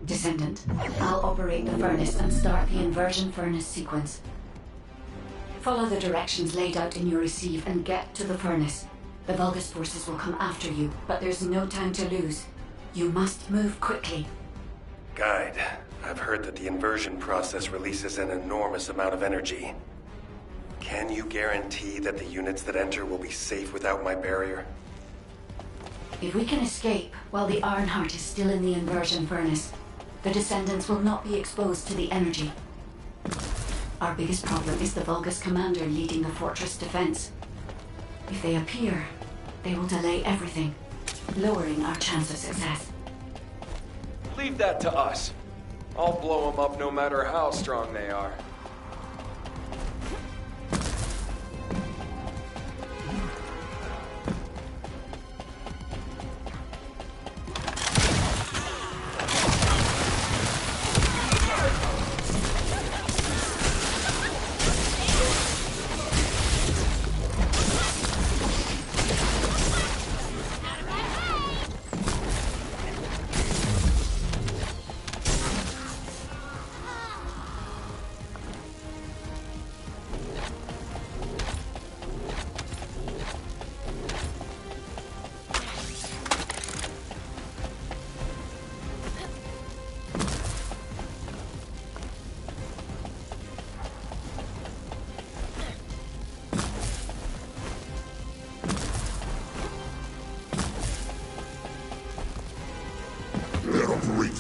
Descendant, I'll operate the furnace and start the inversion furnace sequence. Follow the directions laid out in your receive and get to the furnace. The Vulgus forces will come after you, but there's no time to lose. You must move quickly. Guide, I've heard that the inversion process releases an enormous amount of energy. Can you guarantee that the units that enter will be safe without my barrier? If we can escape while the Ironheart is still in the inversion furnace, the Descendants will not be exposed to the energy. Our biggest problem is the Vulgus commander leading the fortress defense. If they appear, they will delay everything, lowering our chance of success. Leave that to us. I'll blow them up no matter how strong they are.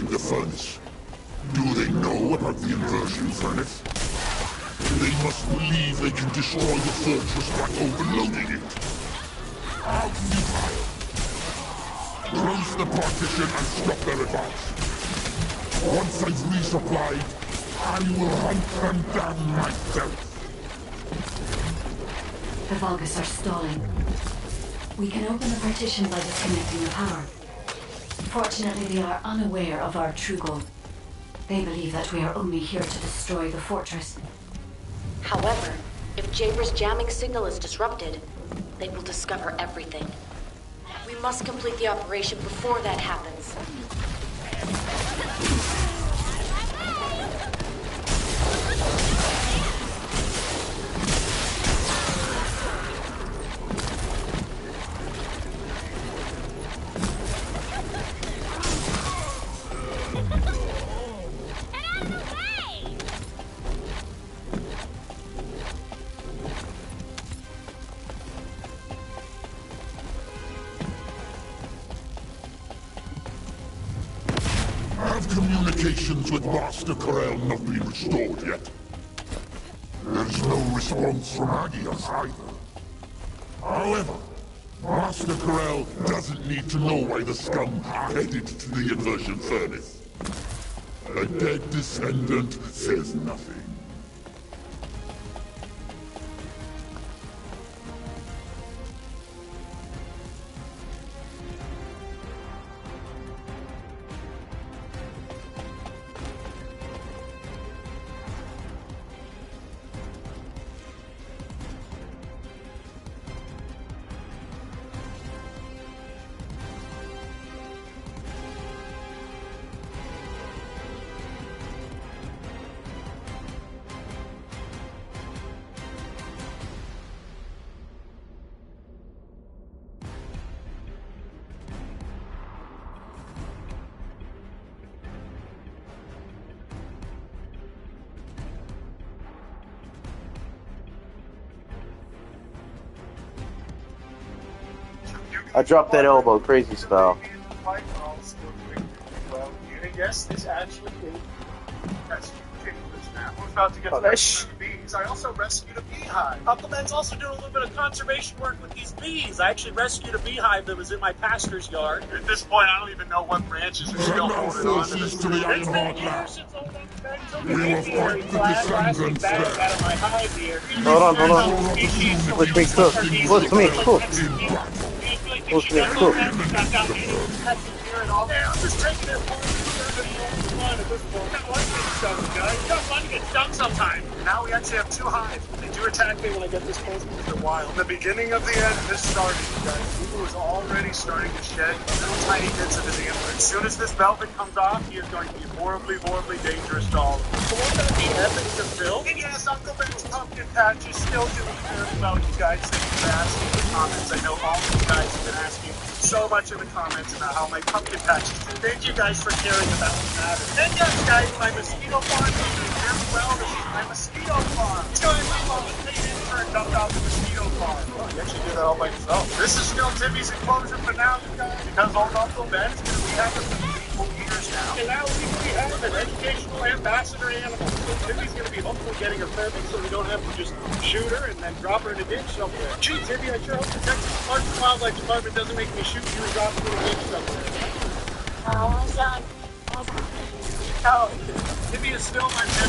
The furnace. Do they know about the inversion furnace? They must believe they can destroy the fortress by overloading it. How can you fire? Close the partition and stop their advance. Once I've resupplied, I will hunt them down myself. The Vulgus are stalling. We can open the partition by disconnecting the power. Fortunately, they are unaware of our true goal. They believe that we are only here to destroy the fortress. However, if Jaber's jamming signal is disrupted, they will discover everything. We must complete the operation before that happens. Have communications with Master Corel not been restored yet? There's no response from Agios either. However, Master Corel doesn't need to know why the scum are headed to the inversion furnace. A dead descendant says nothing. I dropped that elbow, crazy style. Well, yes, this actually is rescue chambers now. We're about to get to the bees. I also rescued a beehive. Huckleman's also doing a little bit of conservation work with these bees. I actually rescued a beehive that was in my pastor's yard. At this point, I don't even know what branches are still holding on to this. To the It's been Ironheart years lab. since old Uncle Ben took We will an apiary fight the class blasting Descendants bags there. out of my hive here. Hold on. Let me cook. Look to me, cook. In battle. What's this cool? I'm just taking it home. At this point. I want to get stung, guys. You don't want to get stung sometime. Now we actually have two hives. They do attack me when I get this close because they're wild. The beginning of the end, this started, you guys. Google is already starting to shed little tiny bits of his antler. As soon as this velvet comes off, he is going to be horribly, horribly dangerous to all of us. So won't that be epic to film? And yes, Uncle Ben's pumpkin patch is still doing good about you guys saying you're asking in the comments. I know all of you guys have been asking so much in the comments about how my pumpkin patch is. Thank you guys for caring about what matters. And yes, guys, my mosquito farm is doing very well. This is my mosquito farm. It's going my mom was paid intern dumped out the mosquito farm. Oh, you actually did that all by yourself. This is still Timmy's enclosure for now, you guys, because old Uncle Ben is going to be having some beautiful years now. And now we have an educational ambassador animal. So Timmy's going to be hopefully getting a permit so we don't have to just shoot her and then drop her in a ditch somewhere. Gee, Timmy, I sure hope the Texas Parks and Wildlife Department doesn't make me shoot you and drop you in a ditch somewhere. Oh, my God. Oh, Timmy is still my pet.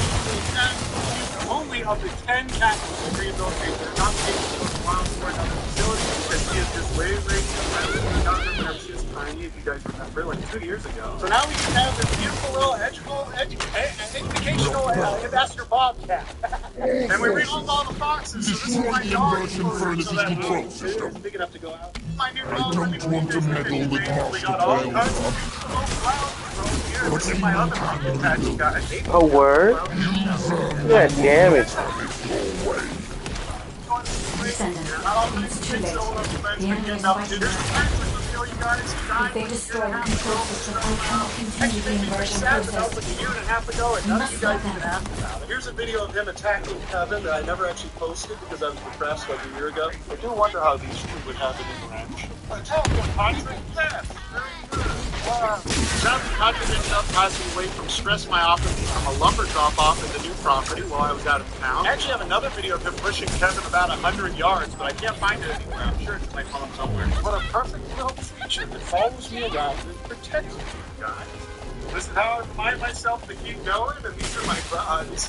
Only of the 10 cats in rehabilitation that are not taken to a wild for another facility because she is just way too friendly with the government whenever she was tiny, if you guys remember, like 2 years ago. So now we can have this beautiful little educational ambassador bobcat. And we removed all the foxes, so this is my dog. So that is big enough to go out. My new dog, I don't want to meddle with Master Bill. This is my other pumpkin patch guy. A word? God damn it. Descendants, it's too late. The enemy is fighting back. If they destroy the control system, I cannot continue the inversion process. We must stop them. Here's a video of him attacking Kevin that I never actually posted because I was depressed like a year ago. I do wonder how these two would have an interaction. Yes, very good. Now the project ended up passing away from stress myopathy from a lumber drop-off at the new property while I was out of town. I actually have another video of him pushing Kevin about 100 yards, but I can't find it anywhere. I'm sure it's in my phone somewhere. What a perfect little creature that follows me around and protects me, guys. This is how I remind myself to keep going, and this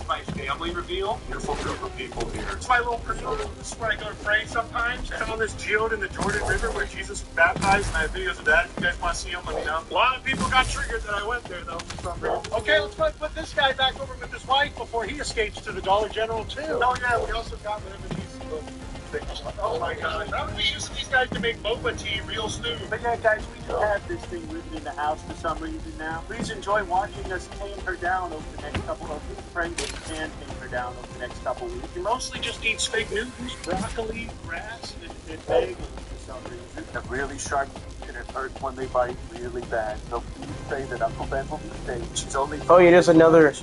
is my family reveal. Beautiful group of people here. It's my little personal. This is where I go to pray sometimes. I found this geode in the Jordan River where Jesus was baptized, and I have videos of that. If you guys want to see them, let me know. A lot of people got triggered that I went there, though, for some reason. Okay, let's put this guy back over with his wife before he escapes to the Dollar General, too. Oh, yeah, we also got whatever these things. Oh, my gosh. How are we using these guys to make boba tea real soon? But yeah, guys, we do have this thing written in the house for some reason now. Please enjoy watching us tame her down over the next couple of weeks. Pray that we can tame her down over the next couple of weeks. He mostly just eats fake noodles, broccoli, grass, and bagels for some reason. They're really sharp and it hurts when they bite really bad. So please say that Uncle Ben will be safe. She's only... Oh yeah, there's another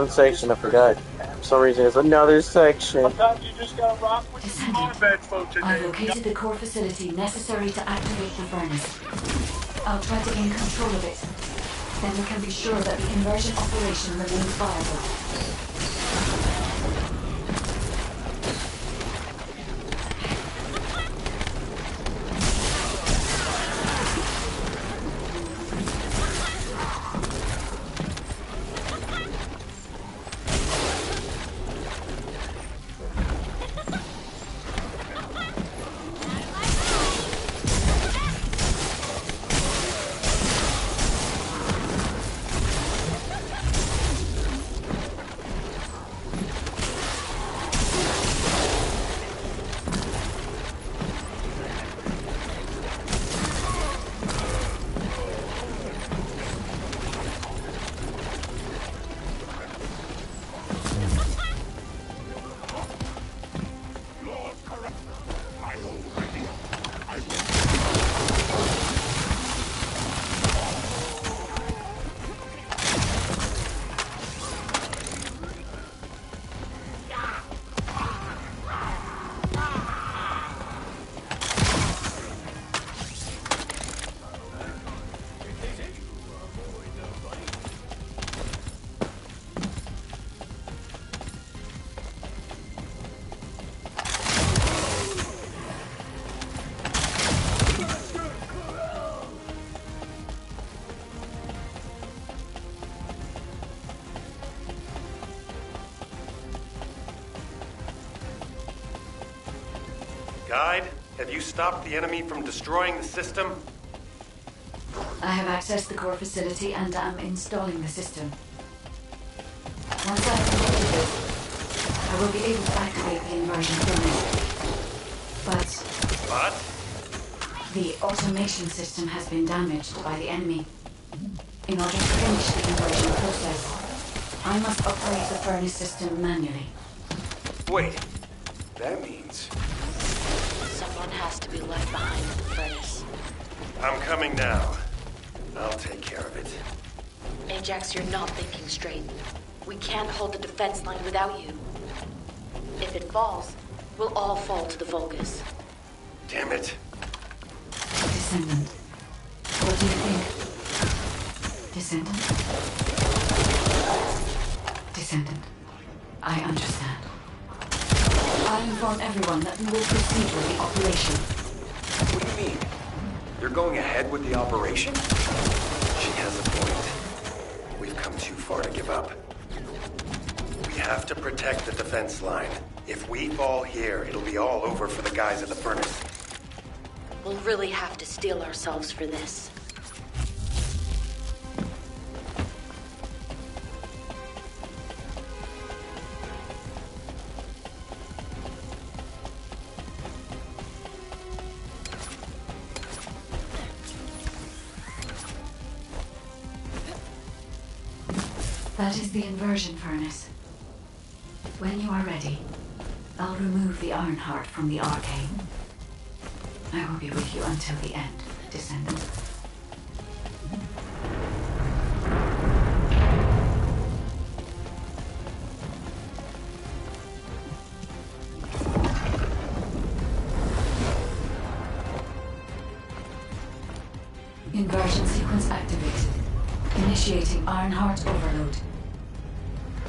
section, I forgot. For some reason there's another section. Sometimes you just gotta rock with the small bed folk today. I've located the core facility necessary to activate the furnace. I'll try to gain control of it. Then we can be sure that the inversion operation remains viable. Guide, Have you stopped the enemy from destroying the system? I have accessed the core facility and am installing the system. Once I have completed this, I will be able to activate the inversion furnace. But? The automation system has been damaged by the enemy. In order to finish the inversion process, I must operate the furnace system manually. Wait, that means... Someone has to be left behind in the furnace. I'm coming now. I'll take care of it. Ajax, you're not thinking straight. We can't hold the defense line without you. If it falls, we'll all fall to the Vulgus. Damn it. Descendant. What do you think? Descendant? Descendant. I understand. I inform everyone that we will proceed with the operation. What do you mean? You're going ahead with the operation? She has a point. We've come too far to give up. We have to protect the defense line. If we fall here, it'll be all over for the guys at the furnace. We'll really have to steel ourselves for this. That is the inversion furnace. When you are ready, I'll remove the Ironheart from the arcane. I will be with you until the end, Descendant. Inversion sequence activated. Initiating Ironheart overload.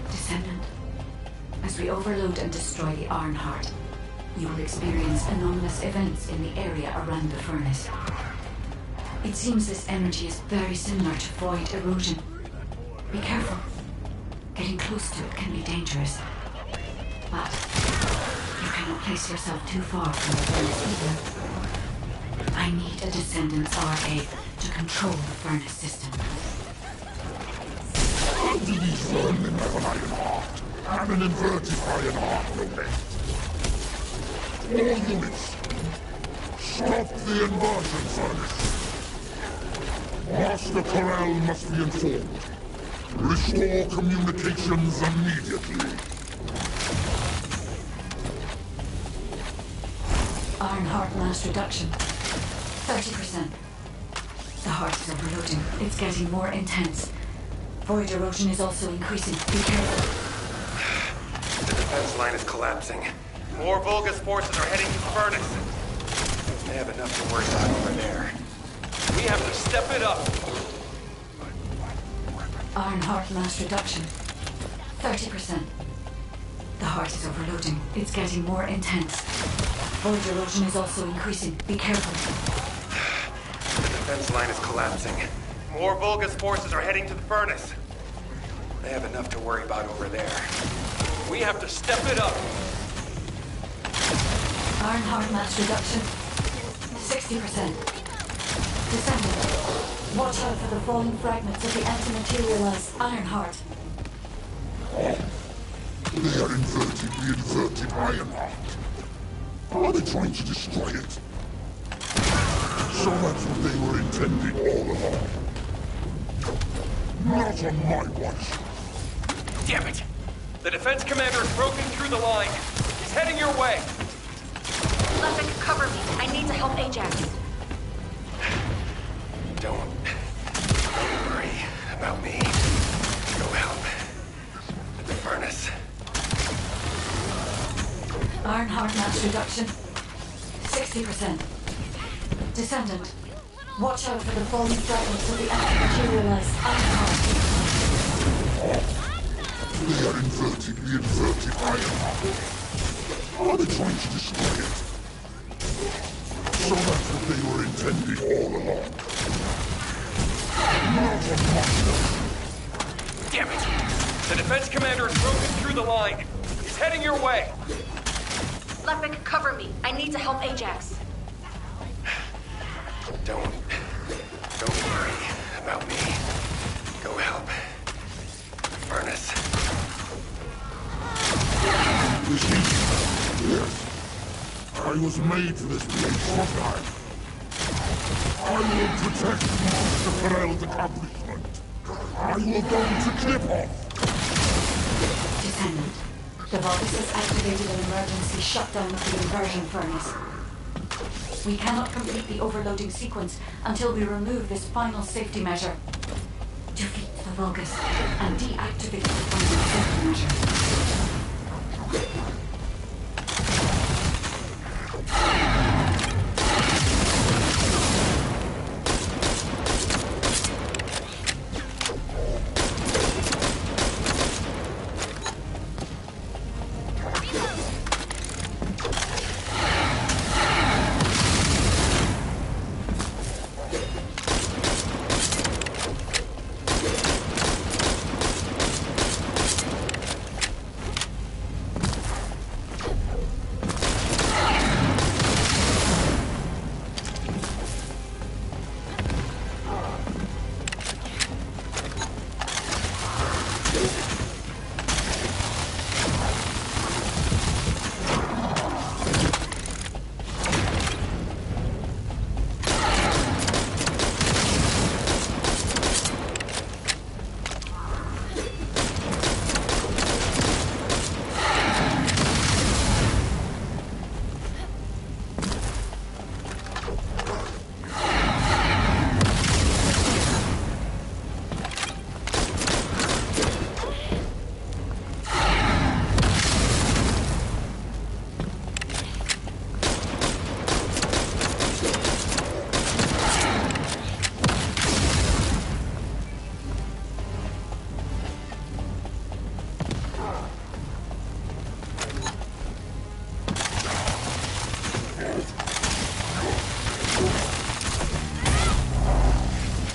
Descendant, as we overload and destroy the Ironheart, you will experience anomalous events in the area around the furnace. It seems this energy is very similar to void erosion. Be careful. Getting close to it can be dangerous. But you cannot place yourself too far from the furnace either. I need a Descendant's RA to control the furnace system. How do these vermin have an iron heart? And an inverted iron heart, no less. All units, stop the inversion furnace. Master Corral must be informed. Restore communications immediately. Ironheart mass reduction. 30%. The heart is overloading. It's getting more intense. Void erosion is also increasing. Be careful. The defense line is collapsing. More Vulgus forces are heading to the furnace. They have enough to worry about over there. We have to step it up. Ironheart mass reduction. 30%. The heart is overloading. It's getting more intense. Void erosion is also increasing. Be careful. The defense line is collapsing. More Vulgus forces are heading to the furnace. They have enough to worry about over there. We have to step it up. Ironheart mass reduction. 60%. Descendant. Watch out for the falling fragments of the anti-materialized Ironheart. They are inverting the inverted iron heart. Are they trying to destroy it? So that's what they were intending all along. Not on my watch. Damn it! The defense commander has broken through the line. He's heading your way. Levick, cover me. I need to help Ajax. Don't worry about me. Go help at the furnace. Ironheart mass reduction. 60%. Descendant. Watch out for the falling fragments of the anti-materialized Ironheart. They are inverting the inverted iron heart. Are they trying to destroy it? So that's what they were intending all along. Not on my watch. Damn it! The defense commander has broken through the line. He's heading your way. Levick, cover me. I need to help Ajax. Don't worry about me. Go help. Furnace. This is... Yes. I was made for this place, wasn't I? I will protect Master Pharrell's accomplishment. I will go to Clip-Off. Descendant, the Vulgus has activated an emergency shutdown of the inversion furnace. We cannot complete the overloading sequence until we remove this final safety measure. Defeat the Vulgus and deactivate the final safety measure.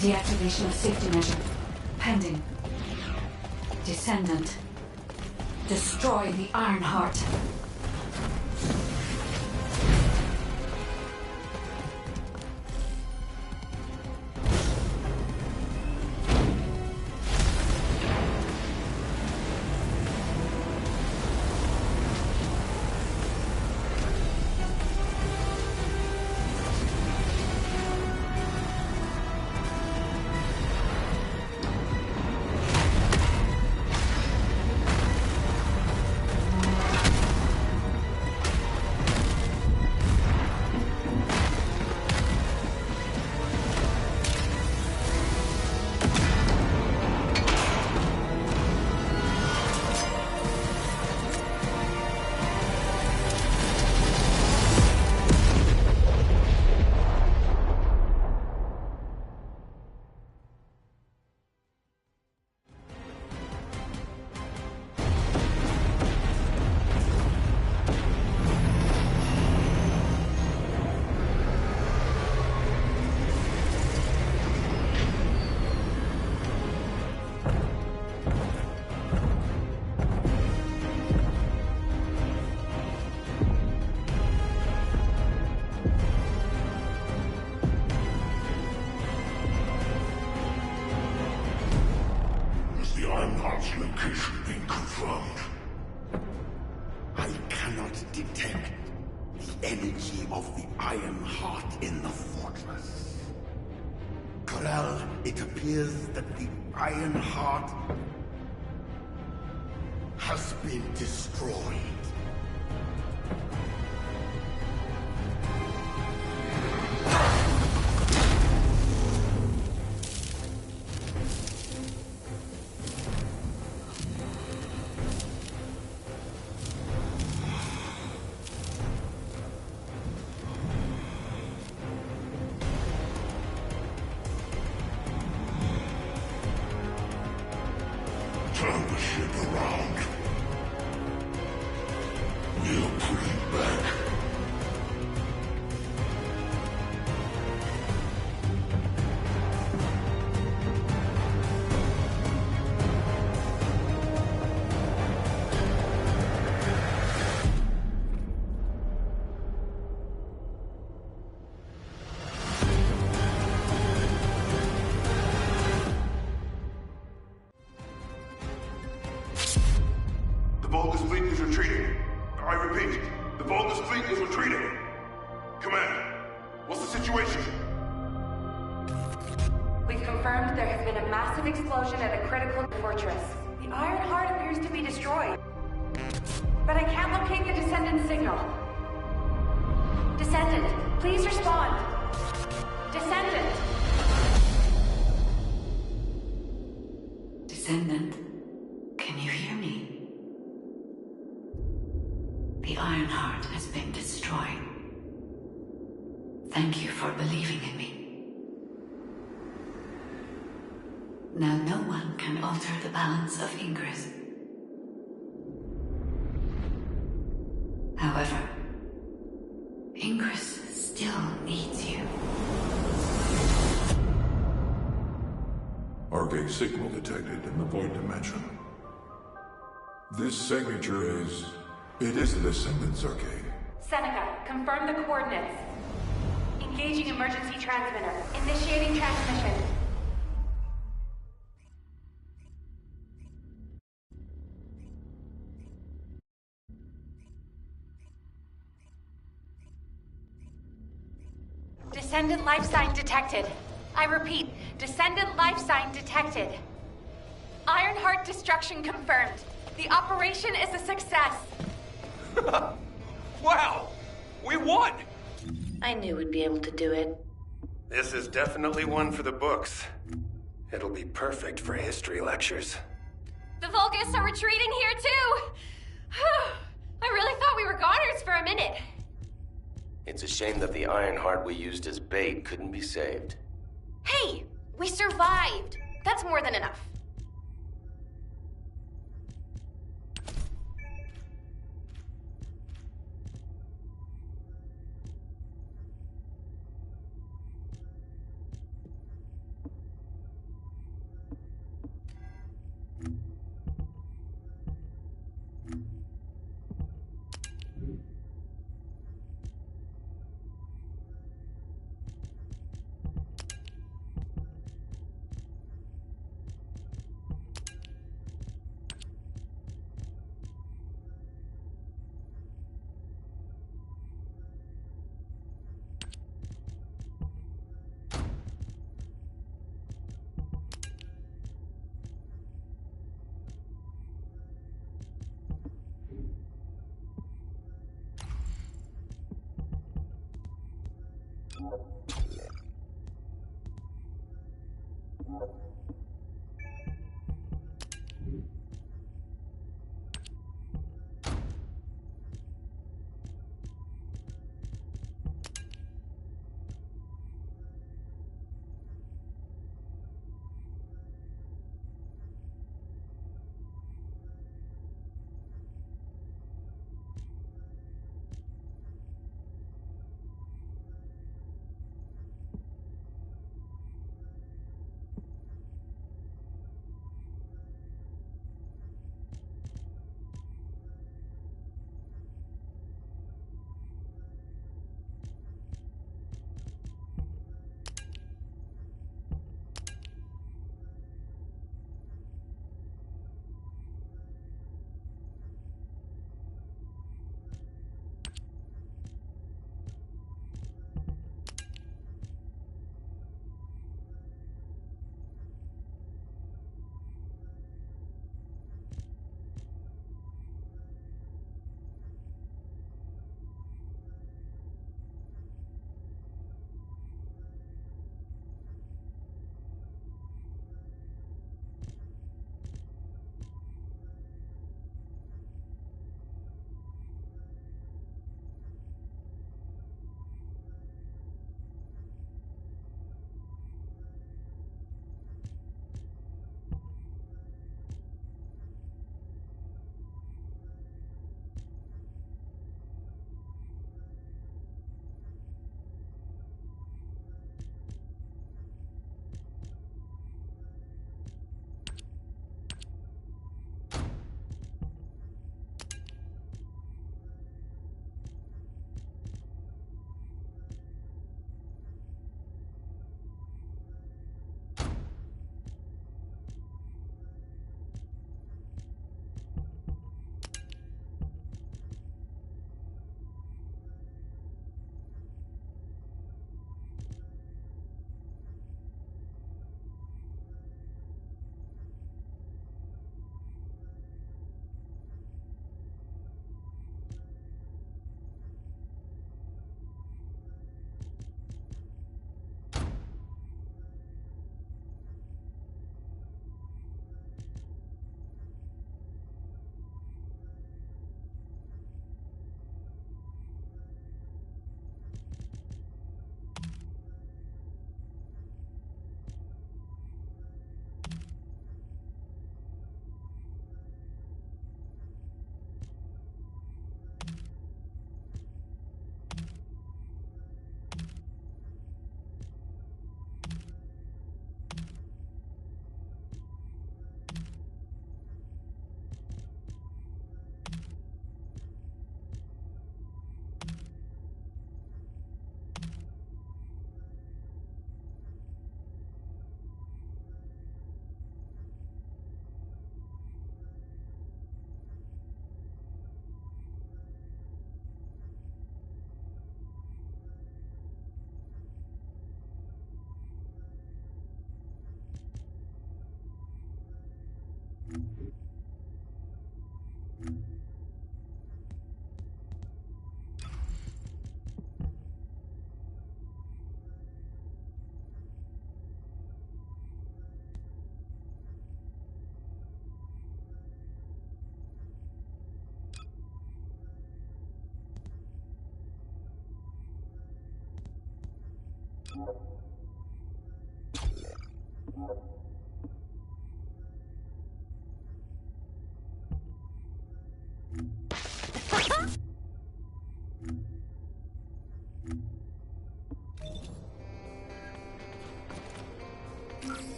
Deactivation of safety measure. Pending. Descendant. Destroy the Ironheart. Location being confirmed. I cannot detect the energy of the Iron Heart in the fortress. Corel, it appears that the Iron Heart has been destroyed. Turn the ship around. We'll put it back. Vulgus fleet is retreating. I repeat, the Vulgus fleet is retreating. Command, what's the situation? We've confirmed there has been a massive explosion at a critical fortress. The Iron Heart appears to be destroyed. But I can't locate the Descendant signal. Descendant, please respond. Descendant! Descendant, can you hear me? The Iron Heart has been destroyed. Thank you for believing in me. Now no one can alter the balance of Ingress. However, Ingress still needs you. Arcade signal detected in the void dimension. This signature is... It is the Descendants Arcade. Seneca, confirm the coordinates. Engaging emergency transmitter. Initiating transmission. Descendant life sign detected. I repeat, Descendant life sign detected. Ironheart destruction confirmed. The operation is a success. Wow! We won! I knew we'd be able to do it. This is definitely one for the books. It'll be perfect for history lectures. The Vulgus are retreating here too! I really thought we were goners for a minute. It's a shame that the Ironheart we used as bait couldn't be saved. Hey, we survived. That's more than enough.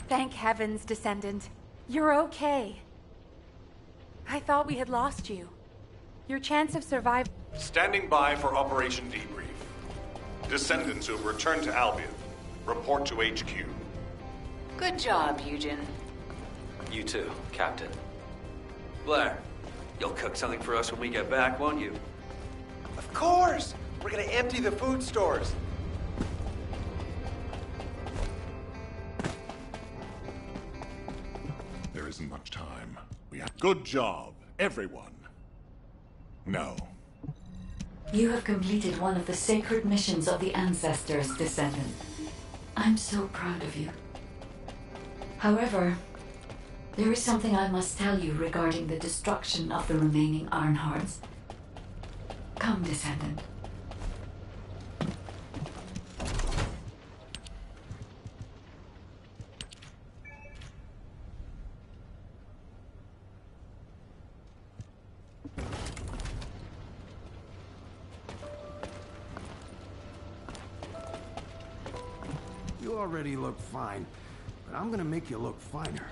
Thank heavens, Descendant. You're okay. I thought we had lost you. Your chance of survival... Standing by for Operation Debrief. Descendants will return to Albion. Report to HQ. Good job, Eugen. You too, Captain. Blair, you'll cook something for us when we get back, won't you? Of course! We're gonna empty the food stores. There isn't much time. We have... Good job, everyone. No. You have completed one of the sacred missions of the Ancestors, Descendant. I'm so proud of you. However, there is something I must tell you regarding the destruction of the remaining Ironhearts. Come, Descendant. You already look fine, but I'm gonna make you look finer.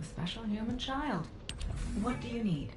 Special human child. What do you need?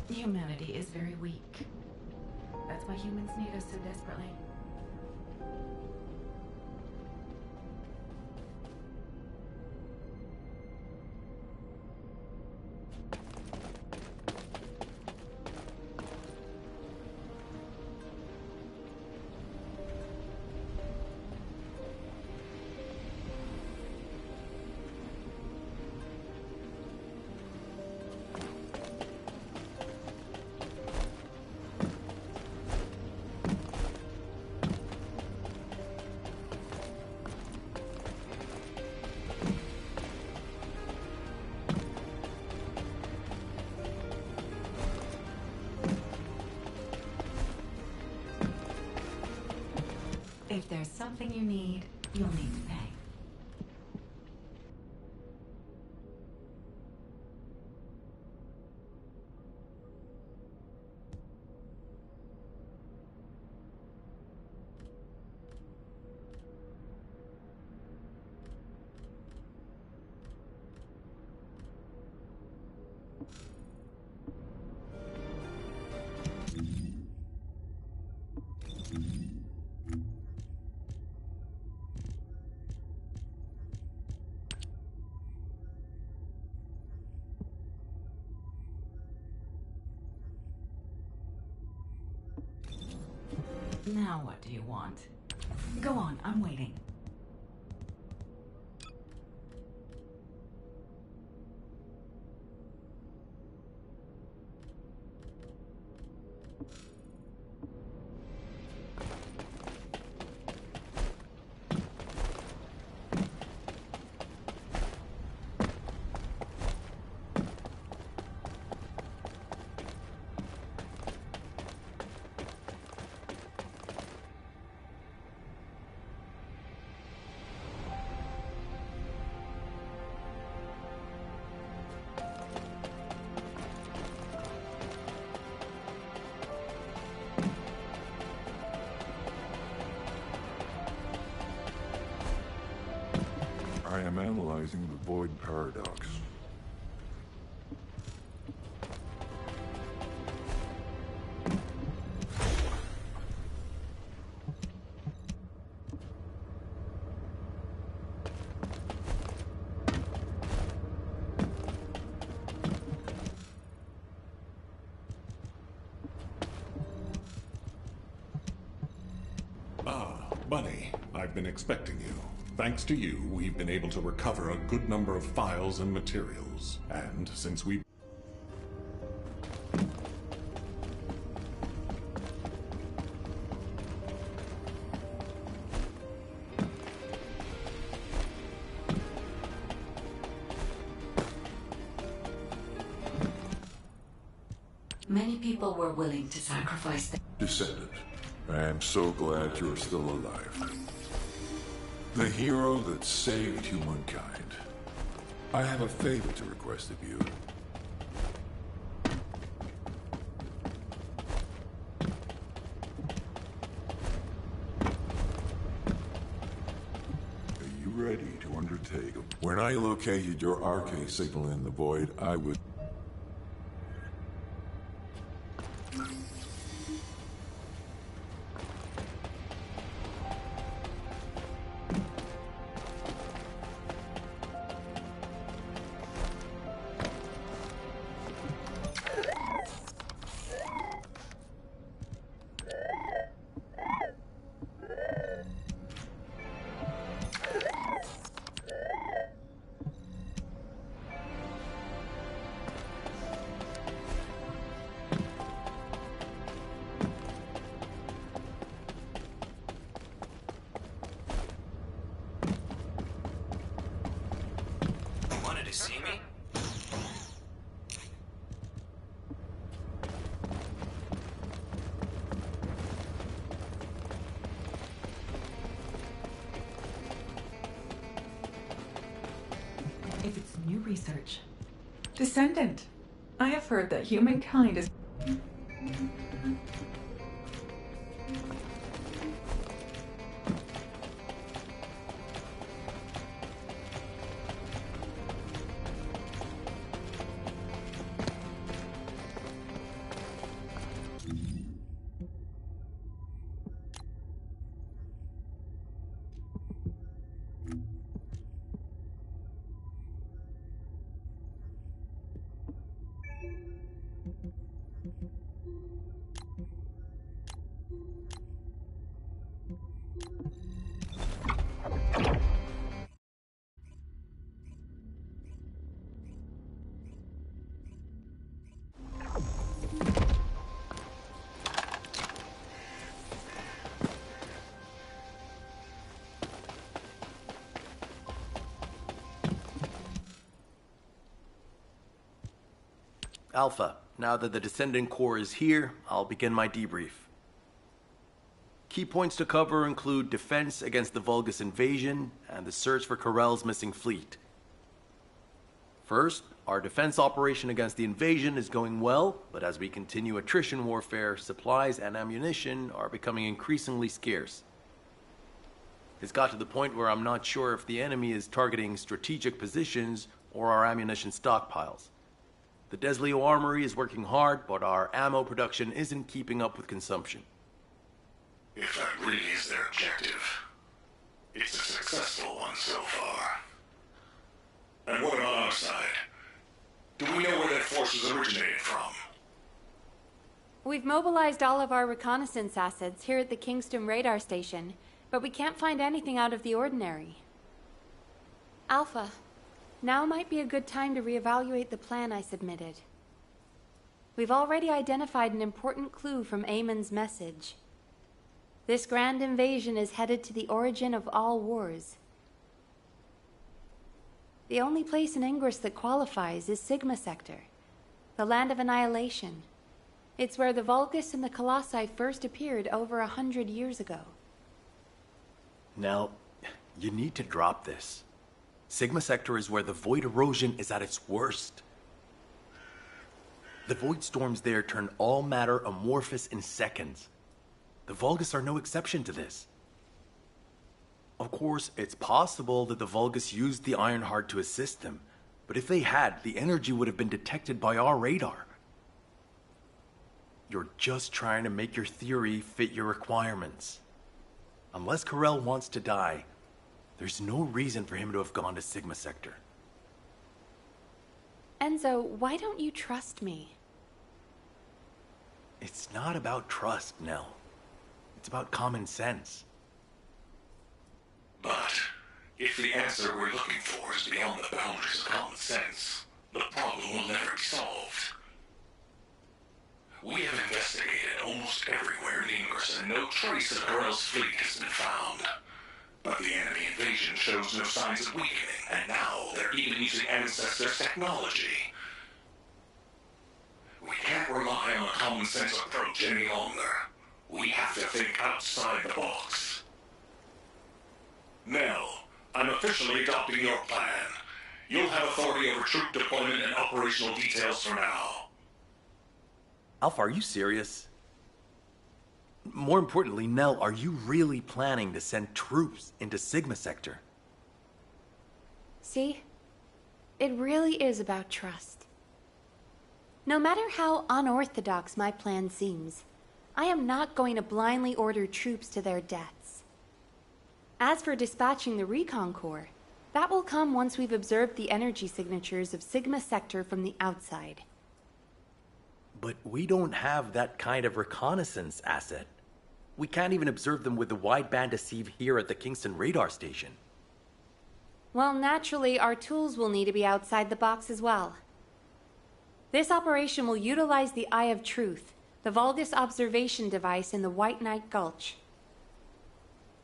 Humanity is very weak. That's why humans need us so desperately. If there's something you need, you'll need to pay. Now what do you want? Go on, I'm waiting. I am analyzing the void paradox. Ah, Bunny, I've been expecting you. Thanks to you, we've been able to recover a good number of files and materials. And since we... Many people were willing to sacrifice their... Descendant, I am so glad you're still alive. The hero that saved humankind. I have a favor to request of you. Are you ready to undertake? When I located your RK signal in the void, I would... see me? If it's new research. Descendant. I have heard that humankind is... Alpha, now that the Descendant Core is here, I'll begin my debrief. Key points to cover include defense against the Vulgus invasion and the search for Corell's missing fleet. First, our defense operation against the invasion is going well, but as we continue attrition warfare, supplies and ammunition are becoming increasingly scarce. It's got to the point where I'm not sure if the enemy is targeting strategic positions or our ammunition stockpiles. The Desleo Armory is working hard, but our ammo production isn't keeping up with consumption. If that really is their objective, it's a successful one so far. And what about our side? Do we know where that forces originated from? We've mobilized all of our reconnaissance assets here at the Kingston radar station, but we can't find anything out of the ordinary. Alpha, now might be a good time to reevaluate the plan I submitted. We've already identified an important clue from Eamon's message. This grand invasion is headed to the origin of all wars. The only place in Ingress that qualifies is Sigma Sector, the land of annihilation. It's where the Vulgus and the Colossi first appeared over 100 years ago. Nell, you need to drop this. Sigma Sector is where the void erosion is at its worst. The void storms there turn all matter amorphous in seconds. The Vulgus are no exception to this. Of course, it's possible that the Vulgus used the Ironheart to assist them, but if they had, the energy would have been detected by our radar. You're just trying to make your theory fit your requirements. Unless Corell wants to die, there's no reason for him to have gone to Sigma Sector. Enzo, why don't you trust me? It's not about trust, Nell. It's about common sense. But if the answer we're looking for is beyond the boundaries of common sense, the problem will never be solved. We have investigated almost everywhere in Ingress, and no trace of Corell's fleet has been found. But the enemy invasion shows no signs of weakening, and now they're even using Ancestors' technology. We can't rely on a common sense approach any longer. We have to think outside the box. Nell, I'm officially adopting your plan. You'll have authority over troop deployment and operational details for now. Alpha, are you serious? More importantly, Nell, are you really planning to send troops into Sigma Sector? See? It really is about trust. No matter how unorthodox my plan seems, I am not going to blindly order troops to their deaths. As for dispatching the Recon Corps, that will come once we've observed the energy signatures of Sigma Sector from the outside. But we don't have that kind of reconnaissance asset. We can't even observe them with the wideband deceive here at the Kingston radar station. Well, naturally, our tools will need to be outside the box as well. This operation will utilize the Eye of Truth, the Vulgus observation device in the White Knight Gulch.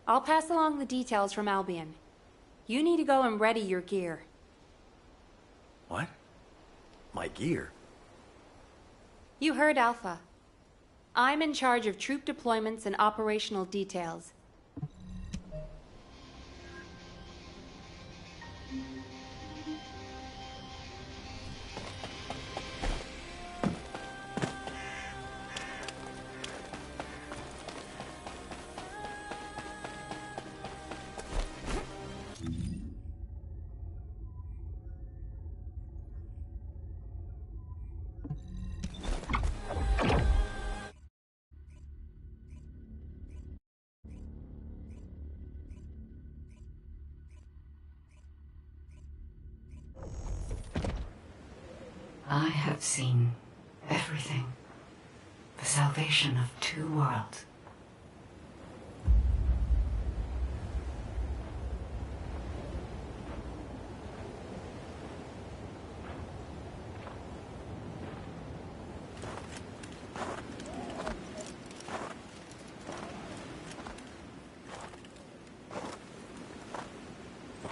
I'll pass along the details from Albion. You need to go and ready your gear. What? My gear? You heard Alpha. I'm in charge of troop deployments and operational details. I have seen everything. The salvation of two worlds.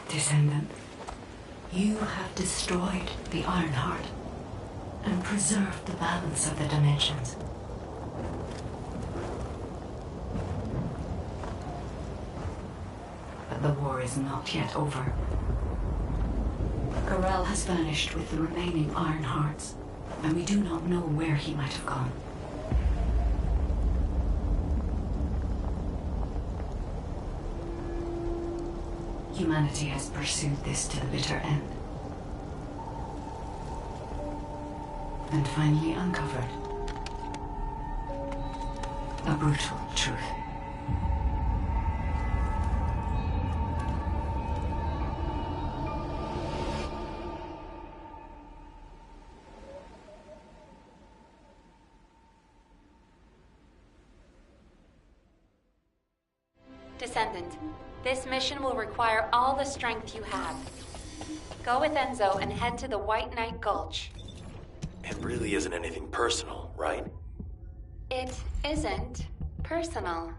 Descendant, you have destroyed the Ironheart and preserved the balance of the dimensions. But the war is not yet over. Corel has vanished with the remaining Ironhearts, and we do not know where he might have gone. Humanity has pursued this to the bitter end. And finally uncovered a brutal truth. Descendant, this mission will require all the strength you have. Go with Enzo and head to the White Knight Gulch. It really isn't anything personal, right? It isn't personal.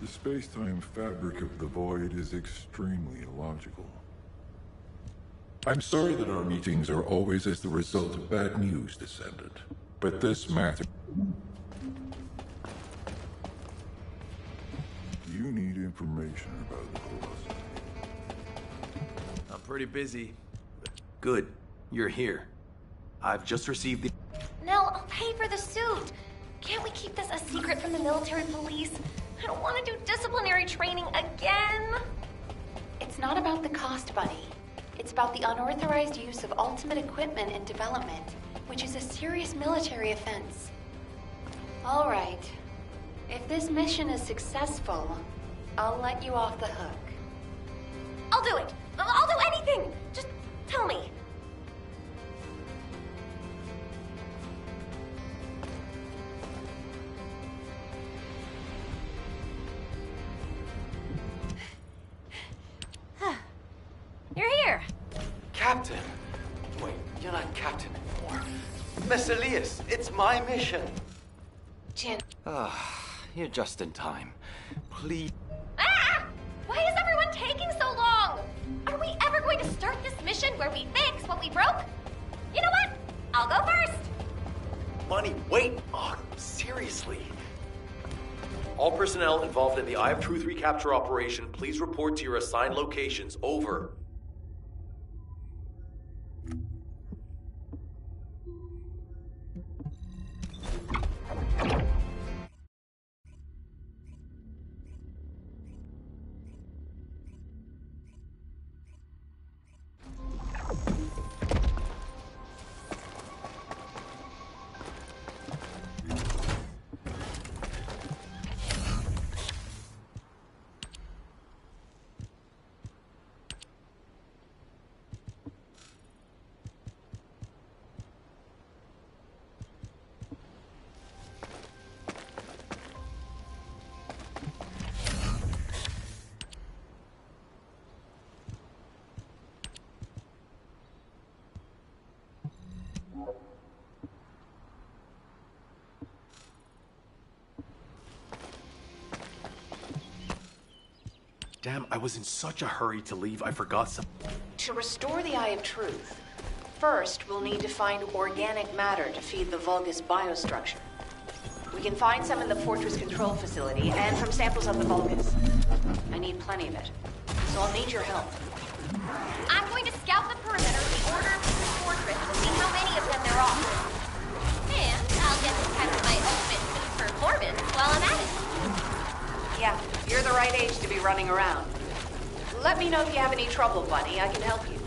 The space-time fabric of the Void is extremely illogical. I'm sorry that our meetings are always as the result of bad news, Descendant. But this matter... You need information about the Colossus. I'm pretty busy. Good. You're here. I've just received the... Nell, I'll pay for the suit. Can't we keep this a secret from the military police? I don't want to do disciplinary training again. It's not about the cost, Bunny. It's about the unauthorized use of ultimate equipment in development, which is a serious military offense. All right. If this mission is successful, I'll let you off the hook. I'll do it. I'll do anything. Just tell me. You're here. Captain? Wait, you're not Captain anymore. Miss Elias, it's my mission. Jin. Ah, you're just in time. Please. Ah! taking so long? Are we ever going to start this mission where we fix what we broke? You know what? I'll go first. Bunny, wait! Oh, seriously. All personnel involved in the Eye of Truth recapture operation, please report to your assigned locations. Over. Damn, I was in such a hurry to leave, I forgot some. To restore the Eye of Truth, first we'll need to find organic matter to feed the Vulgus biostructure. We can find some in the Fortress Control Facility and from samples of the Vulgus. I need plenty of it, so I'll need your help. I'm going to scout the perimeter in the order of the fortress to see how many of them there are. And I'll get to test my ultimate performance while I'm at it. Yeah, you're the right age to be running around. Let me know if you have any trouble, Bunny. I can help you.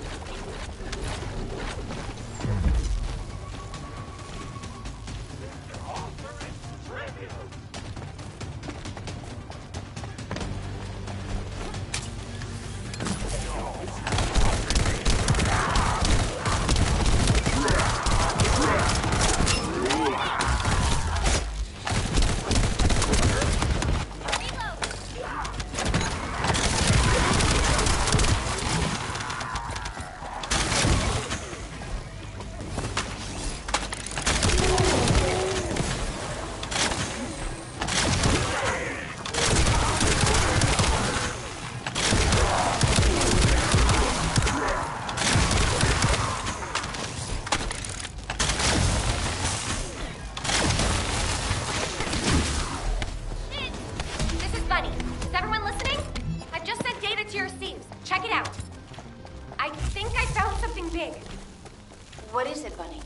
What is it, Bunny?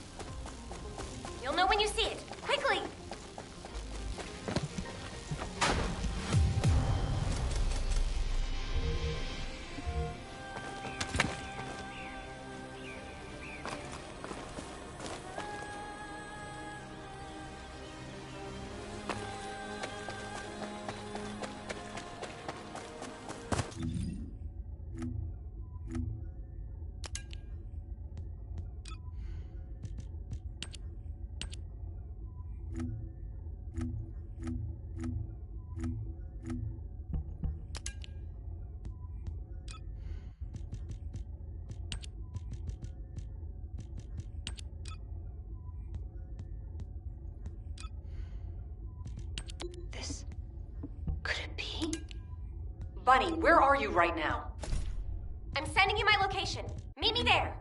You'll know when you see it. Quickly! This... could it be? Bunny, where are you right now? I'm sending you my location. Meet me there.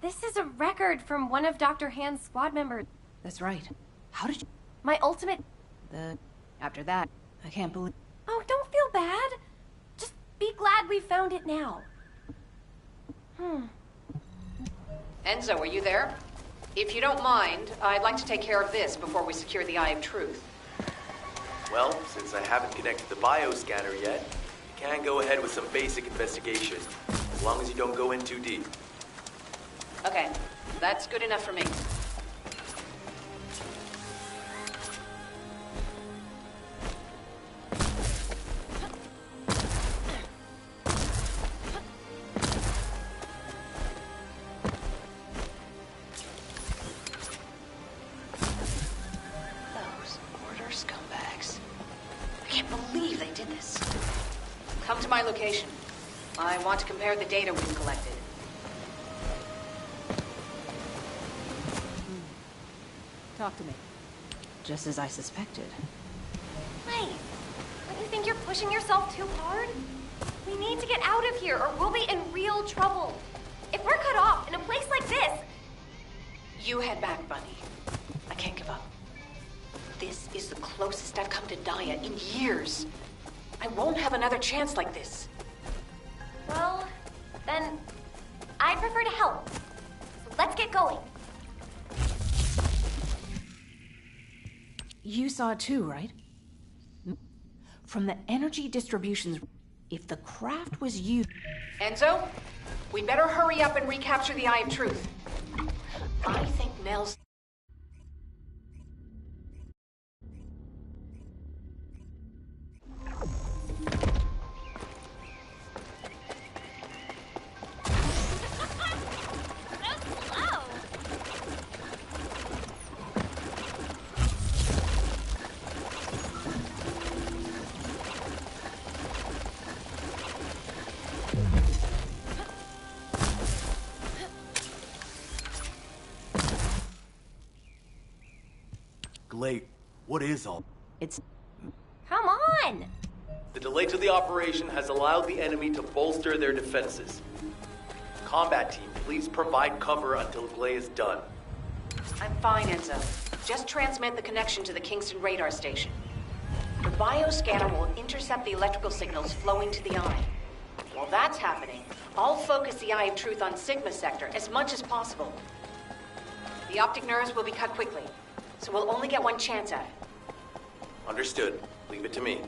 This is a record from one of Dr. Hand's squad members. That's right. How did you... My ultimate... After that, I can't believe... Oh, don't feel bad. Just be glad we found it now. Enzo, are you there? If you don't mind, I'd like to take care of this before we secure the Eye of Truth. Well, since I haven't connected the bioscanner yet, you can go ahead with some basic investigation, as long as you don't go in too deep. Okay, that's good enough for me. Those order scumbags. I can't believe they did this. Come to my location. I want to compare the data we've collected. Talk to me. Just as I suspected. Wait, don't you think you're pushing yourself too hard? We need to get out of here or we'll be in real trouble. If we're cut off in a place like this... You head back, Bunny. I can't give up. This is the closest I've come to Daya in years. I won't have another chance like this. Well, then I prefer to help. So let's get going. You saw it too, right? From the energy distributions, if the craft was used... Enzo, we'd better hurry up and recapture the Eye of Truth. I think Nell's... Glade, what is all? It's... Come on! The delay to the operation has allowed the enemy to bolster their defenses. Combat team, please provide cover until Glade is done. I'm fine, Enzo. Just transmit the connection to the Kingston radar station. The bioscanner will intercept the electrical signals flowing to the Eye. While that's happening, I'll focus the Eye of Truth on Sigma Sector as much as possible. The optic nerves will be cut quickly, so we'll only get one chance at it. Understood. Leave it to me.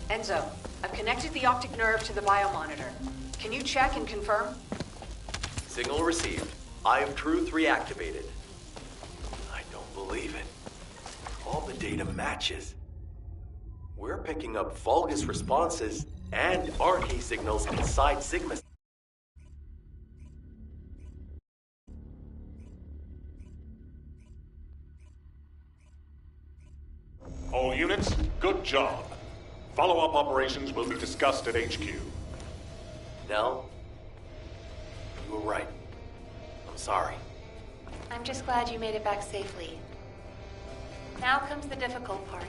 Enzo, I've connected the optic nerve to the biomonitor. Can you check and confirm? Signal received. Eye of Truth reactivated. I don't believe it. All the data matches. We're picking up Vulgus responses and RK signals inside Sigma. All units, good job. Follow-up operations will be discussed at HQ. Nell, you were right. I'm sorry. I'm just glad you made it back safely. Now comes the difficult part.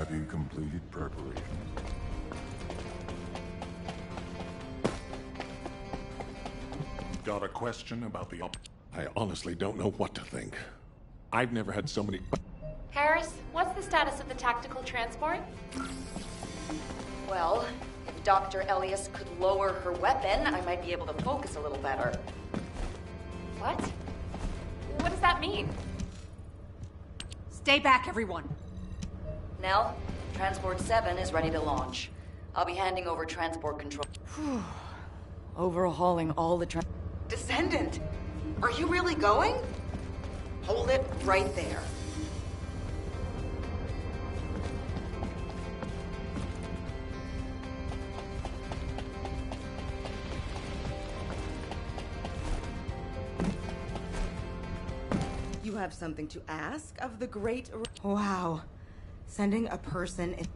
Have you completed preparations? Got a question about the I honestly don't know what to think. I've never had so many... Harris, what's the status of the tactical transport? Well, if Dr. Elias could lower her weapon, I might be able to focus a little better. What? What does that mean? Stay back, everyone. Nell, Transport 7 is ready to launch. I'll be handing over transport control. Overhauling all the Descendant! Are you really going? Hold it right there. You have something to ask of the great... Wow. Sending a person in...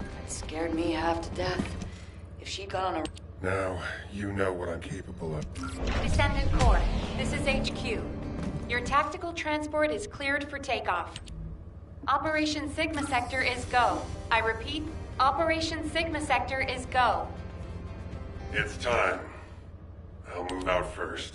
That scared me half to death. If she'd gone on a... Now, you know what I'm capable of. Descendant Corps, this is HQ. Your tactical transport is cleared for takeoff. Operation Sigma Sector is go. I repeat, Operation Sigma Sector is go. It's time. I'll move out first.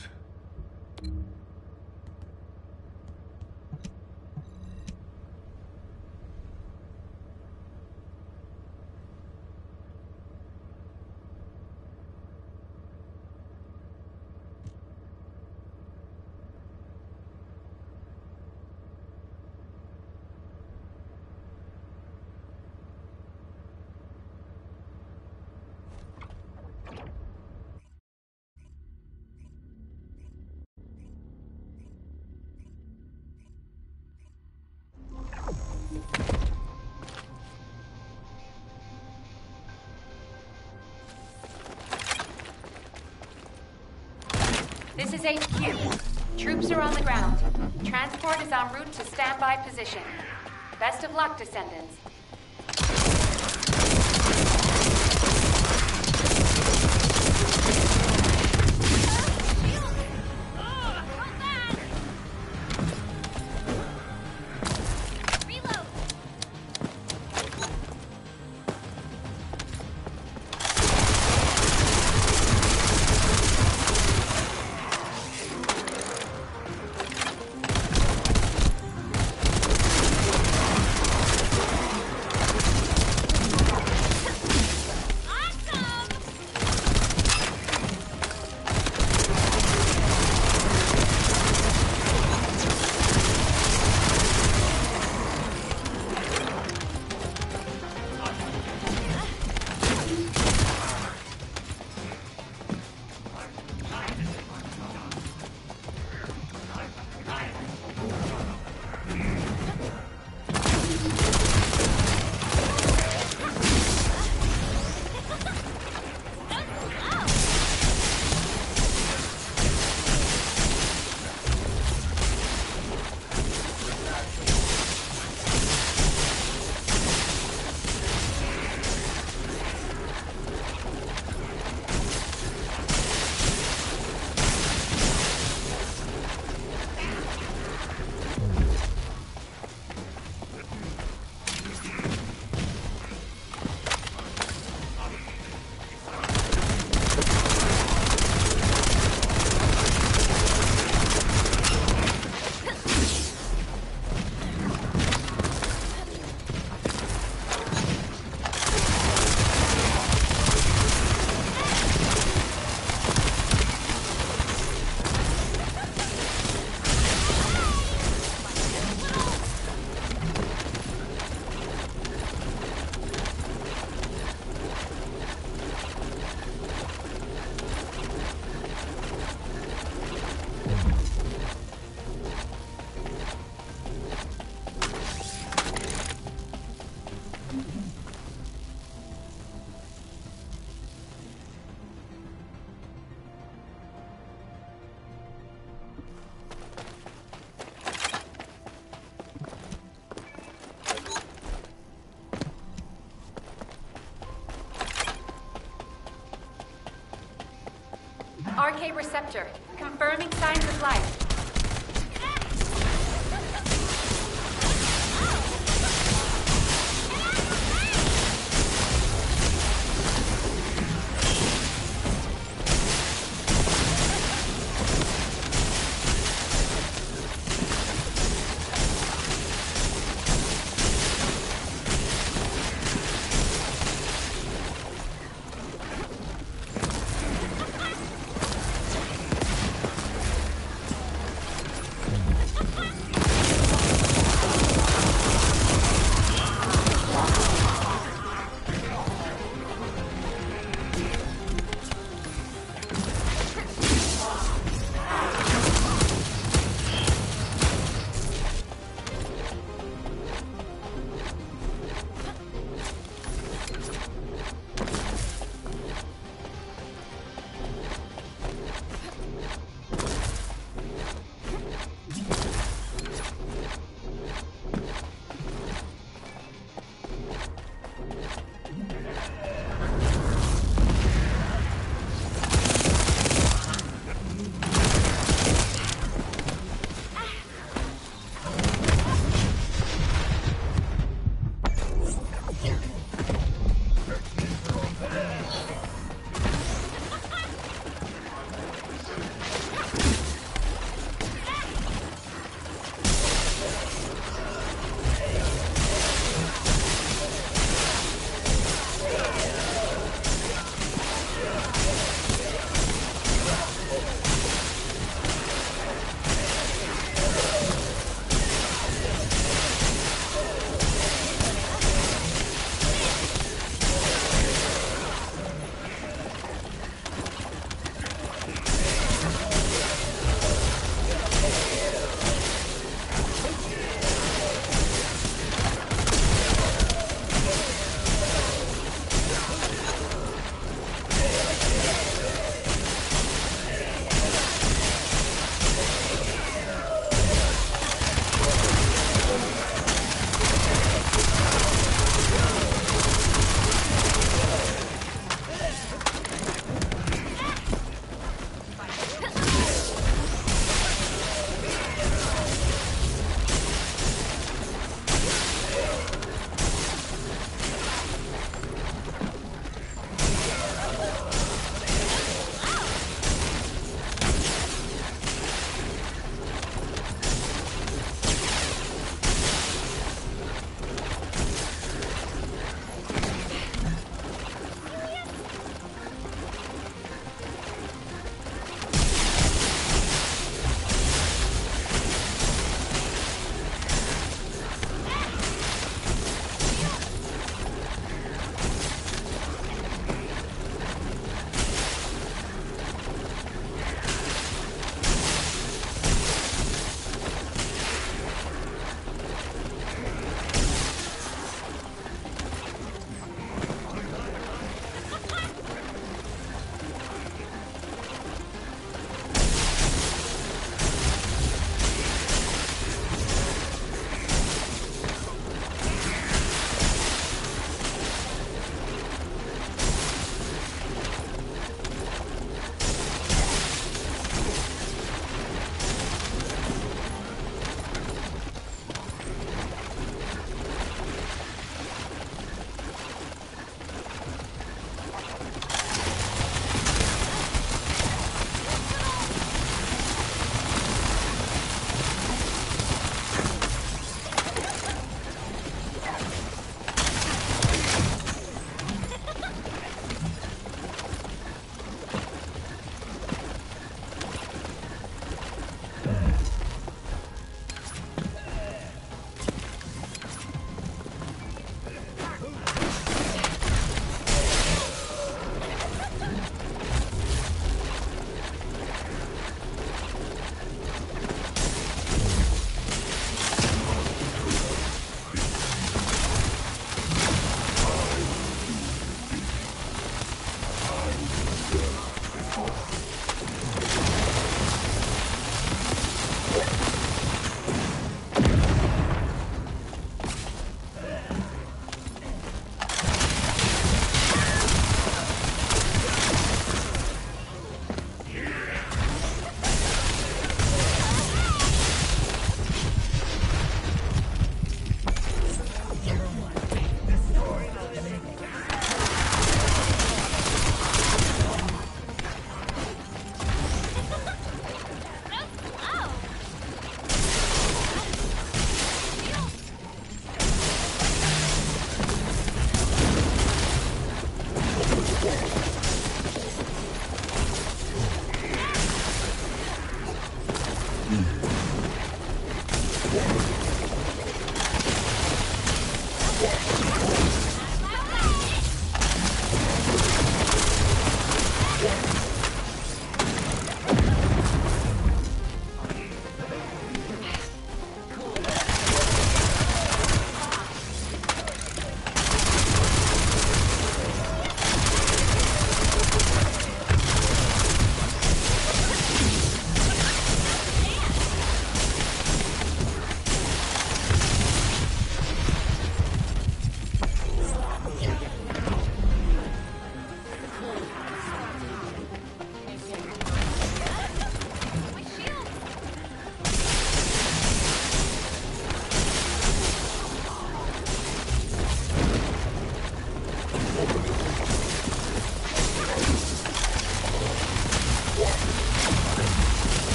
This is HQ. Troops are on the ground. Transport is en route to standby position. Best of luck, Descendants. RK receptor. Confirming signs of life.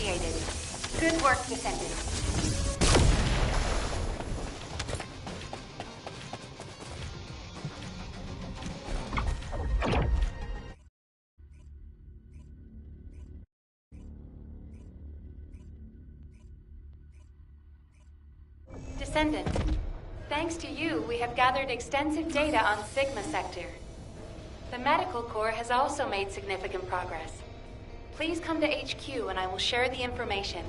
appreciated. Good work, Descendants. Descendants, thanks to you, we have gathered extensive data on Sigma Sector. The Medical Corps has also made significant progress. Please come to HQ and I will share the information.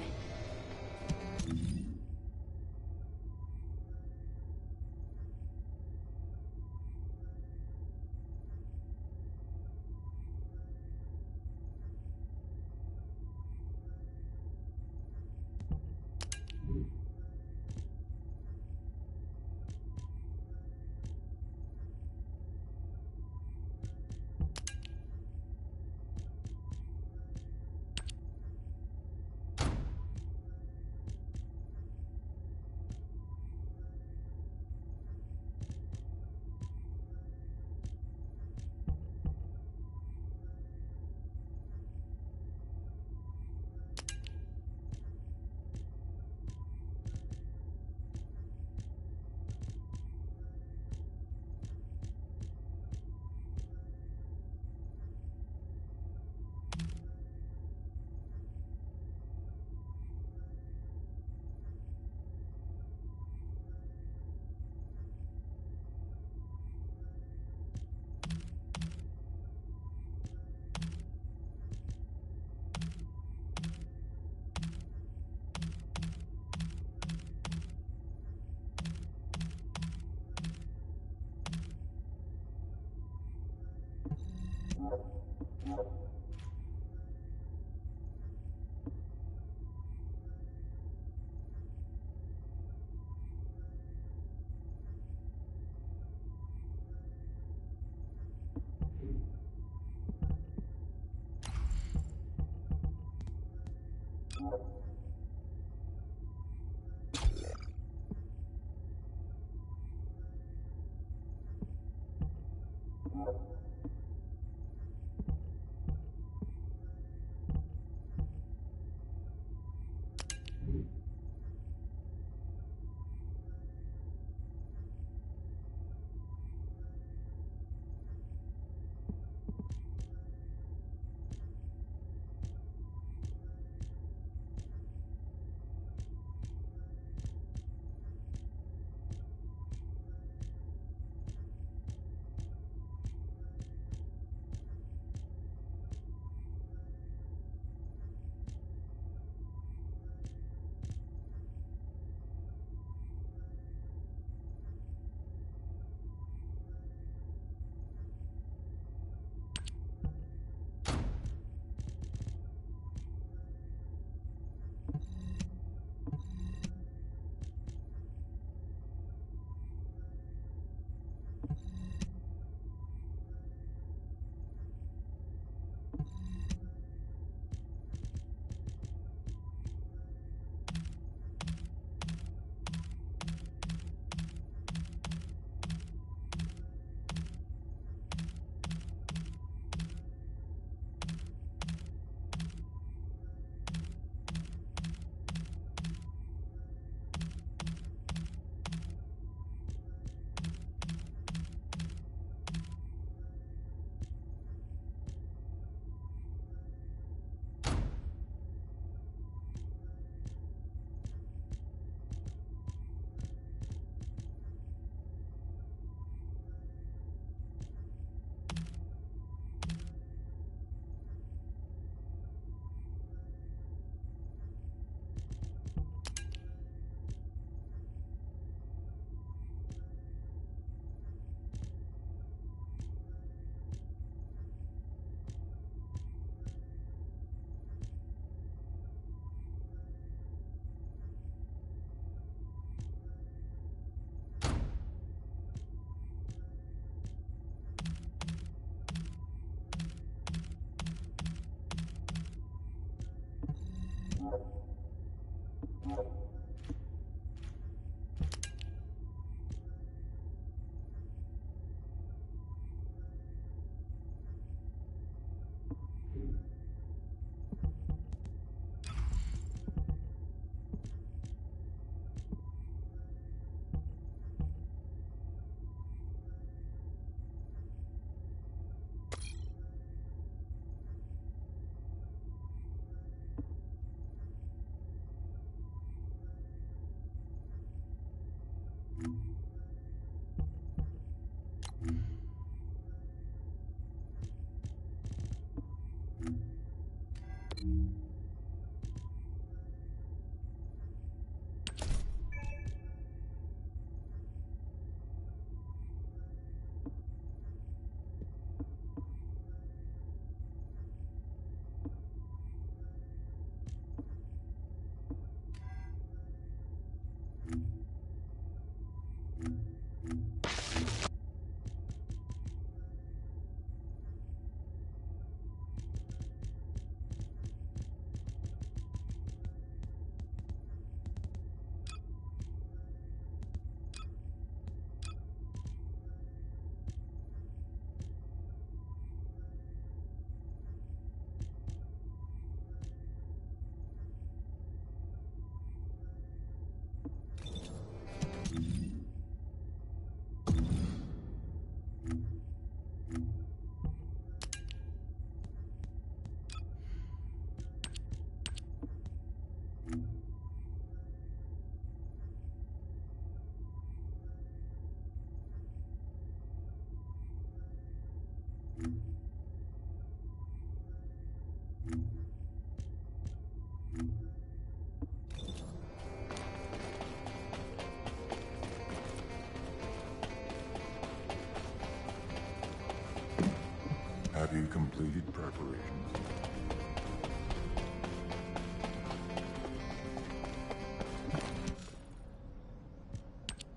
completed preparations.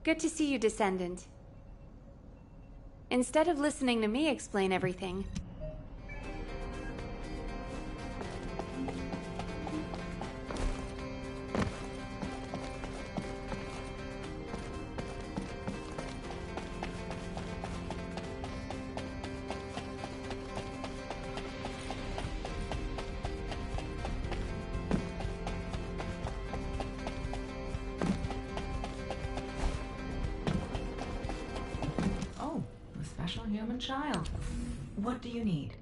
Good to see you, Descendant. Instead of listening to me explain everything, Oh, a special human child. What do you need?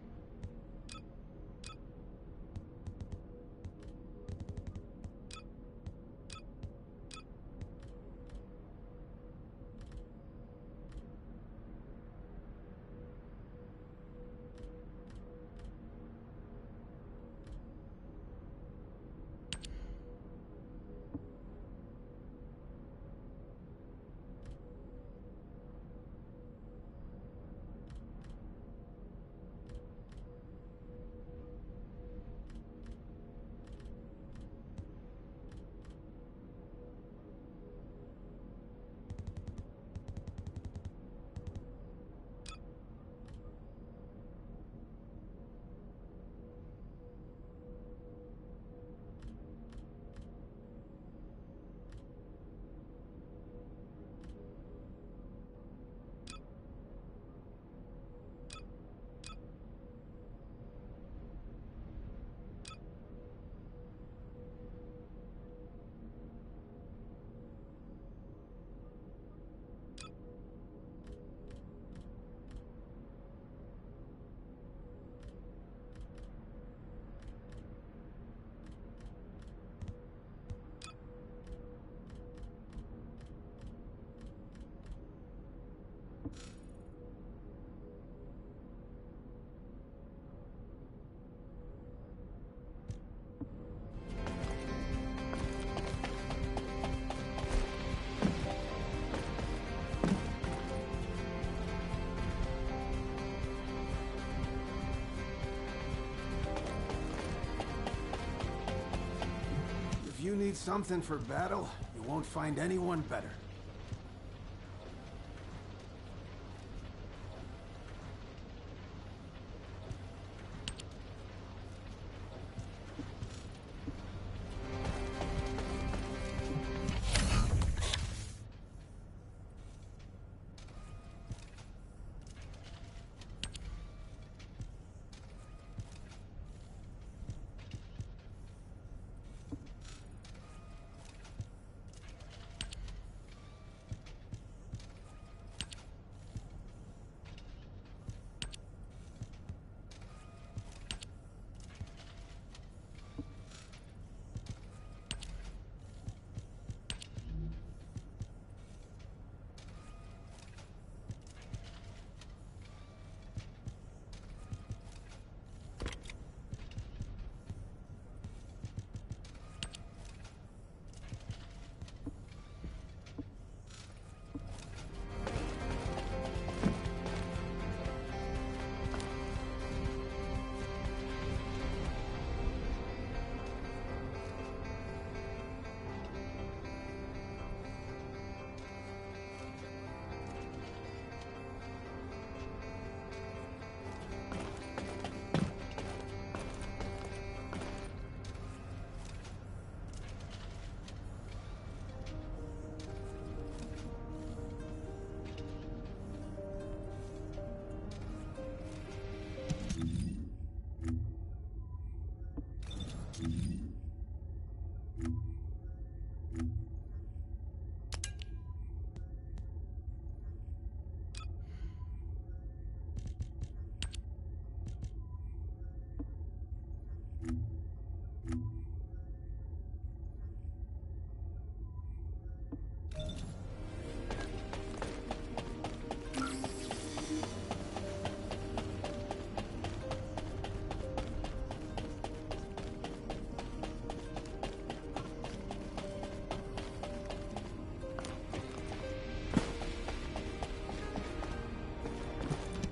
If you need something for battle, you won't find anyone better.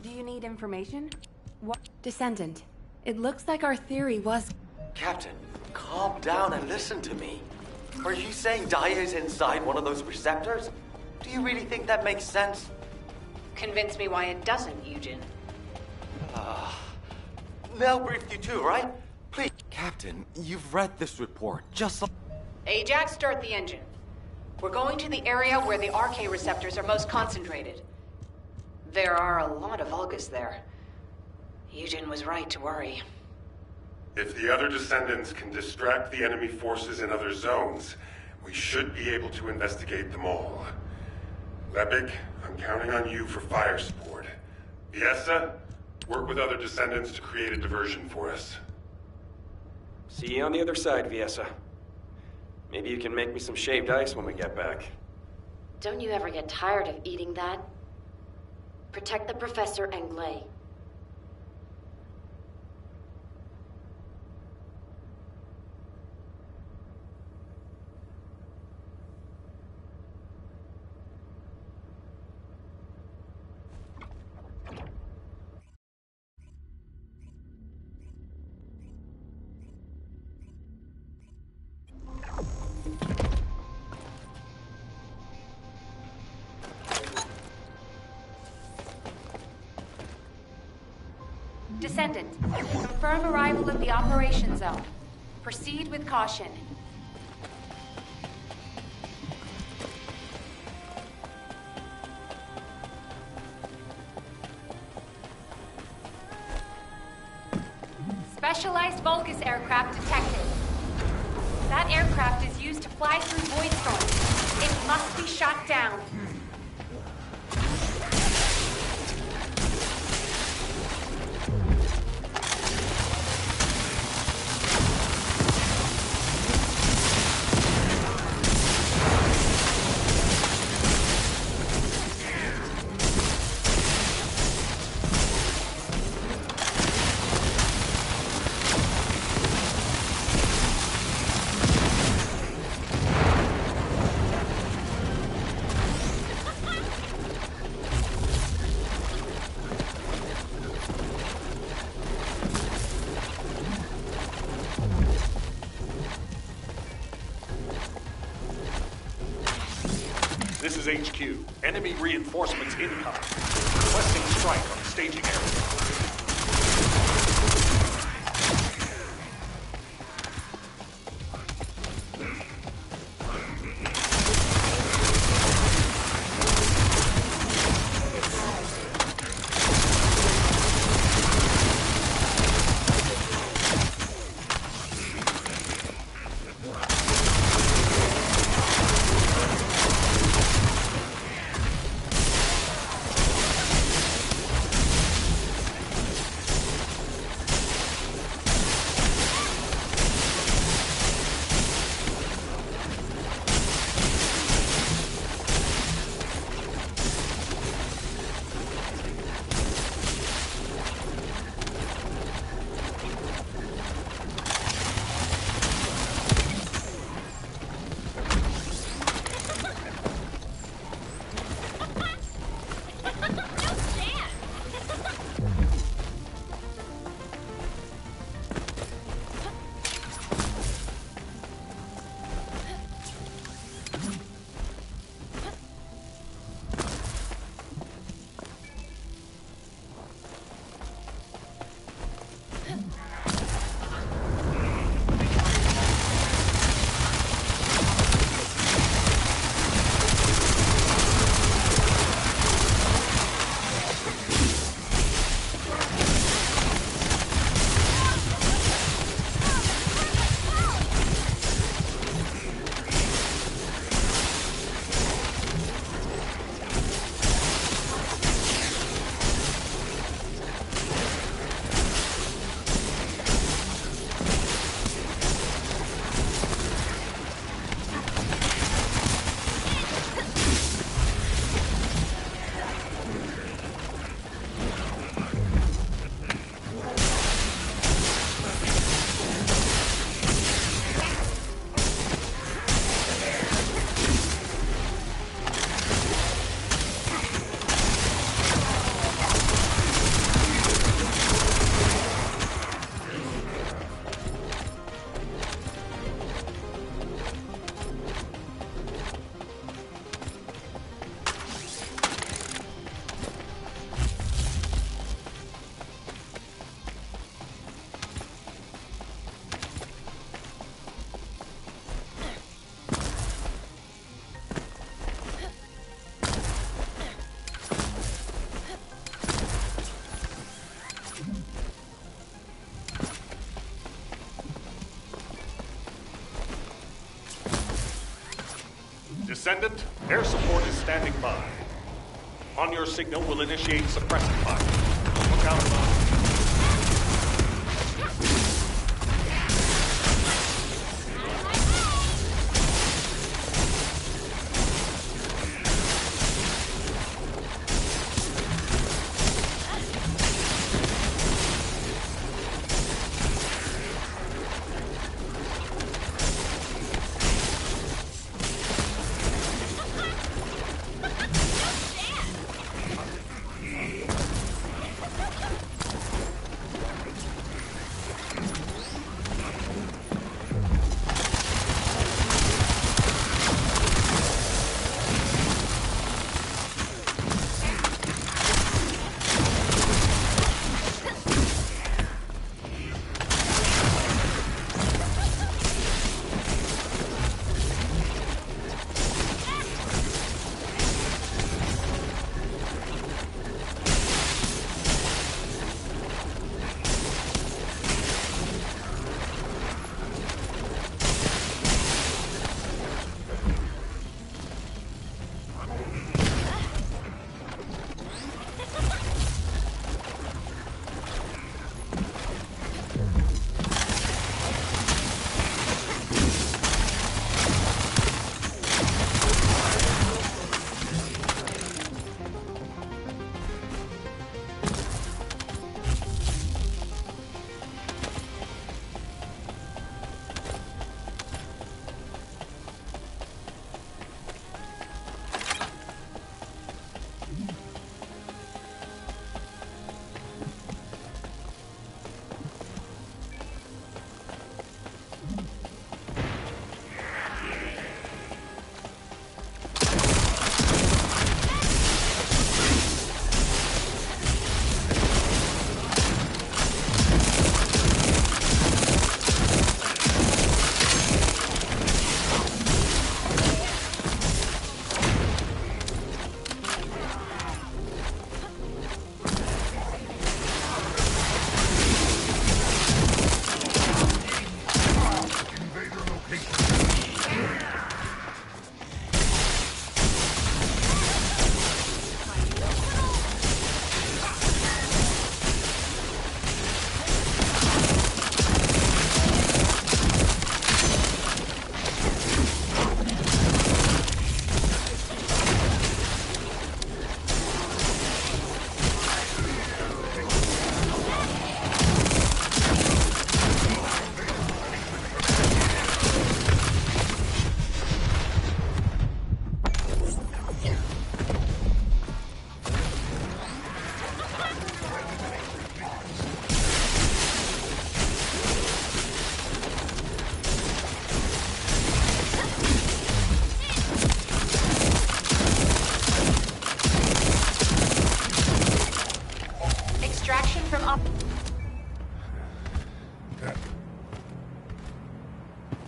do you need information? What? Descendant. It looks like our theory was... Captain, calm down and listen to me. Are you saying Daya is inside one of those receptors? Do you really think that makes sense? Convince me why it doesn't, Eugen. Mel briefed you too, right? Please. Captain, you've read this report, just like... Ajax, start the engine. We're going to the area where the RK receptors are most concentrated. There are a lot of Vulgus there. Eugen was right to worry. If the other Descendants can distract the enemy forces in other zones, we should be able to investigate them all. Lepik, I'm counting on you for fire support. Viessa, work with other Descendants to create a diversion for us. See you on the other side, Viessa. Maybe you can make me some shaved ice when we get back. Don't you ever get tired of eating that? Protect the Professor and Glay. Descendant, confirm arrival at the operation zone. Proceed with caution. Specialized Vulgus aircraft detected. That aircraft is used to fly through void storms. It must be shot down. This is HQ. Enemy reinforcements incoming. Requesting strike on staging area. Descendant, air support is standing by. On your signal, we'll initiate suppressive fire. Look out.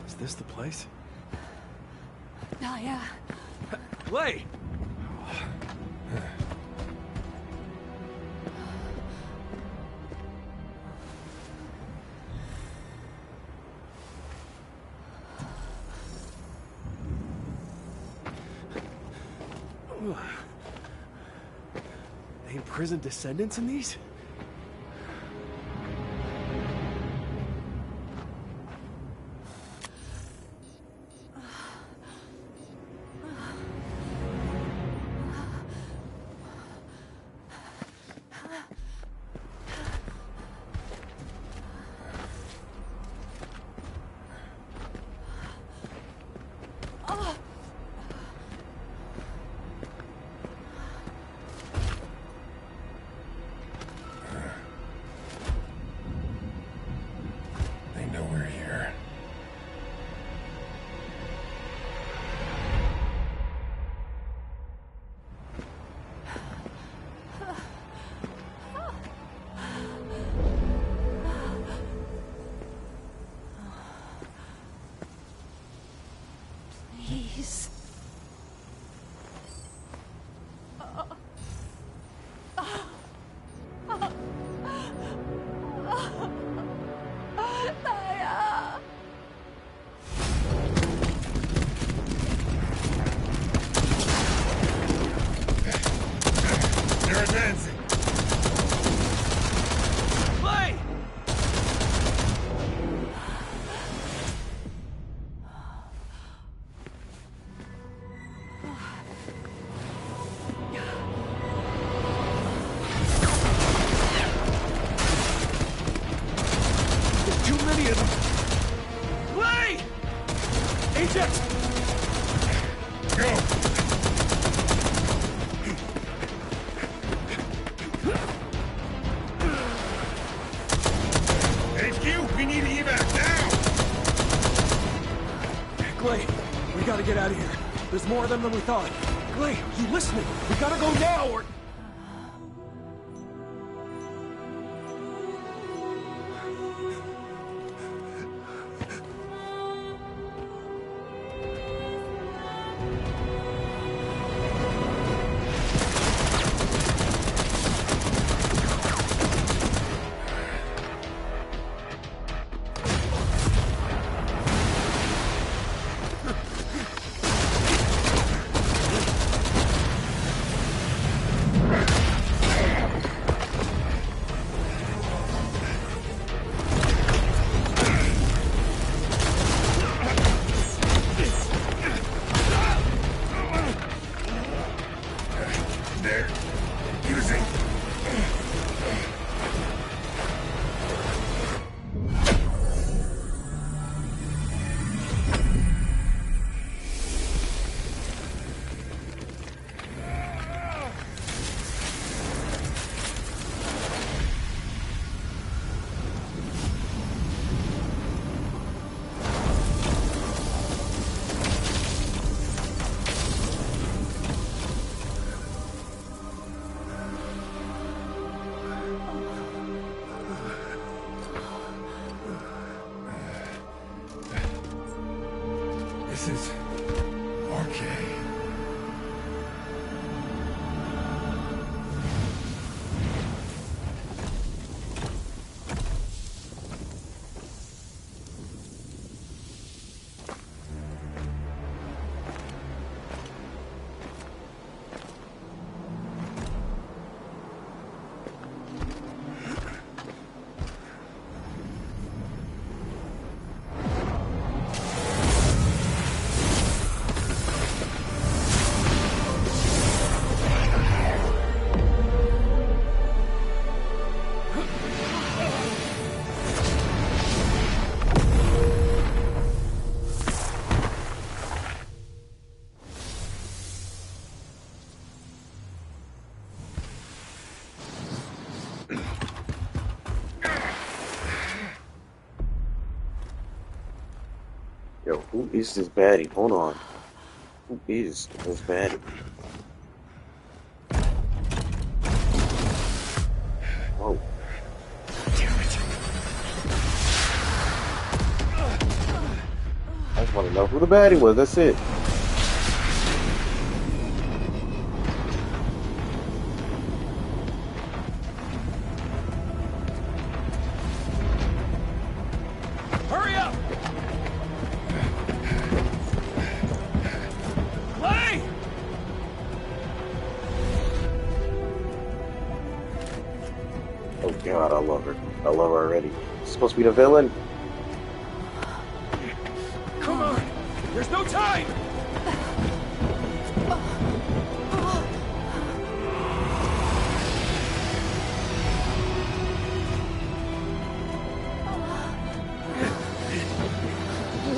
Is this the place? Oh, yeah. Lay! They imprisoned Descendants in these? There's more of them than we thought. Clay, are you listening? We gotta go now or... This is... okay. Yo, who is this baddie? Hold on. Who is this baddie? Whoa. I just want to know who the baddie was. That's it. Hurry up! Clay! Oh god, I love her. I love her already. She's supposed to be the villain. Come on! There's no time!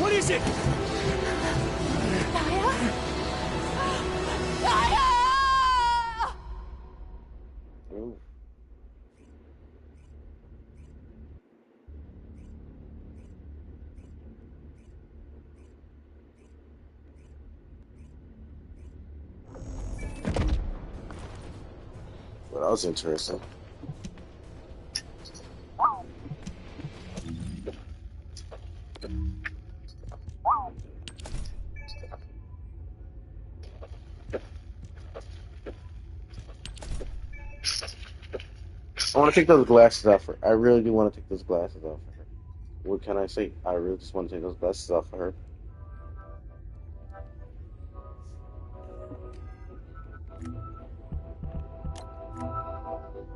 What is it? Ooh. Well, that was interesting. I want to take those glasses off her. I really do want to take those glasses off of her. What can I say? I really just want to take those glasses off of her.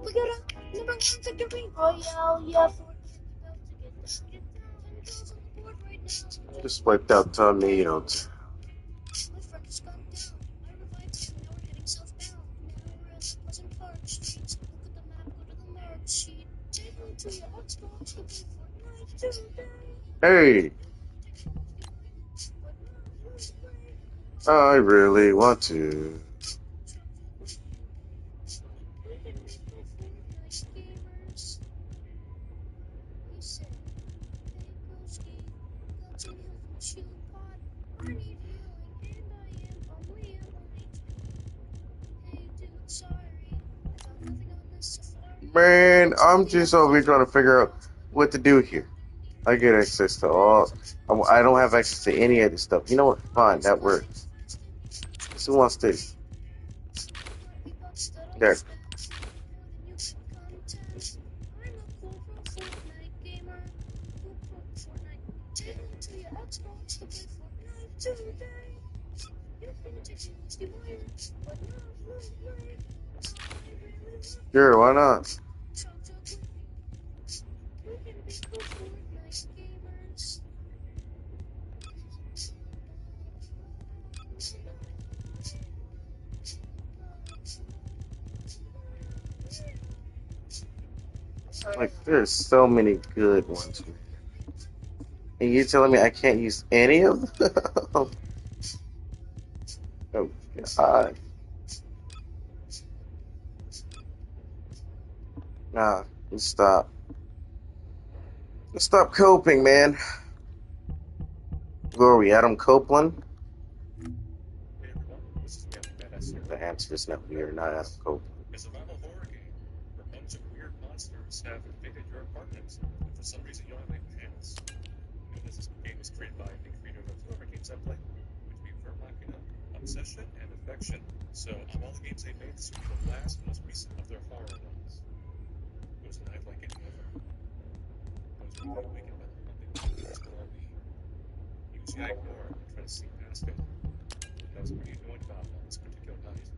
We got a number one victory royale, yeah, for the get down, and goes on the board right now. Just wiped out tornadoes. My friend has gone down. I revived him, now we're heading southbound. Now we're at the Pleasant Park streets. Look at the map, go to the mark sheet. Take me to your Xbox, to play Fortnite today. Hey! I really want to. We can make no Fortnite gamers. We say, hey, go ski. Got some health and shield pod. I need healing, and I am Man, I'm just over here trying to figure out what to do here. I get access to all. I don't have access to any of this stuff. You know what? Fine, that works. Who wants this? There. Sure, why not? Like, there's so many good ones, man. And you're telling me I can't use any of them? Oh, God. Nah, let's stop. Let's stop coping, man. Where are we, Adam Copeland? The answer is no, we are not Adam Copeland. A survival horror game where a bunch of weird monsters have invaded your apartment, and for some reason you don't have any pants. You know, this game was created by the creator of two other games I played, which we were lacking Obsession and Affection. So, of all the games they made, this would be the last and most recent of their horror ones. It was a night like any other. I was really awakened by the pumping of the all the usually I ignore and try to see past it. But I was pretty annoyed about on this particular night.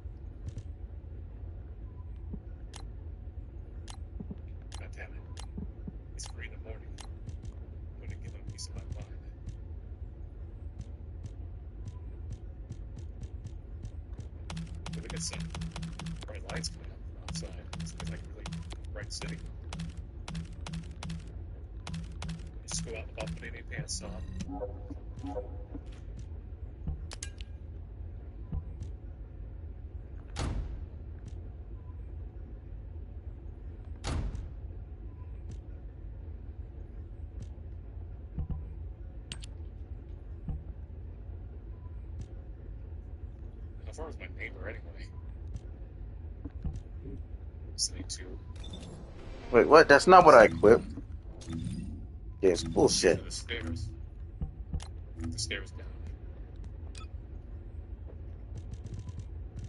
God damn it. It's 3 in the morning. I'm going to give him a piece of my mind. But look at some bright lights coming out from outside. It's like a really bright city. Just go out without putting any pants on. How far is my neighbor anyway? City 2. Wait, what? That's not what I equipped. Yeah, it's bullshit. The stairs. The stairs down.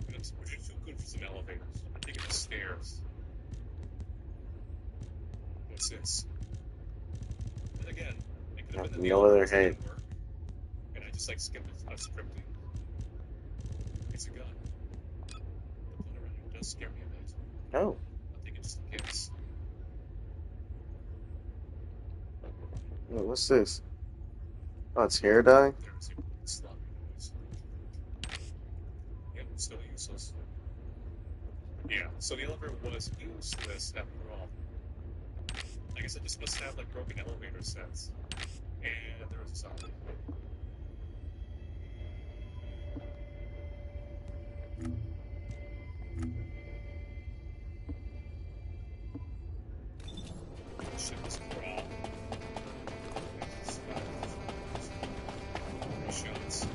We're just too good for some elevators. I'm taking the stairs. What's this? And again, it could have been the No other head. work, and I just like skipped it out of scripting. It's a gun. The blood around here does scare me a bit. Oh. I'll take it just in case. Wait, what's this? Oh, it's hair dye? There's a sloppy noise. Yep, still useless. Yeah, so the elevator was useless after all. I guess I just must have like broken elevator sets. And there was a zombie. Shit was raw. Shots.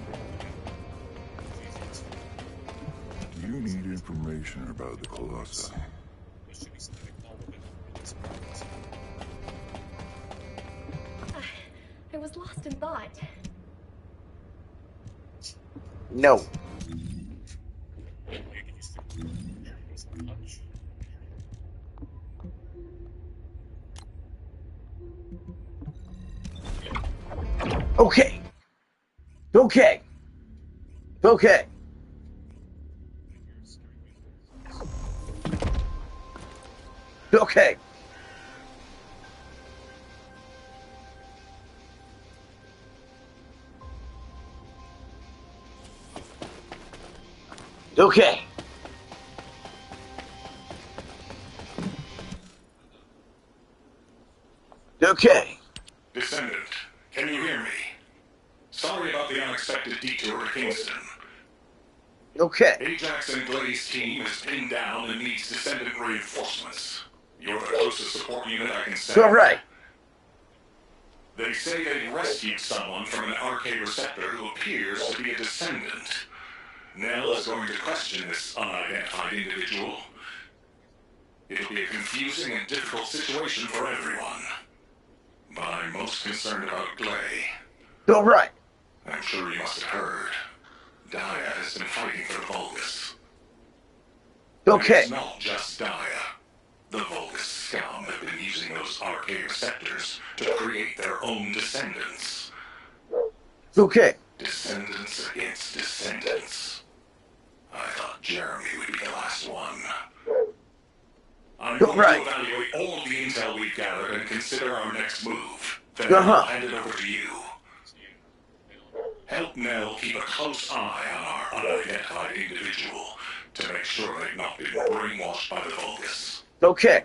You need information about the Colossi. There should be something to call with it. I was lost in thought. No. Okay. Okay. Okay. Okay. Okay. Okay. Descendant, can you hear me? Sorry about the unexpected detour to Kingston. Okay. Ajax and Glade's team is pinned down and needs Descendant reinforcements. You're the closest support unit I can send. All right. They say they rescued someone from an RK receptor who appears to be a Descendant. Nell is going to question this unidentified individual. It'll be a confusing and difficult situation for everyone. But I'm most concerned about Glay. Go right. I'm sure you must have heard. Daya has been fighting for the Vulgus. Okay. And it's not just Daya. The Vulgus scum have been using those archaic sectors to create their own descendants. Okay. Descendants against descendants. I thought Jeremy would be the last one. I'm going to evaluate all the intel we've gathered and consider our next move. Then I'll hand it over to you. Help Nell keep a close eye on our unidentified individual to make sure they've not been brainwashed by the Vulgus. Okay.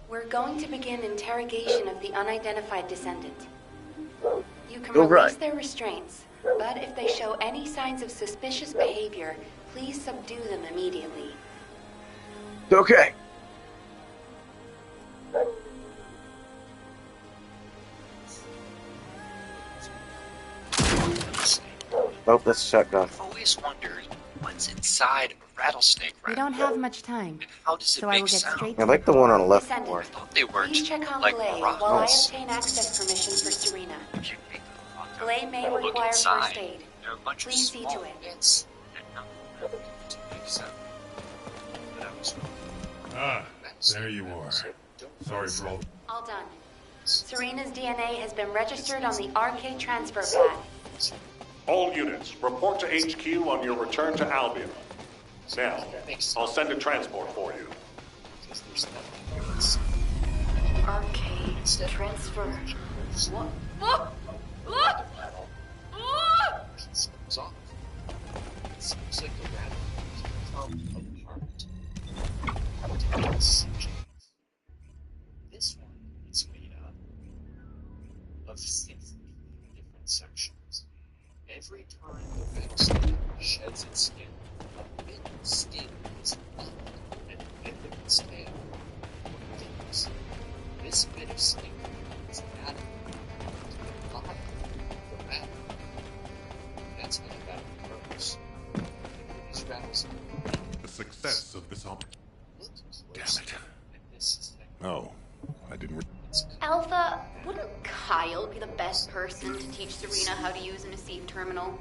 We're going to begin interrogation of the unidentified descendant. You can Go release right. their restraints, but if they show any signs of suspicious behavior, please subdue them immediately. Okay. Oh, that's a shotgun. I've always wondered what's inside a rattlesnake We don't have much time, How does it so I make will get sound? straight I to like the one on the left Descendant, more. They weren't please check on like Glay rock while I walls. obtain access permission for Serena. Glay may Look require inside. first aid. There are a bunch Please of see small to it. bits that none of them to make sound. But I was wrong. There you are. Sorry for all. All done. Serena's DNA has been registered on the RK transfer pad. All units, report to HQ on your return to Albion. Now, I'll send a transport for you. RK transfer. What? Look! Look! Look! Seems off. It seems like the rattle has become a part of this one is made up of 6 different sections. Every time the rattlesnake sheds its skin, a bit of skin is left at the end of its tail. This bit of skin is added to the body of the rattle. That's how the rattle works. These rattles The success of this operation. Damn it. Oh, I didn't. Alpha, wouldn't Kyle be the best person to teach Serena how to use an Asif terminal?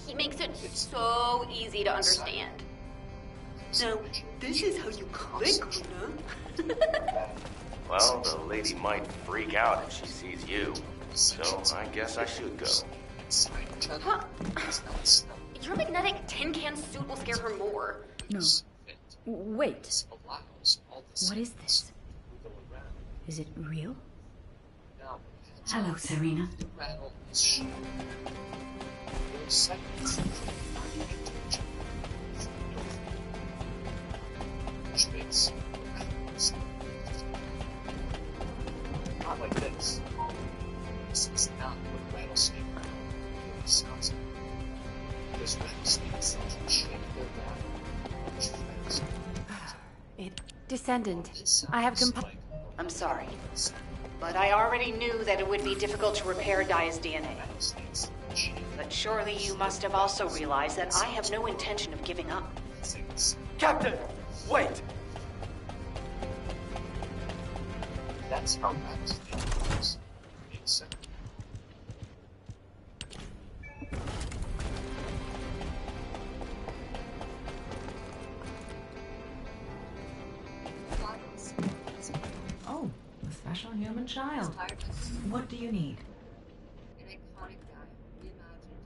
He makes it so easy to understand. So, this is how you click, Luna. Well, the lady might freak out if she sees you. So, I guess I should go. Huh? Your magnetic tin can suit will scare her more. No. Wait. What is this? Is it real? Hello, Serena. Not like this. This is not what rattlesnake sounds like. Because rattlesnakes can shake their rattle much faster. Descendant, I have I'm sorry, but I already knew that it would be difficult to repair Daya's DNA. But surely you must have also realized that I have no intention of giving up. Captain! Wait! That's how rattlesnake works. Insect. Oh, a special human child. What do you need? An iconic guy, reimagined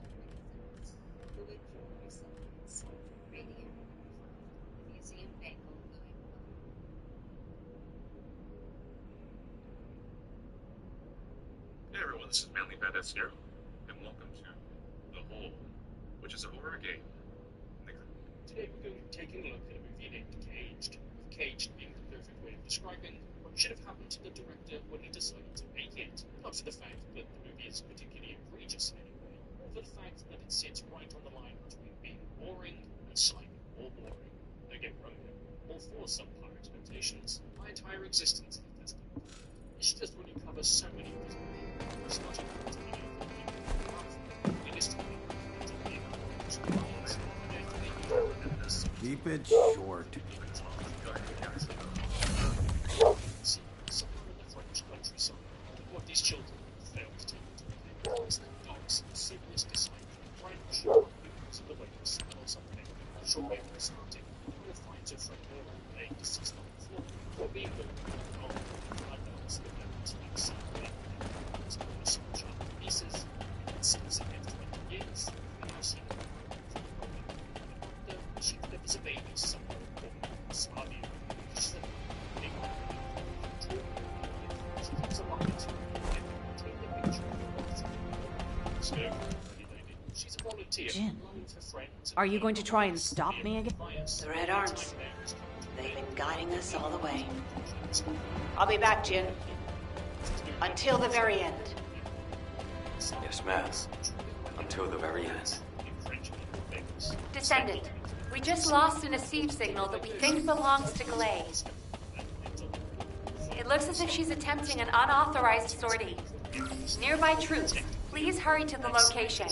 fluid jewelry supplements, radiant, museum bangle, living Hey everyone, this is Manly Bandits here, and welcome to The Hole, which is a horror game. Today we're going to be taking a look at a movie named Caged, with Caged being the perfect way of describing what should have happened to the director when he decided to make it. Not for the fact that the movie is particularly egregious in any way, or for the fact that it sits right on the line between being boring and slightly more boring. Don't get me wrong, all for subpar expectations. My entire existence is this game. It's just when you cover so many it's not enough to be realistically to be Keep it short. Somewhere in the French countryside, one of these children failed to take into their dogs and serious dislike for French. Because of the way they smell something, shortly after starting, you'll find your friend laying deceased on the floor, or being moved on. I noticed that there was like something it's been smashed up to pieces, and since it had 20 years, I've seen it. She delivers a baby somewhere in Slavia. She's a big one. She keeps a bucket and take a picture of the so, she's a volunteer. Jin, are you going to try and stop me again? The Red Arms. They've been guiding us all the way. I'll be back, Jin. Until the very end. Yes, ma'am. Until the very end. Descendant, we just lost an Asif signal that we think belongs to Glay. It looks as if she's attempting an unauthorized sortie. Nearby troops, please hurry to the location.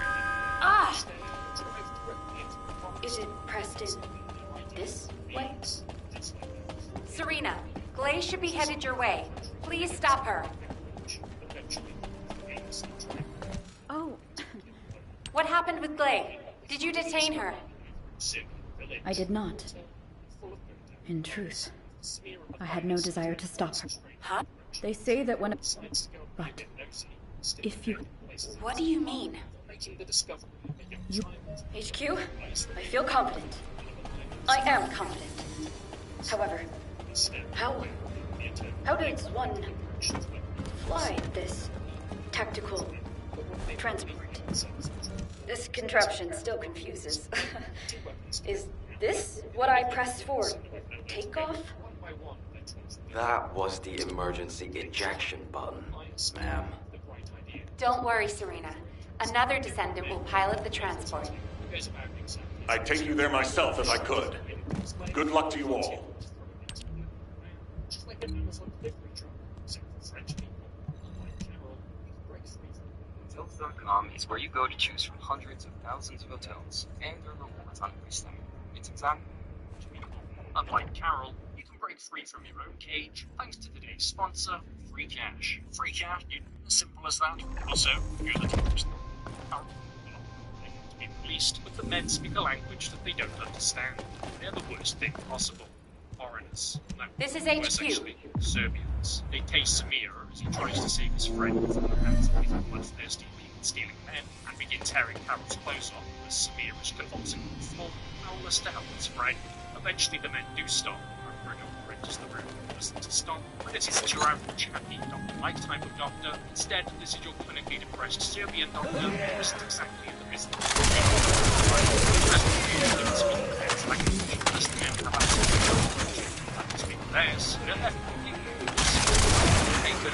Ah! Is it pressed in this way? Serena, Glay should be headed your way. Please stop her. Oh. What happened with Glay? Did you detain her? I did not. In truth, I had no desire to stop her. Huh? They say that when... But if you... What do you mean? You... HQ, I feel confident. I am confident. However, how does one fly this tactical transport? This contraption still confuses. Is this what I pressed for? Takeoff? That was the emergency ejection button, ma'am. Don't worry, Serena. Another descendant will pilot the transport. I'd take you there myself if I could. Good luck to you all. Hotels.com is where you go to choose from hundreds of thousands of hotels, and their rewards on every site. It's exactly what you mean. Unlike Carol, you can break free from your own cage thanks to today's sponsor, Free Cash. Free Cash, as simple as that. Also, you're the tourist. To be released, but the men speak a language that they don't understand. They're the worst thing possible. Foreigners. No, this is worse HQ. Actually, Serbians. They tase Samir as he tries to save his friend from the hands of these bloodthirsty people stealing men, and begin tearing Carol's clothes off as Samir is convulsing on the floor, powerless to help his friend. Eventually the men do stop, and Bruno enters the room and asks them to stop, but this isn't your average happy Dr. Mike type of doctor. Instead, this is your clinically depressed Serbian doctor who isn't exactly in the business. Theirs, they're left they could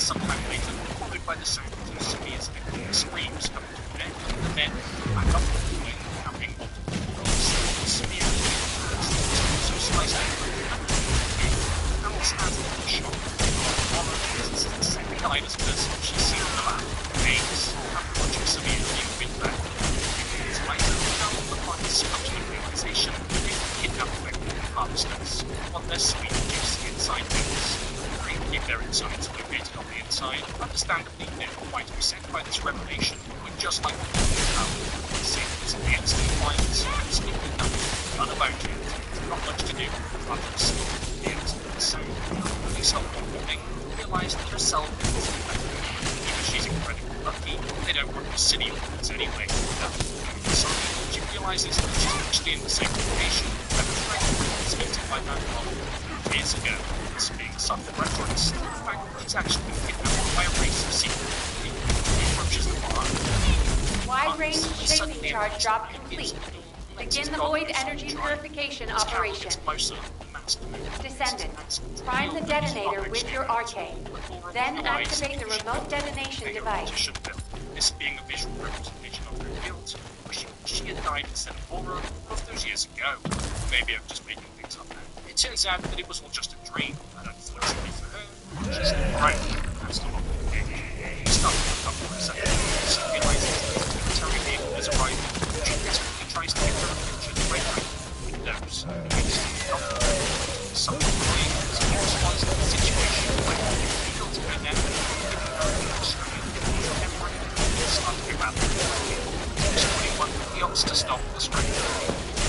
sometime later, followed by the sound of Sophia's echoing screams coming to an end, and then back up the way, camping multiple walls. Sophia so sliced open, Carol's hands in the shock. Honor is the second lightest person she's seen in the lab. Eggs, after watching Sophia being big back. It's later, Carol finds such a realization that they kidnapped the harvesters on their sweet, juicy inside things. If their insides are located on the inside, understandably they're quite upset by this revelation, but just like the they say this against their clients, and speaking nothing, none about it, not much to do, but to see the answer to the sound. They stop morning, realize that herself is infected. Because she's incredibly lucky, they don't work with city orders anyway. Suddenly, she realizes that she's actually in the same location that was created by that model years ago. This being a subtle reference to the fact that she's actually been kidnapped by a race of secret people who approaches the bar. Wide-range shaping charge drop complete. Begin the void energy purification operation. Descendants, prime the detonator with your arcade. Then activate the remote detonation device. This being a visual representation of her guilt, wishing she had died instead of Aura all of those years ago. Maybe I'm just making things up now. It turns out that it was all just a dream, and unfortunately for her, she's not right. That's not what we did. Stop for a second. She realizes that the military vehicle is arriving. She desperately tries to get her attention away from windows. Something annoying as he responds to the situation where he feels to be now giving her an extremely difficult starting around the he opts to stop the straight.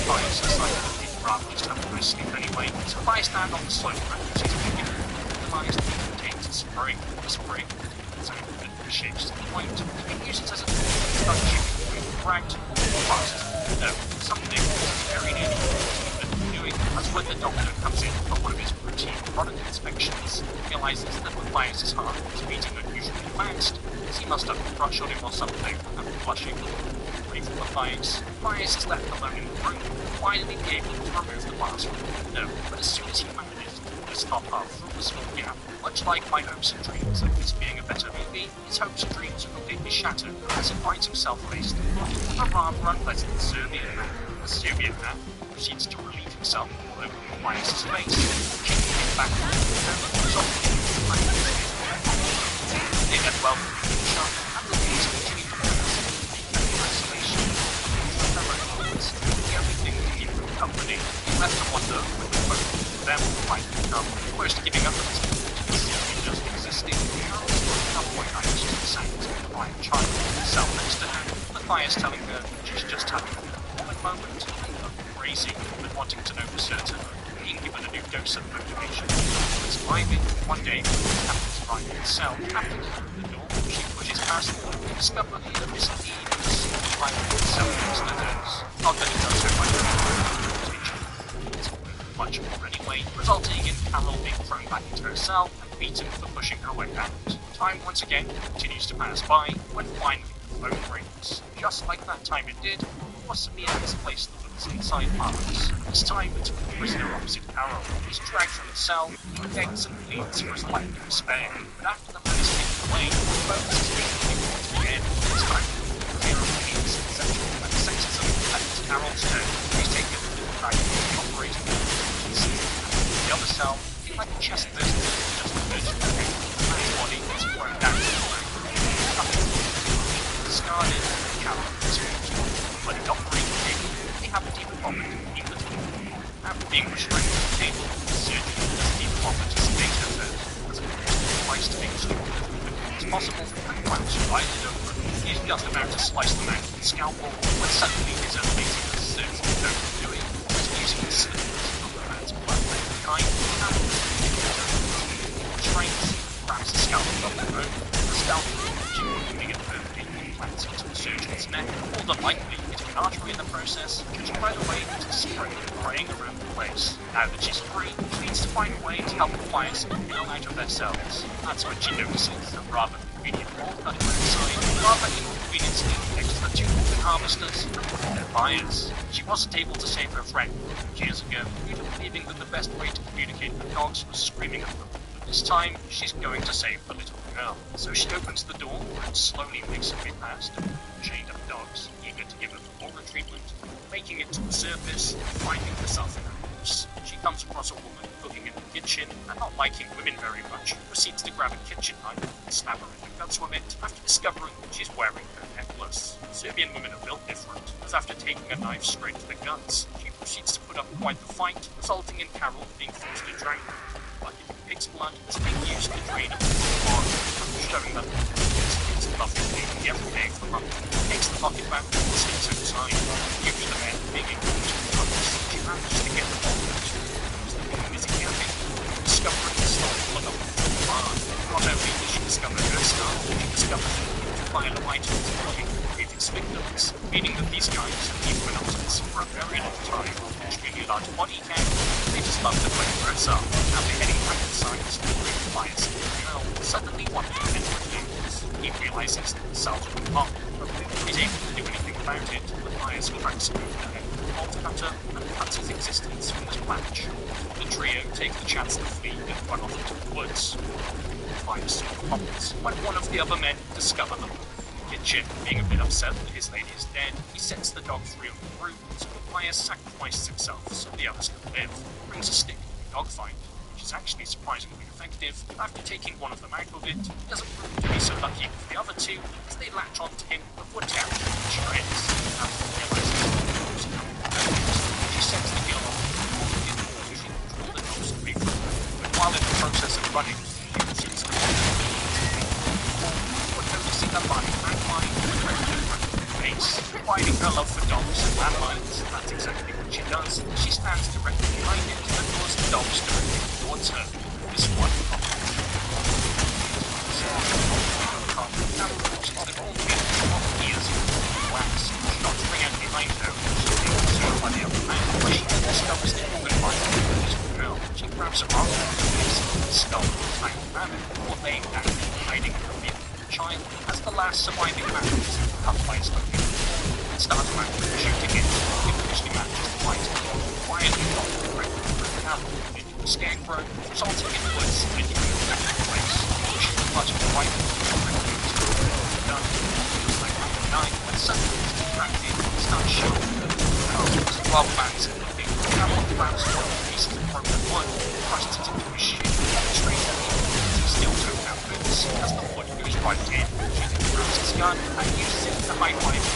Fires decided that he'd rather just have a nice sleep anyway, so fires stand on the slope and she's beginning to realize that it contains a spring. The spring is open and shapes to the point. It uses as a tool to start shooting right or fast. No, something is very near doing. That's when the doctor comes in for one of his routine product inspections. He realizes that Matthias' heart is beating unusually fast. He must have a crush on him or something. After flushing away from Matthias, Matthias is left alone in the room, finally be able to remove the mask from the window. But as soon as he manages to pull his top half through the small gap, much like my hopes and dreams of this being a better movie, his hopes and dreams are completely shattered as he finds himself faced with a rather unpleasant Serbian man. The Serbian man proceeds to relieve himself all over Matthias' face, kicking him back and resulting in they get well and the things continue to isolation. The only thing to keep them company is left to wonder with the both of them might become close to giving up on this just existing. At some point I was just saying to the blind child herself next to her, Matthias telling her she's just having a moment of crazy but wanting to know for certain, being given a new dose of motivation. It's climbing one day happens to find itself after the door. She pushes past the door and discovers that this indeed is climbing itself next to hers. Not that it does so much much more anyway, resulting in Carol being thrown back into her cell and beaten for pushing her way out. Time once again continues to pass by when finally the phone rings. Just like that time it did, possibly misplaced the ones inside Marks. This time it's the prisoner opposite Carol. He's dragged from his cell and begs and pleads for his life to despair. But after the man is taken away, the focus is being given once again. This time, Carol pleads sexual and sexism, and it's Carol's turn. He's taken to the back of the operating room. The other cell, in like a chest burst, just emerged from the man's body is blown down to the ground. Discarded, Carol is when the operating table, they have a deep vomit immediately. After being restrained to the table, the surgeon does deep vomit to sedate her first, as a twice to make sure that as quickly as possible, and once right it over. He's just about to slice the man with a scalpel, when suddenly his amazing surgeon doing was using the slivers of the man's blood kind and trains, grabs the scalpel from the road, the scalpel moving it perfectly implants into the surgeon's neck, more than likely hitting an artery in the process, judging by the way it is spraying and praying around the place. Now that she's free, she needs to find a way to help the clients get out of their cells. That's when she notices a rather convenient wall cutting inside, rather inconveniently next to the two organ harvesters and their buyers. She wasn't able to save her friend years ago due to believing that the best way to communicate with dogs was screaming at them. But this time, she's going to save the little girl. So she opens the door and slowly makes her way past a chain of dogs eager to give her the horror treatment, making it to the surface and finding herself in a house. She comes across a woman cooking in the kitchen and not liking women very much, proceeds to grab a kitchen knife and stab her in the guts with it after discovering that she's wearing her necklace. Serbian women are built different, as after taking a knife straight to the guts, she proceeds to put up quite the fight, resulting in Carol being forced to drown her. But pig's blood is being used to drain up the blood, showing that it's nothing taking every day for the month. Takes the bucket back and sits outside, giving the men being able to focus. She manages to get the ball out. Busy camping, discovering the stolen blood of the barn. Not only does she discover her stuff, she discovers that vital items belonging to previous victims, meaning that these guys have been monotonous for a very long time. Extremely large body count, they just love to play for herself. After heading back inside the story, Matthias and the girl suddenly want to enter the tables. He realizes that the cells are locked, but with the is able to do anything about it, the fires cracks him over the head with a bolt cutter and cuts his existence from this patch. The trio take the chance to flee and run off into the woods. The fire soon pops when one of the other men discover them. Kitchen, being a bit upset that his lady is dead, he sets the dog free on the roof, so the fire sacrifices himself so the others can live. Brings a stick to the dogfight, which is actually surprisingly effective. After taking one of them out of it, he doesn't prove to be so lucky with the other two, as they latch onto him before tearing him to shreds. After realizing she sends the girl off to the door she can draw the dogs away from her. But while in the process of running, she sees the noticing a live landmine with a different face. Finding her love for dogs and landmines, that's exactly what she does. She stands directly behind it and draws the dogs directly towards her. This one behind her. By the other man, where she discovers the goodbye girl. She grabs her arm and skull behind the man before laying down and hiding her vehicle. Child as the last surviving man is cut by his own and starts shooting it. He eventually manages to fight it, quietly drops the breath through the camel into a scarecrow, resulting in woods and into a second place. Pushing the much of the rifle done. Feels like after 9 when suddenly he's distracted and starts shooting her. Rob lands in the thing. Camel grabs one of the pieces of broken wood, crushes it into his shoe, demonstrating that he still don't have boots as the wood goes right in. She grabs his gun and uses it to hide behind him.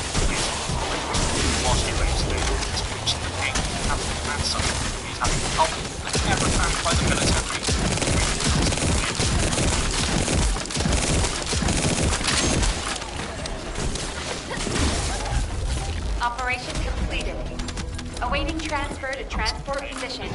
While she lays there, he's reaching the king, having a ransom. He's having a problem that's never found by the military. Operation completed. Awaiting transfer to transport position.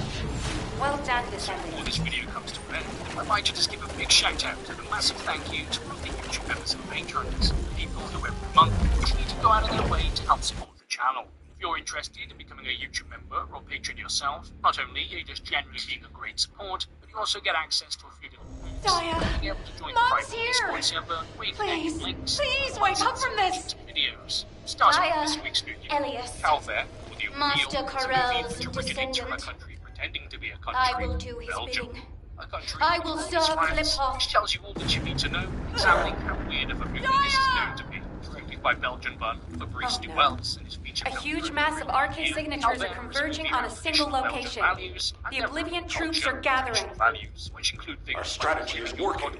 Well done, Descendants. Before this video comes to an end, I'd like to just give a big shout out and a massive thank you to all the YouTube members and patrons, people who every month continue to go out of their way to help support the channel. If you're interested in becoming a YouTube member or patron yourself, not only are you just generally being a great support, but you also get access to a few little Daya, being able to join Mom's the here. Discord server where you can Please, get links, please wake up from this. videos. Starting Daya, with this week's new Elias, Calfair, with the Master Correll's Corell's which originates from a descendant. country pretending to be a country, I will do his Belgium. bidding. A country I will with serve France, Fliphoff. which tells you all that you need to know, examining how weird of a movie this is going to be. Directed by Belgian bun Fabrice Wells and his feature A film huge mass of RK signatures are converging on a single location. The Oblivion troops are gathering. Values, which include things Our strategy is working,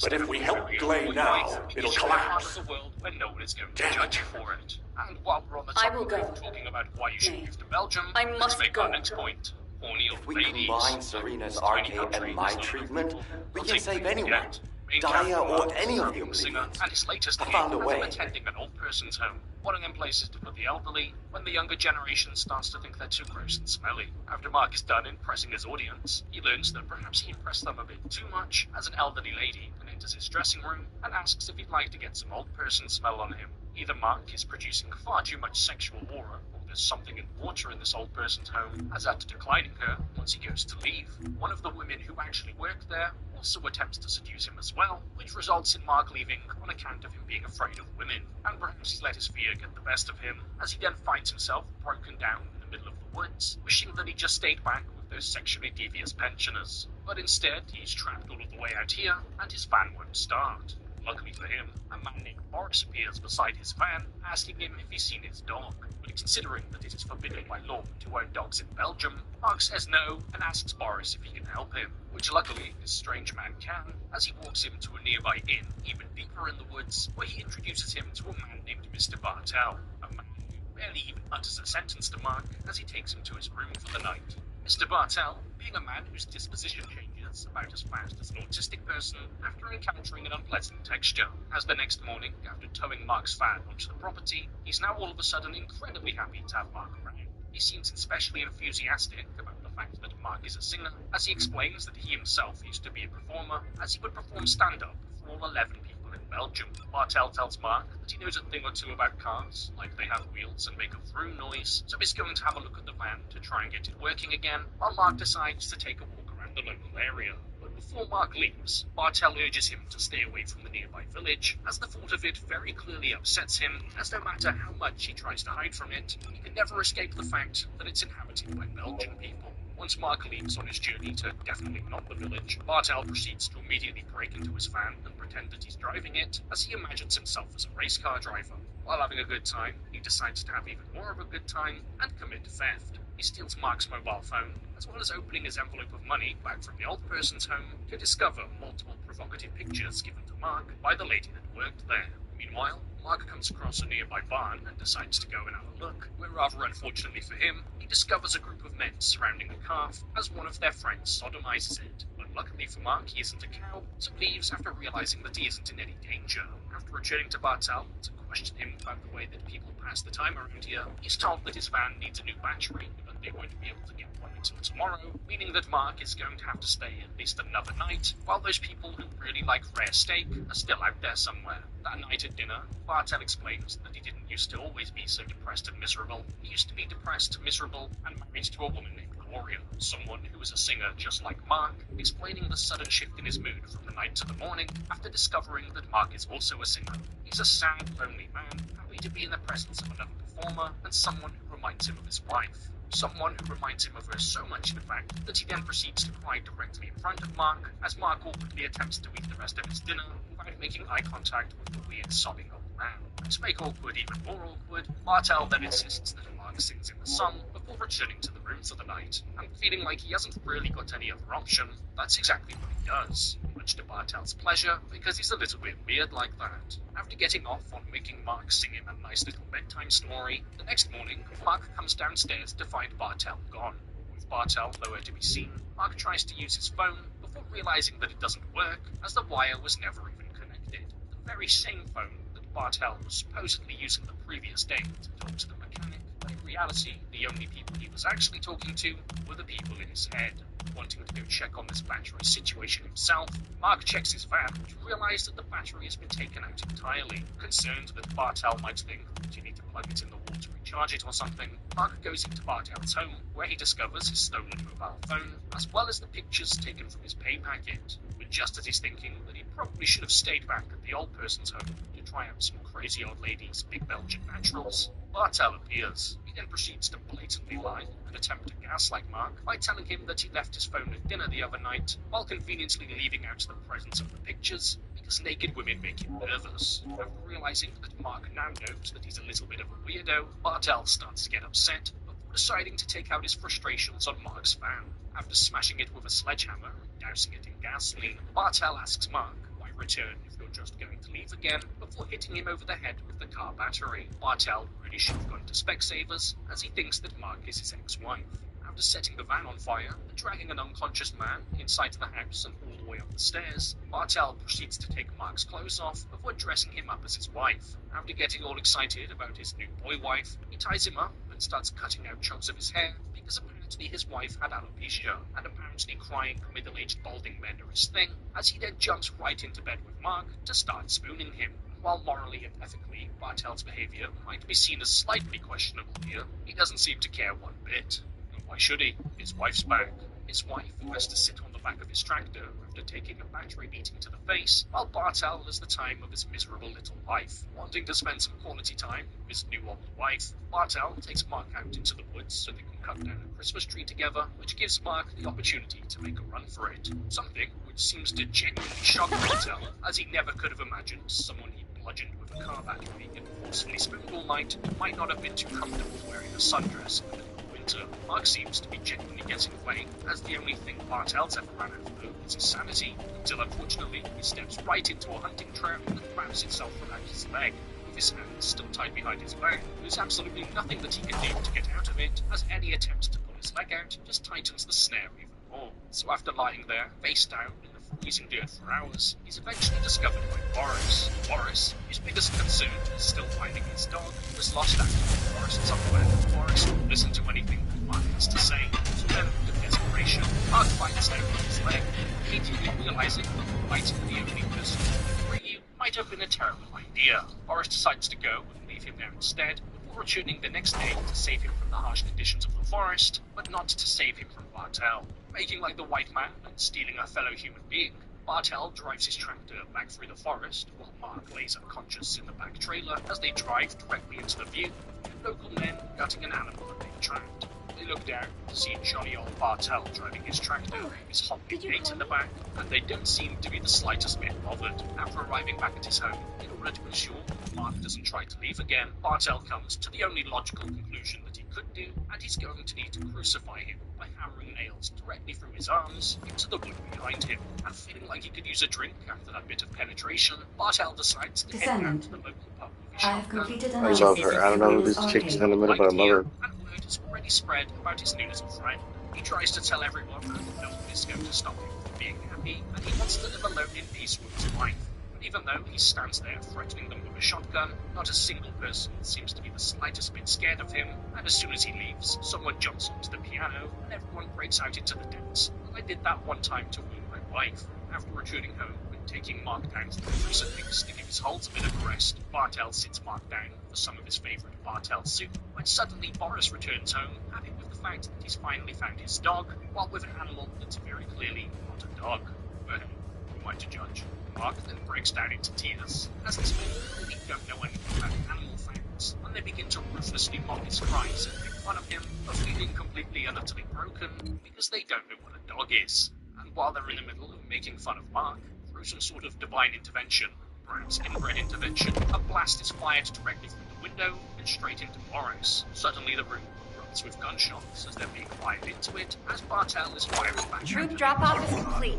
but if we help Glay now, it'll collapse. The world where no one is going to judge you for it. And while we're on the I topic will go. of talking about why you should move to Belgium, I let's must make go. our next point. If we combine Serena's RK and my treatment, we can save anyone. Daya or any of the Oblivions. And his latest I found a game, way. attending an old person's home, one of them places to put the elderly, when the younger generation starts to think they're too gross and smelly. After Mark is done impressing his audience, he learns that perhaps he impressed them a bit too much as an elderly lady and enters his dressing room and asks if he'd like to get some old person smell on him. Either Mark is producing far too much sexual aura, or there's something in the water in this old person's home, as after declining her once he goes to leave. One of the women who actually worked there also attempts to seduce him as well, which results in Mark leaving on account of him being afraid of women, and perhaps he's let his fear get the best of him, as he then finds himself broken down in the middle of the woods, wishing that he just stayed back with those sexually devious pensioners. But instead, he's trapped all of the way out here, and his van won't start. Luckily for him, a man named Boris appears beside his van, asking him if he's seen his dog. But considering that it is forbidden by law to own dogs in Belgium, Mark says no and asks Boris if he can help him, which luckily this strange man can, as he walks him to a nearby inn, even deeper in the woods, where he introduces him to a man named Mr. Bartel, a man who barely even utters a sentence to Mark as he takes him to his room for the night. Mr. Bartel, being a man whose disposition changes about as fast as an autistic person after encountering an unpleasant texture, as the next morning, after towing Mark's van onto the property, he's now all of a sudden incredibly happy to have Mark around. He seems especially enthusiastic about the fact that Mark is a singer, as he explains that he himself used to be a performer, as he would perform stand-up for all 11 people in Belgium. Bartel tells Mark that he knows a thing or two about cars, like they have wheels and make a vroom noise, so he's going to have a look at the van to try and get it working again, while Mark decides to take a walk around the local area. But Before Mark leaves, Bartel urges him to stay away from the nearby village, as the thought of it very clearly upsets him, as no matter how much he tries to hide from it, he can never escape the fact that it's inhabited by Belgian people. Once Mark leaves on his journey to definitely not the village, Bartel proceeds to immediately break into his van and pretend that he's driving it, as he imagines himself as a race car driver. While having a good time, he decides to have even more of a good time and commit theft. He steals Mark's mobile phone, as well as opening his envelope of money back from the old person's home to discover multiple provocative pictures given to Mark by the lady that worked there. Meanwhile, Mark comes across a nearby barn and decides to go and have a look, where rather unfortunately for him, he discovers a group of men surrounding a calf as one of their friends sodomizes it. But luckily for Mark, he isn't a cow, so leaves after realizing that he isn't in any danger. After returning to Bartel to question him about the way that people pass the time around here, he's told that his van needs a new battery, but they won't be able to get one until tomorrow, meaning that Mark is going to have to stay at least another night, while those people who really like rare steak are still out there somewhere. That night at dinner, Bartel explains that he didn't used to always be so depressed and miserable. He used to be depressed, miserable, and married to a woman named Gloria, someone who was a singer just like Mark, explaining the sudden shift in his mood from the night to the morning after discovering that Mark is also a singer. He's a sad, lonely man, happy to be in the presence of another performer and someone who reminds him of his wife. Someone who reminds him of her so much, in fact, that he then proceeds to cry directly in front of Mark, as Mark awkwardly attempts to eat the rest of his dinner without making eye contact with the weird sobbing old man. To make awkward even more awkward, Bartel then insists that Mark sings in the song before returning to the room for the night, and feeling like he hasn't really got any other option, that's exactly what he does, much to Bartel's pleasure, because he's a little bit weird like that. After getting off on making Mark sing him a nice little bedtime story, the next morning, Mark comes downstairs to find Bartel gone. With Bartel nowhere to be seen, Mark tries to use his phone before realizing that it doesn't work, as the wire was never even connected. The very same phone that Bartel was supposedly using the previous day to talk to the mechanic, but in reality, the only people he was actually talking to were the people in his head. Wanting to go check on this battery situation himself, Mark checks his van to realize that the battery has been taken out entirely. Concerned that Bartel might think that you need to plug it in the wall to recharge it or something, Mark goes into Bartel's home, where he discovers his stolen mobile phone, as well as the pictures taken from his pay packet. But just as he's thinking that he probably should have stayed back at the old person's home to try out some crazy old lady's big Belgian naturals, Bartel appears. He then proceeds to blatantly lie and attempt to gaslight Mark by telling him that he left his phone at dinner the other night, while conveniently leaving out the presence of the pictures, because naked women make him nervous. After realizing that Mark now knows that he's a little bit of a weirdo, Bartel starts to get upset, before deciding to take out his frustrations on Mark's van. After smashing it with a sledgehammer and dousing it in gasoline, Bartel asks Mark, "Why return if you're just going to leave again?" before hitting him over the head with the car battery. Bartel really should have gone to Specsavers, as he thinks that Mark is his ex-wife. After setting the van on fire and dragging an unconscious man inside the house and all the way up the stairs, Bartel proceeds to take Mark's clothes off before dressing him up as his wife. After getting all excited about his new boy wife, he ties him up and starts cutting out chunks of his hair, because apparently his wife had alopecia, and apparently crying middle-aged balding men are his thing, as he then jumps right into bed with Mark to start spooning him. While morally and ethically, Bartel's behavior might be seen as slightly questionable here, he doesn't seem to care one bit. Why should he? His wife's back. His wife, who has to sit on the back of his tractor after taking a battery beating to the face, while Bartel has the time of his miserable little life. Wanting to spend some quality time with his new old wife, Bartel takes Mark out into the woods so they can cut down a Christmas tree together, which gives Mark the opportunity to make a run for it. Something which seems to genuinely shock Bartel, as he never could have imagined someone he bludgeoned with a car battery and forcefully spooned all night might not have been too comfortable wearing a sundress in the middle of winter. Mark seems to be genuinely getting away, as the only thing Bartel's ever ran out of is his sanity, until unfortunately he steps right into a hunting trap that wraps itself around his leg. With his hands still tied behind his back, there's absolutely nothing that he can do to get out of it, as any attempt to pull his leg out just tightens the snare even more. So after lying there, face down, in the freezing dirt for hours, he's eventually discovered by Boris. Boris, whose biggest concern is still finding his dog, was lost out in the forest somewhere. Boris won't listen to anything that Mark has to say, so then, with desperation, Mark bites down on his leg, immediately realizing that biting the only person who can free you might have been a terrible idea. Boris decides to go and leave him there instead, before returning the next day to save him from the harsh conditions of the forest, but not to save him from Bartel. Making like the white man and stealing a fellow human being, Bartel drives his tractor back through the forest while Mark lays unconscious in the back trailer as they drive directly into the view, with local men gutting an animal that they've trapped. They look down to see jolly old Bartel driving his tractor with his hopping gate in the back, and they don't seem to be the slightest bit bothered. After arriving back at his home, in order to ensure that Mark doesn't try to leave again, Bartel comes to the only logical conclusion that he could do, and he's going to need to crucify him by hammering nails directly through his arms into the wood behind him. And feeling like he could use a drink after that bit of penetration, Bartel decides to head down to the local pub. I have completed I love her. I don't know who this chick is in the middle, but I love her. And word has already spread about his new little friend. He tries to tell everyone that no one is going to stop him from being happy, and he wants to live alone in peace with his wife. But even though he stands there threatening them with a shotgun, not a single person seems to be the slightest bit scared of him, and as soon as he leaves, someone jumps onto the piano, and everyone breaks out into the dance. And I did that one time to woo my wife. After returning home and taking Mark down to the crucifix to give his holds a bit of a rest, Bartel sits Mark down for some of his favourite Bartel soup, when suddenly Boris returns home, happy with the fact that he's finally found his dog, while with an animal that's very clearly not a dog. But hey, who am I to judge? Mark then breaks down into tears, as these men really don't know anything about animal facts, and they begin to ruthlessly mock his cries and make fun of him for feeling completely and utterly broken because they don't know what a dog is. And while they're in the middle of making fun of Mark, through some sort of divine intervention, perhaps inbred intervention, a blast is fired directly from the window and straight into Boris. Suddenly the room erupts with gunshots as they're being fired into it, as Bartel is firing back. Troop drop-off is complete.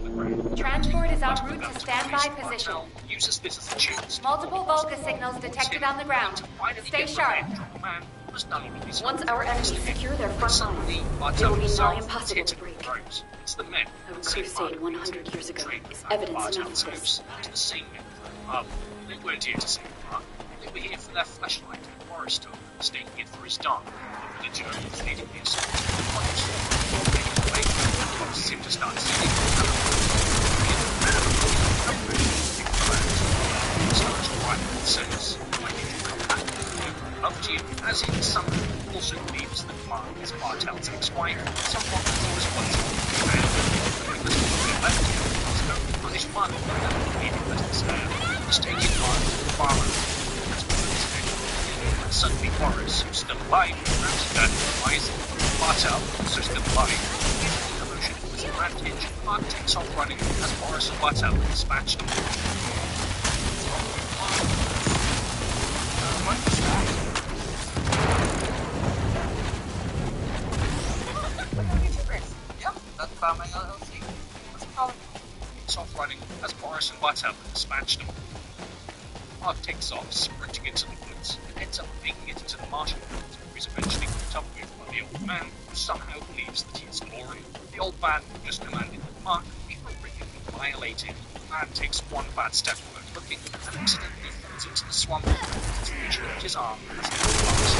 Transport is en route to standby position. Uses this as a chance. Multiple Volga signals detected on the ground. Stay sharp. Once our enemies secure their front lines, it will be nigh impossible to break. It's the men Our crusade 100 years ago is evidence enough of this. It's the same men. They weren't here to save Mark. They were here for their flashlight that Boris took, mistaking it for his dog. The Germans leading the assault. Boris seemed to start singing. Says, "Why did you come back? Up to you." As he somehow also believes that Mark is Bartel's ex-wife, someone who was once punish Mark for that believing that his mistaking Mark for the farmer. And suddenly Boris, who's still alive, grabs a gun and flies. Bartel, also still alive, using the illusion to his advantage, Mark takes off running as Boris and Bartel dispatch him. Yep, that's about my LLC. What's it called? Takes off running as Boris and Bartel dispatched him. Mark takes off, sprinting into the woods, and ends up making it into the marshal field, where he's eventually caught up with by the old man, who somehow believes that he is glory. The old man who just commanded that Mark be horrifically violated. The man takes one bad step without looking, and accidentally falls into the swamp. He's reaching out his arm as he falls.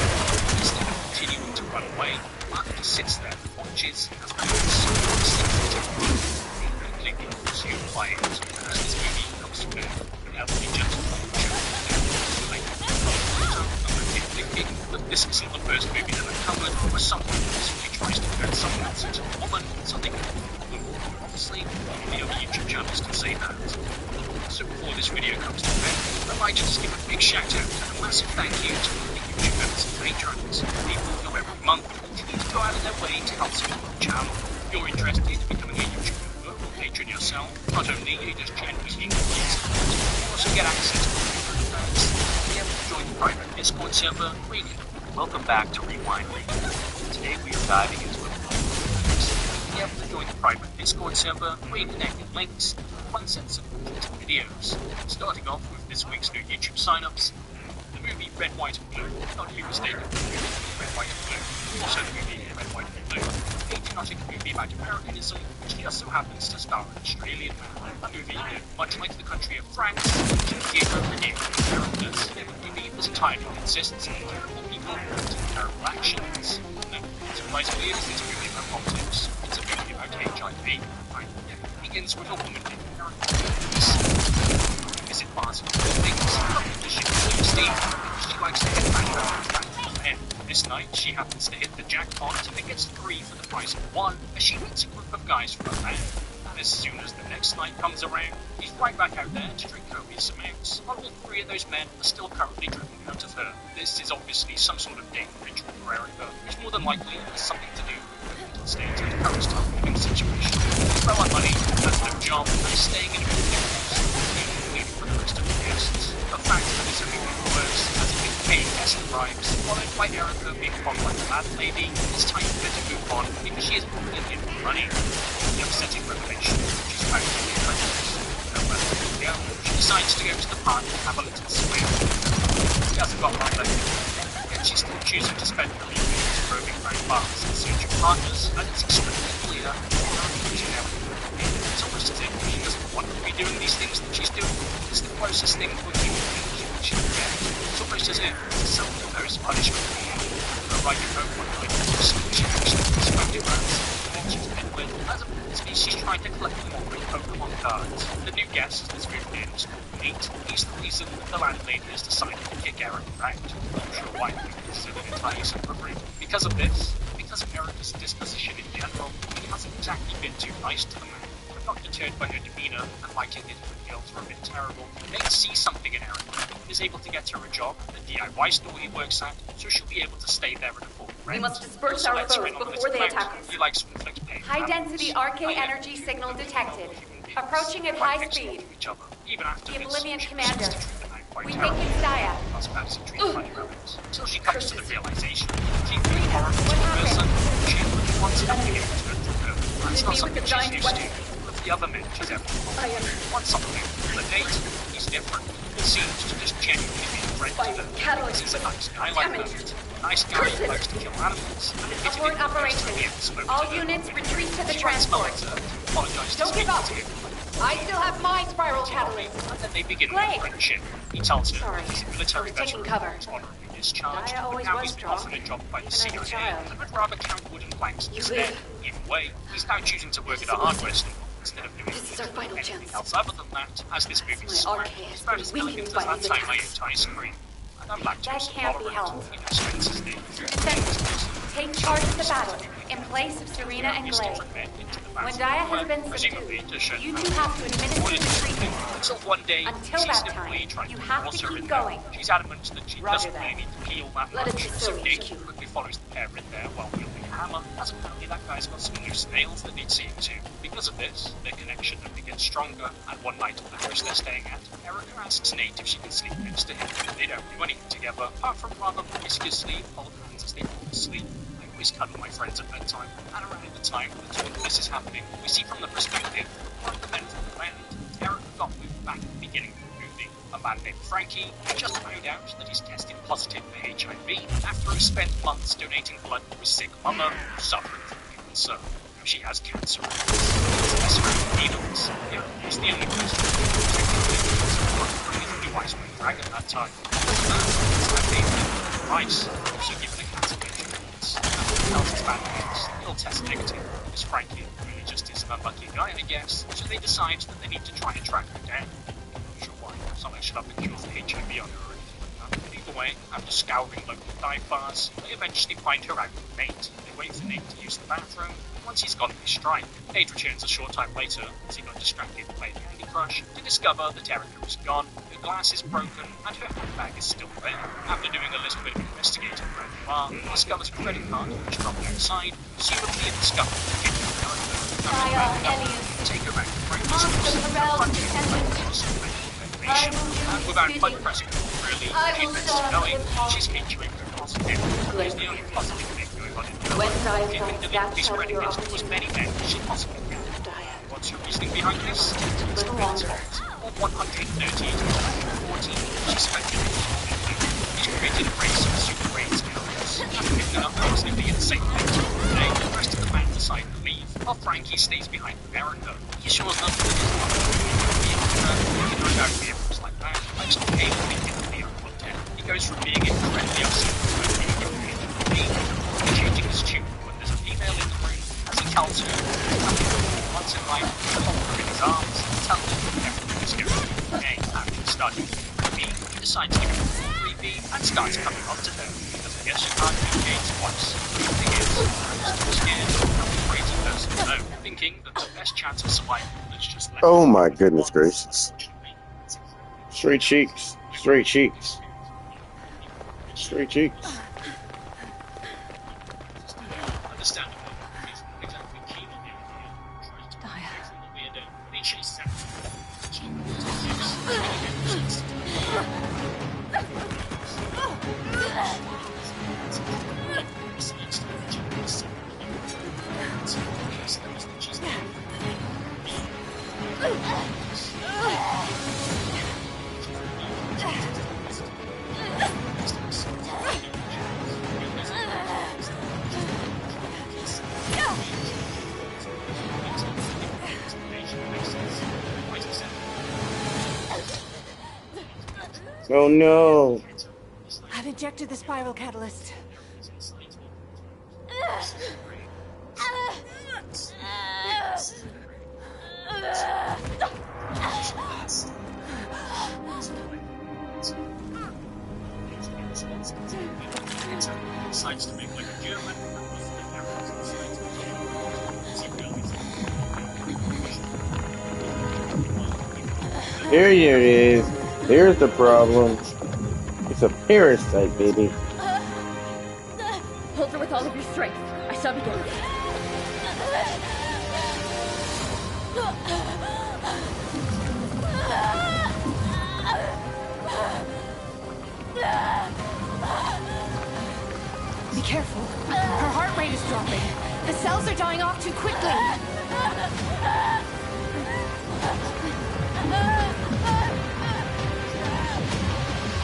Instead of continuing to run away, Mark just sits there and watches as the man being completely consumed by it. As this movie comes to an end, an elderly gentleman thinking that this isn't the first movie that I've covered where someone possibly tries to turn someone else into a woman so they can obviously only other YouTube channels can say that. So before this video comes to an end, I'd like to just give a big shout out and a massive thank you to all the YouTube members and patrons, people who every month continue to go out of their way to help support the channel. If you're interested in becoming a YouTube member or patron yourself, not only are you just genuinely pleased, you also get access to join the private Discord server where you can. Welcome back to Rewind Radio. Today we are diving into be able to join the private Discord server where you can connect with links and fun sets of videos. Starting off with this week's new YouTube signups, the movie Red, White and Blue, not to be mistaken with Red, White and Blue, also the movie Red, White and Blue, a hypnotic movie about Americanism which just so happens to star an Australian man. A movie that, much like the country of France, features zero predictable characters, yet the movie is entirely consists of terrible people and terrible actions. No, surprisingly, it isn't a movie about politics, it's a movie about HIV. It begins with a woman named visit bars and things, not because she believes Steve, she likes to head back around the men. This night, she happens to hit the jackpot and gets 3 for the price of 1 as she meets a group of guys from a band. And as soon as the next night comes around, he's right back out there to drink copious amounts, while all 3 of those men are still currently drinking out of her. This is obviously some sort of dating ritual for Erica, which more than likely has something to do with the mental state of the current time living situation. He's low on money, has no job, and is staying in a building including for the rest of the guests. A fact that is only getting worse as a big paying guest arrives, followed by Erica being followed by the landlady. It's time for her to move on because she is already in the money. The upsetting revelation, she's back to the apprentice. Nowhere to go, she decides to go to the park and have a little swim. She hasn't got long left in her, yet she's still choosing to spend her evenings roving around bars in search of partners, and it's extremely clear that she never it's almost as if she doesn't want to be doing these things that she's doing. It's the closest thing to a human being she can get. It's almost as if it's a self-imposed punishment for her. Her riding home one night, she actually distracted rats. She's been with, as a species trying to collect more real Pokemon cards. The new guest has moved in, is called Nate. He's the reason the landlady has decided to kick Erica out. Not sure why, this is an entirely separate room. Because of this, because of Erica's disposition in general, he hasn't exactly been too nice to the man. But not deterred by her demeanour and liking it when girls are a bit terrible, Nate sees something in Erica and is able to get her a job at the DIY store he works at, so she'll be able to stay there and afford rent. We must disperse our foes before they attack us. He likes Flint's pain. High-density RK energy signal detected. Approaching at high speed. The Oblivion Commander. We think it's Daya. Until she comes to the realization she really horrible to a person, she wants nothing in return from her. That's not something she's used to. With the other men she's ever wants something. The Nate, he's different. He seems to just genuinely be a friend to them. He's a nice guy like that. A nice guy who likes to kill animals. Abort operation. All units retreat to the transport. Don't give up. I still have mind spiral catalyst. And then they begin a friendship. He tells her he's a military taking veteran cover. who's honorably discharged, Daya always but now was he's been strong. offered a job by the Even as a CIA child. and would rather count wooden planks instead. Either way, he's now choosing to work at a hardware store instead of doing anything else other than that, as this movie is about as elegant as that time I ate ice cream. And I'm lactose intolerant. He knows Spencer's name. Descendants, take charge of the battle in place of Serena and Glade. When Daya has been subdued, you two have to administer the treatment. Until one day, Until that time, you have to keep going. She's adamant that she doesn't that. really need to peel that Let it much, be so so, Nate HQ. quickly follows the pair in there while wielding a hammer, as apparently that guy's got some loose nails that need seeing to. Because of this, their connection only gets stronger, and one night at the house they're staying at, Erica asks Nate if she can sleep next to him. They don't do anything together, apart from rather promiscuously hold hands as they fall asleep. I always cuddle my friends at bedtime, and around the time that all this is happening, we see from the perspective of one of the men from the band. Erica got moved back at the beginning of the movie. A man named Frankie who just found out that he's tested positive for HIV after he spent months donating blood to his sick mother who's suffering from cancer. She has cancer. It's less needles. He's the only person who blue ice cream dragon that time. My favorite rice, also given a cancer patient. Tells his bad news. He'll test negative. Because Frankie really just is an unlucky guy, I guess. So they decide that they need to try and track her down. I'm not sure why. Something should have been cured for HIV on her or anything like that. But either way, after scouring local dive bars, they eventually find her out with Nate. They wait for Nate to use the bathroom. Once he's gone, they strike. Nate returns a short time later, as he got distracted playing Candy Crush, to discover that Erica is gone, her glass is broken, and her handbag is still there. After doing a little bit of investigating around the bar, he discovers a credit card which dropped outside, presumably a discovery to get her character. Take her back to Frankie's house, and without much pressing, really, she admits to knowing she's featuring her positive. It's the only positive thing going on in her life. She can deliberately spreading it to as many men as she possibly can. What's your reasoning behind this? It's Glenn's fault. Of 130 to 140, she speculated. He's created a race of super race characters, and picking up absolutely insane things. Today, the rest of the band decide to leave, while Frankie stays behind with Erica. He shows up with his mother. He knows how vehicles like that, likes to pay the big the content. He goes from being incredibly upset to being changing his tune when there's a female in the room, as he tells her once in life to hold her in his arms and tell her everything is going okay. After starting with B, he decides to go for 3B and starts coming on to her because Guess you can't do gates twice. The thing is, I'm still scared of the crazy person alone, thinking that the best chance of survival is just left. Oh my goodness gracious. Straight cheeks. Straight cheeks. Straight cheeks. Understandable, he's not exactly keen on the idea. Tries to get away from the weirdo, but he chases after Oh no. I've injected the spiral catalyst. Decides to make like a German. There it is. There's the problem. It's a parasite, baby. Hold her with all of your strength. I shall begin. Be careful. Her heart rate is dropping. The cells are dying off too quickly.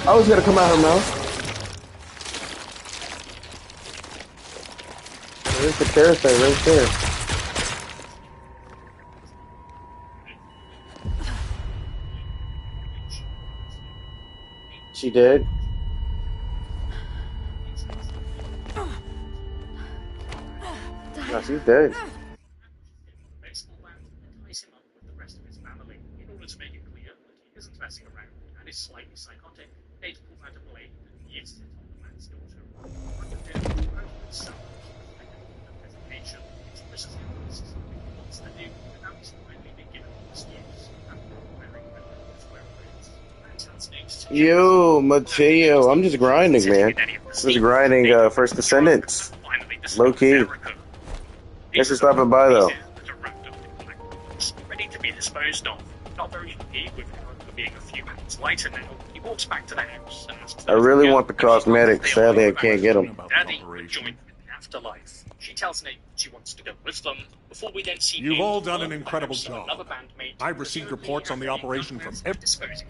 I was gonna come out her mouth. There's the parasite right there. She did. No, she's dead. To make it clear that he isn't messing around and is slightly psychotic, Nate pulls out a blade and uses it on the man's daughter. Under death, itself hesitation, expresses his something he wants to do without his finally being given an excuse after wearing his whereabouts. And tells Nate to Yo, Mateo, I'm just grinding, man. Just grinding First Descendants. Low key. Thanks for stopping by, though. Ready to be disposed of. Not very happy with her being a few pounds lighter now, he walks back to the house and asks I really want the cosmetics. Sadly, I can't get them. Daddy would join them in the afterlife. She tells Nate she wants to go with them. Before we then see You've Nate all done an walk incredible back to job. another bandmate. I've received reports on the operation from every...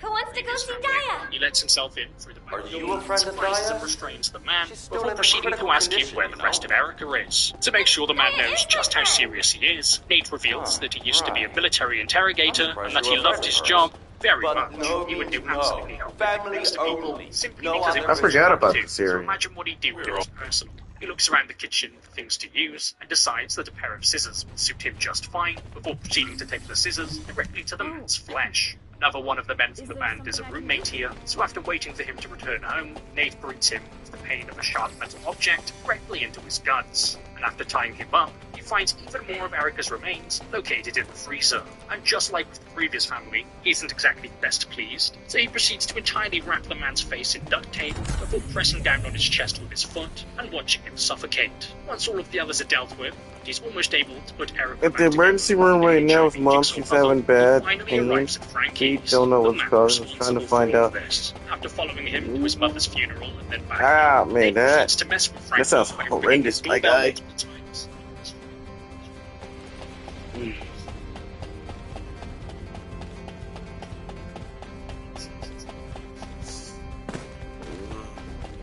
Who wants to go see Daya? He lets himself in through the back door. Are you a friend of surprises Daya? and restrains the man still before in proceeding to critical ask him condition, where the rest of Erica is. To make sure the man knows just how serious he is, Nate reveals that he used to be a military interrogator and that he loved his job very much. He would do absolutely no things to people simply because it was I forgot about his this so series. imagine what he'd do if it was personal. He looks around the kitchen for things to use and decides that a pair of scissors would suit him just fine before proceeding to take the scissors directly to the man's flesh. Another one of the men from the band is a roommate here, so after waiting for him to return home, Nate greets him with the pain of a sharp metal object directly into his guts. And after tying him up, he finds even more of Erica's remains located in the freezer. And just like with the previous family, he isn't exactly best pleased, so he proceeds to entirely wrap the man's face in duct tape before pressing down on his chest with his foot and watching him suffocate. Once all of the others are dealt with, he's almost able to put Erica At the emergency room right now with Mom, she's having bad pain. She don't know what's causing. I was trying to find out. After following him to his mother's funeral and then back Ah, man, that sounds by horrendous, my guy.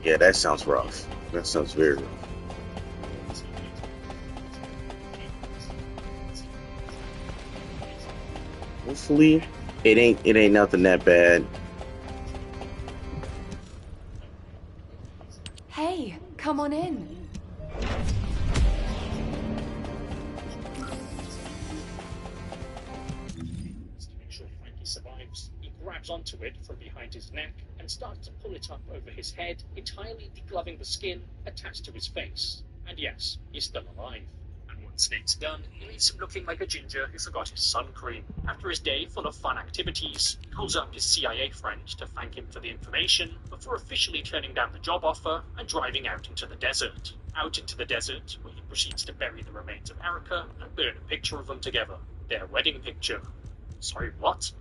Yeah, that sounds rough. That sounds very rough. Hopefully, it ain't nothing that bad. Hey, come on in. To make sure Frankie survives, he grabs grabs onto it from behind his neck and starts to pull it up over his head, entirely degloving the skin attached to his face. And yes, he's still alive. And once Snake's done, he leaves him looking like a ginger who forgot his sun cream. After his day full of fun activities, he calls up his CIA friend to thank him for the information before officially turning down the job offer and driving out into the desert. Out into the desert, where he proceeds to bury the remains of Erica and burn a picture of them together. Their wedding picture. Sorry, what?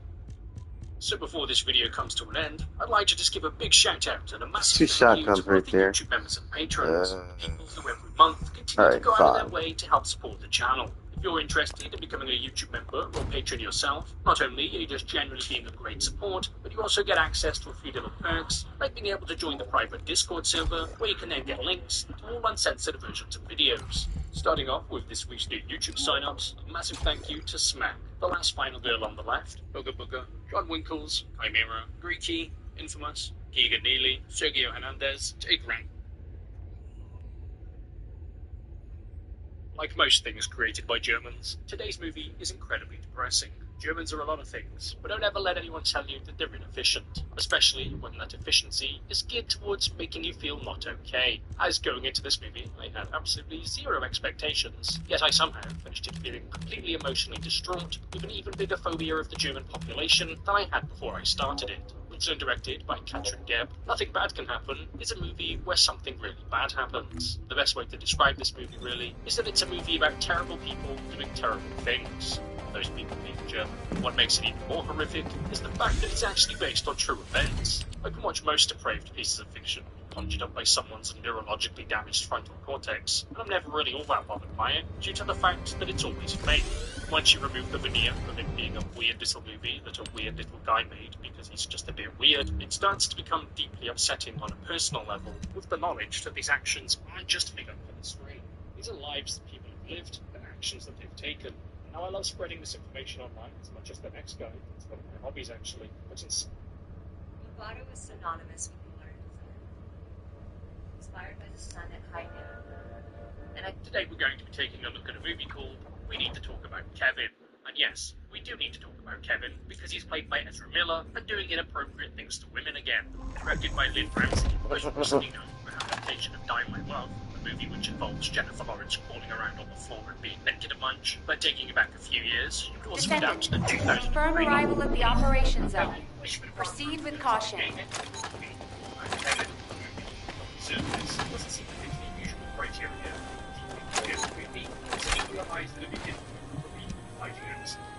So before this video comes to an end, I'd like to just give a big shout out and a massive thank you to all of the YouTube members and patrons, people who every month continue to go out of their way to help support the channel. If you're interested in becoming a YouTube member or patron yourself, not only are you just generally being a great support, but you also get access to a few little perks, like being able to join the private Discord server, where you can then get links to all uncensored versions of videos. Starting off with this week's new YouTube sign-ups, a massive thank you to Smack, the last final girl on the left, Booga Booga, John Winkles, Chimera, Greeky, Infamous, Giga Neely, Sergio Hernandez, Jake Rank. Like most things created by Germans, today's movie is incredibly depressing. Germans are a lot of things, but don't ever let anyone tell you that they're inefficient, especially when that efficiency is geared towards making you feel not okay. As going into this movie, I had absolutely zero expectations, yet I somehow finished it feeling completely emotionally distraught, with an even bigger phobia of the German population than I had before I started it. Written and directed by Katrin Gebb, Nothing Bad Can Happen is a movie where something really bad happens. The best way to describe this movie, really, is that it's a movie about terrible people doing terrible things. Those people being German. What makes it even more horrific is the fact that it's actually based on true events. I can watch most depraved pieces of fiction conjured up by someone's neurologically damaged frontal cortex, and I'm never really all that bothered by it, due to the fact that it's always fake. Once you remove the veneer of it being a weird little movie that a weird little guy made because he's just a bit weird, it starts to become deeply upsetting on a personal level, with the knowledge that these actions aren't just made up for the screen. These are lives that people have lived, and actions that they've taken. Now, I love spreading this information online as much as the next guy. It's one of my hobbies, actually. But Lovato is synonymous with the learned desire. Inspired by the sun at high noon. And today we're going to be taking a look at a movie called We Need to Talk About Kevin. And yes, we do need to talk about Kevin, because he's played by Ezra Miller and doing inappropriate things to women again. Directed by Lynn Ramsey, most recently known for her adaptation of Die My Love, a movie which involves Jennifer Lawrence crawling around on the floor and being naked a bunch. But taking it back a few years, you could also adapt the 2003 confirm arrival at the operation zone. Proceed with caution. So this doesn't seem to fit the usual criteria. The beginning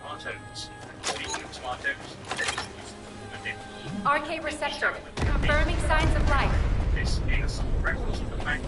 tomatoes. Speaking of tomatoes, RK receptor, confirming signs of life. This is reference to the fact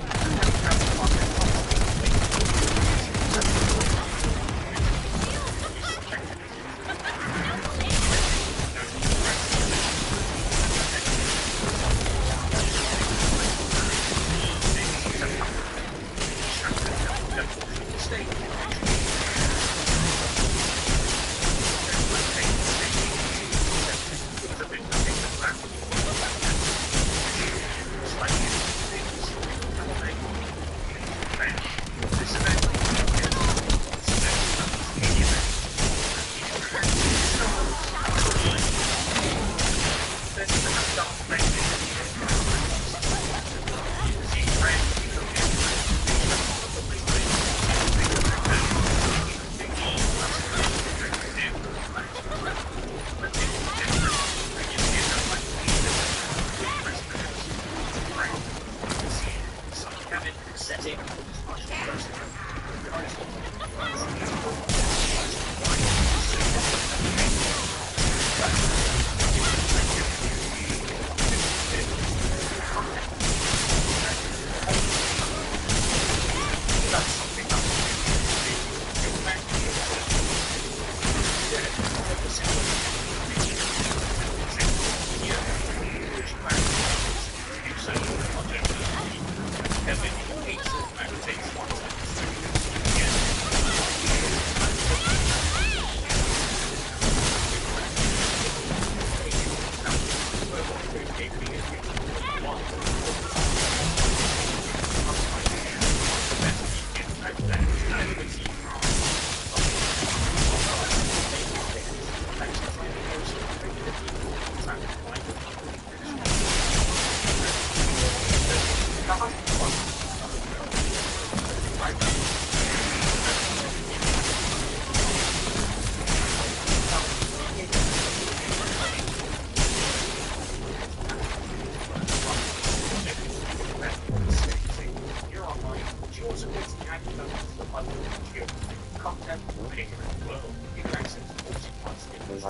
content anywhere in the world. You can access 40+ different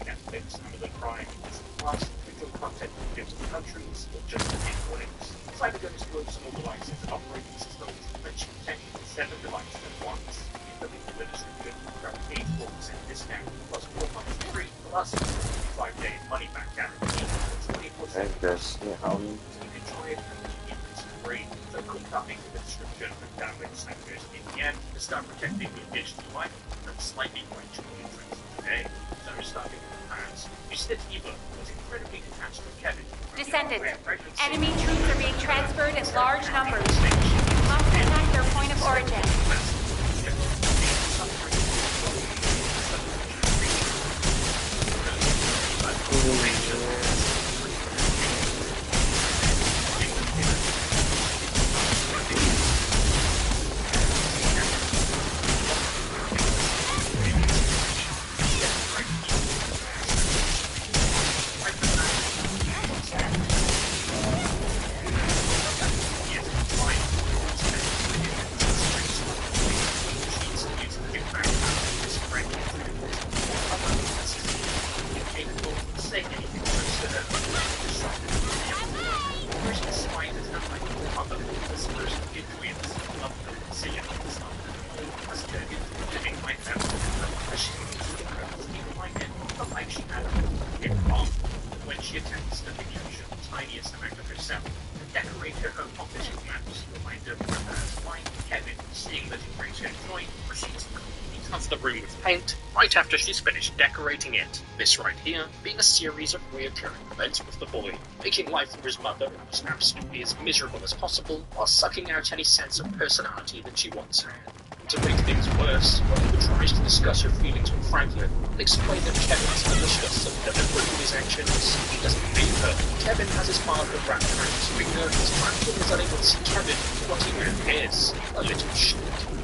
Netflix, Amazon Prime, plus digital content from different countries or just in links. Cyber going to exploit small devices and operating systems, which potentially 7 devices at once. The link to the description for an 84% discount plus 4 months free plus 5-day money back guarantee. And just, you know, you can try it and it's free. So click that link in the description and download Snappers VPN to start protecting your digital life and slightly quenching your interest today. So starting with the past, you said Eva was incredibly attached to Kevin. Descendants, enemy troops are being transferred in large numbers. You must attack their point of origin. When she attempts to illusion the tiniest amount of herself and decorate her home office with maps, reminder of her wife, Kevin, seeing that it brings her joy, proceeds to completely cover the room with paint right after she's finished decorating it. This right here being a series of reoccurring events with the boy, making life for his mother as absolutely as miserable as possible while sucking out any sense of personality that she once had. To make things worse, Eva tries to discuss her feelings with Franklin and explain that Kevin's malicious and deliberate with his actions. He doesn't believe her. Kevin has his father wrapped around his finger as Franklin is unable to see Kevin for what he really is, a little shit.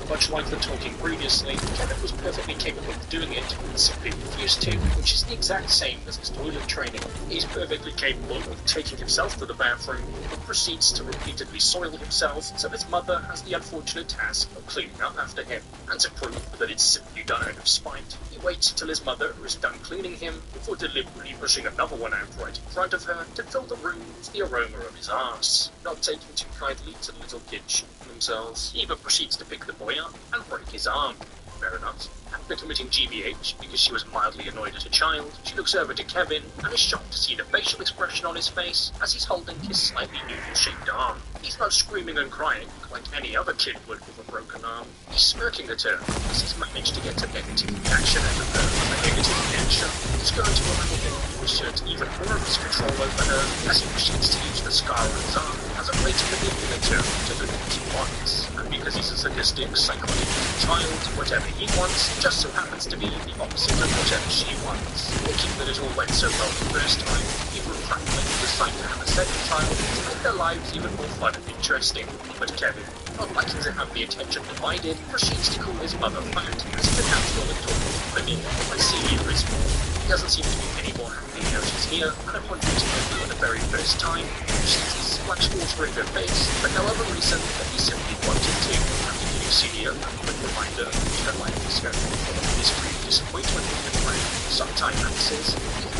Much like the talking previously, Kevin was perfectly capable of doing it, and simply refused to, which is the exact same as his toilet training. He's perfectly capable of taking himself to the bathroom, but proceeds to repeatedly soil himself, so his mother has the unfortunate task of cleaning up after him. And to prove that it's simply done out of spite, he waits till his mother is done cleaning him before deliberately pushing another one out right in front of her to fill the room with the aroma of his arse. Not taking too kindly to the little kid shooting themselves, Eva proceeds to pick the boy up and break his arm. Fair enough. After committing GBH because she was mildly annoyed as a child, she looks over to Kevin and is shocked to see the facial expression on his face as he's holding his slightly noodle-shaped arm. He's not screaming and crying like any other kid would with a broken arm. He's smirking at her as he's managed to get a negative reaction out of her. A negative reaction is going to allow him to assert even more of his control over her as he proceeds to use the scar on his arm as a way to manipulate her to do what he wants. And because he's a sadistic, psychotic child, whatever he wants just so happens to be the opposite of whatever she wants. Thinking that it all went so well the first time, Eva and Franklin decide to have a second child to make their lives even more fun and interesting. But Kevin, not liking to have the attention divided, proceeds to call his mother fat as he natural and talking to women when seeing her is more. He doesn't seem to be any more happy now she's here, and upon meeting her for the very first time, he proceeds to splash water in her face for no other reason than he simply wanted to. After giving Celia a quick reminder that her life is going to be a history of disappointment with when sometime passes,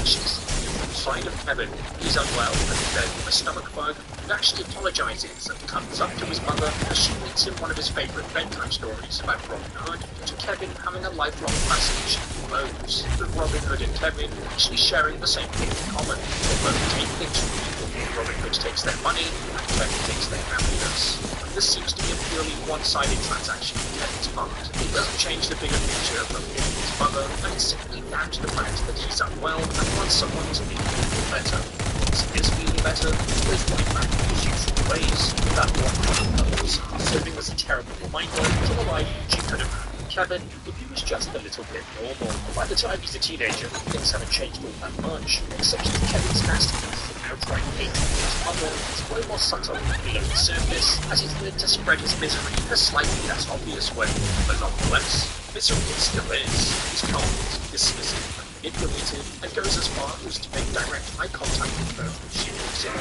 she's side of Kevin. He's unwell and in bed with a stomach bug, and actually apologizes and comes up to his mother as she reads him one of his favorite bedtime stories about Robin Hood, to Kevin having a lifelong fascination with clothes, with Robin Hood and Kevin actually sharing the same thing in common. They both take things from people. Robin Hood takes their money, and Kevin takes their happiness. And this seems to be a purely one-sided transaction on Kevin's part. It doesn't change the bigger picture of him and his mother, and it's simply down to the fact that he's unwell and wants someone to be better. Once he is feeling better, he goes right back to his usual ways without one purpose, serving as a terrible reminder to the life she could have had. Kevin, if he was just a little bit normal, by the time he's a teenager, things haven't changed all that much, except that Kevin's nastiness and outright hate for his mother is way more subtle below the surface, as he's learned to spread his misery in a slightly less obvious way. But nonetheless, misery it still is. He's cold, dismissive, manipulated, and goes as far as to make direct eye contact with her when she walks in,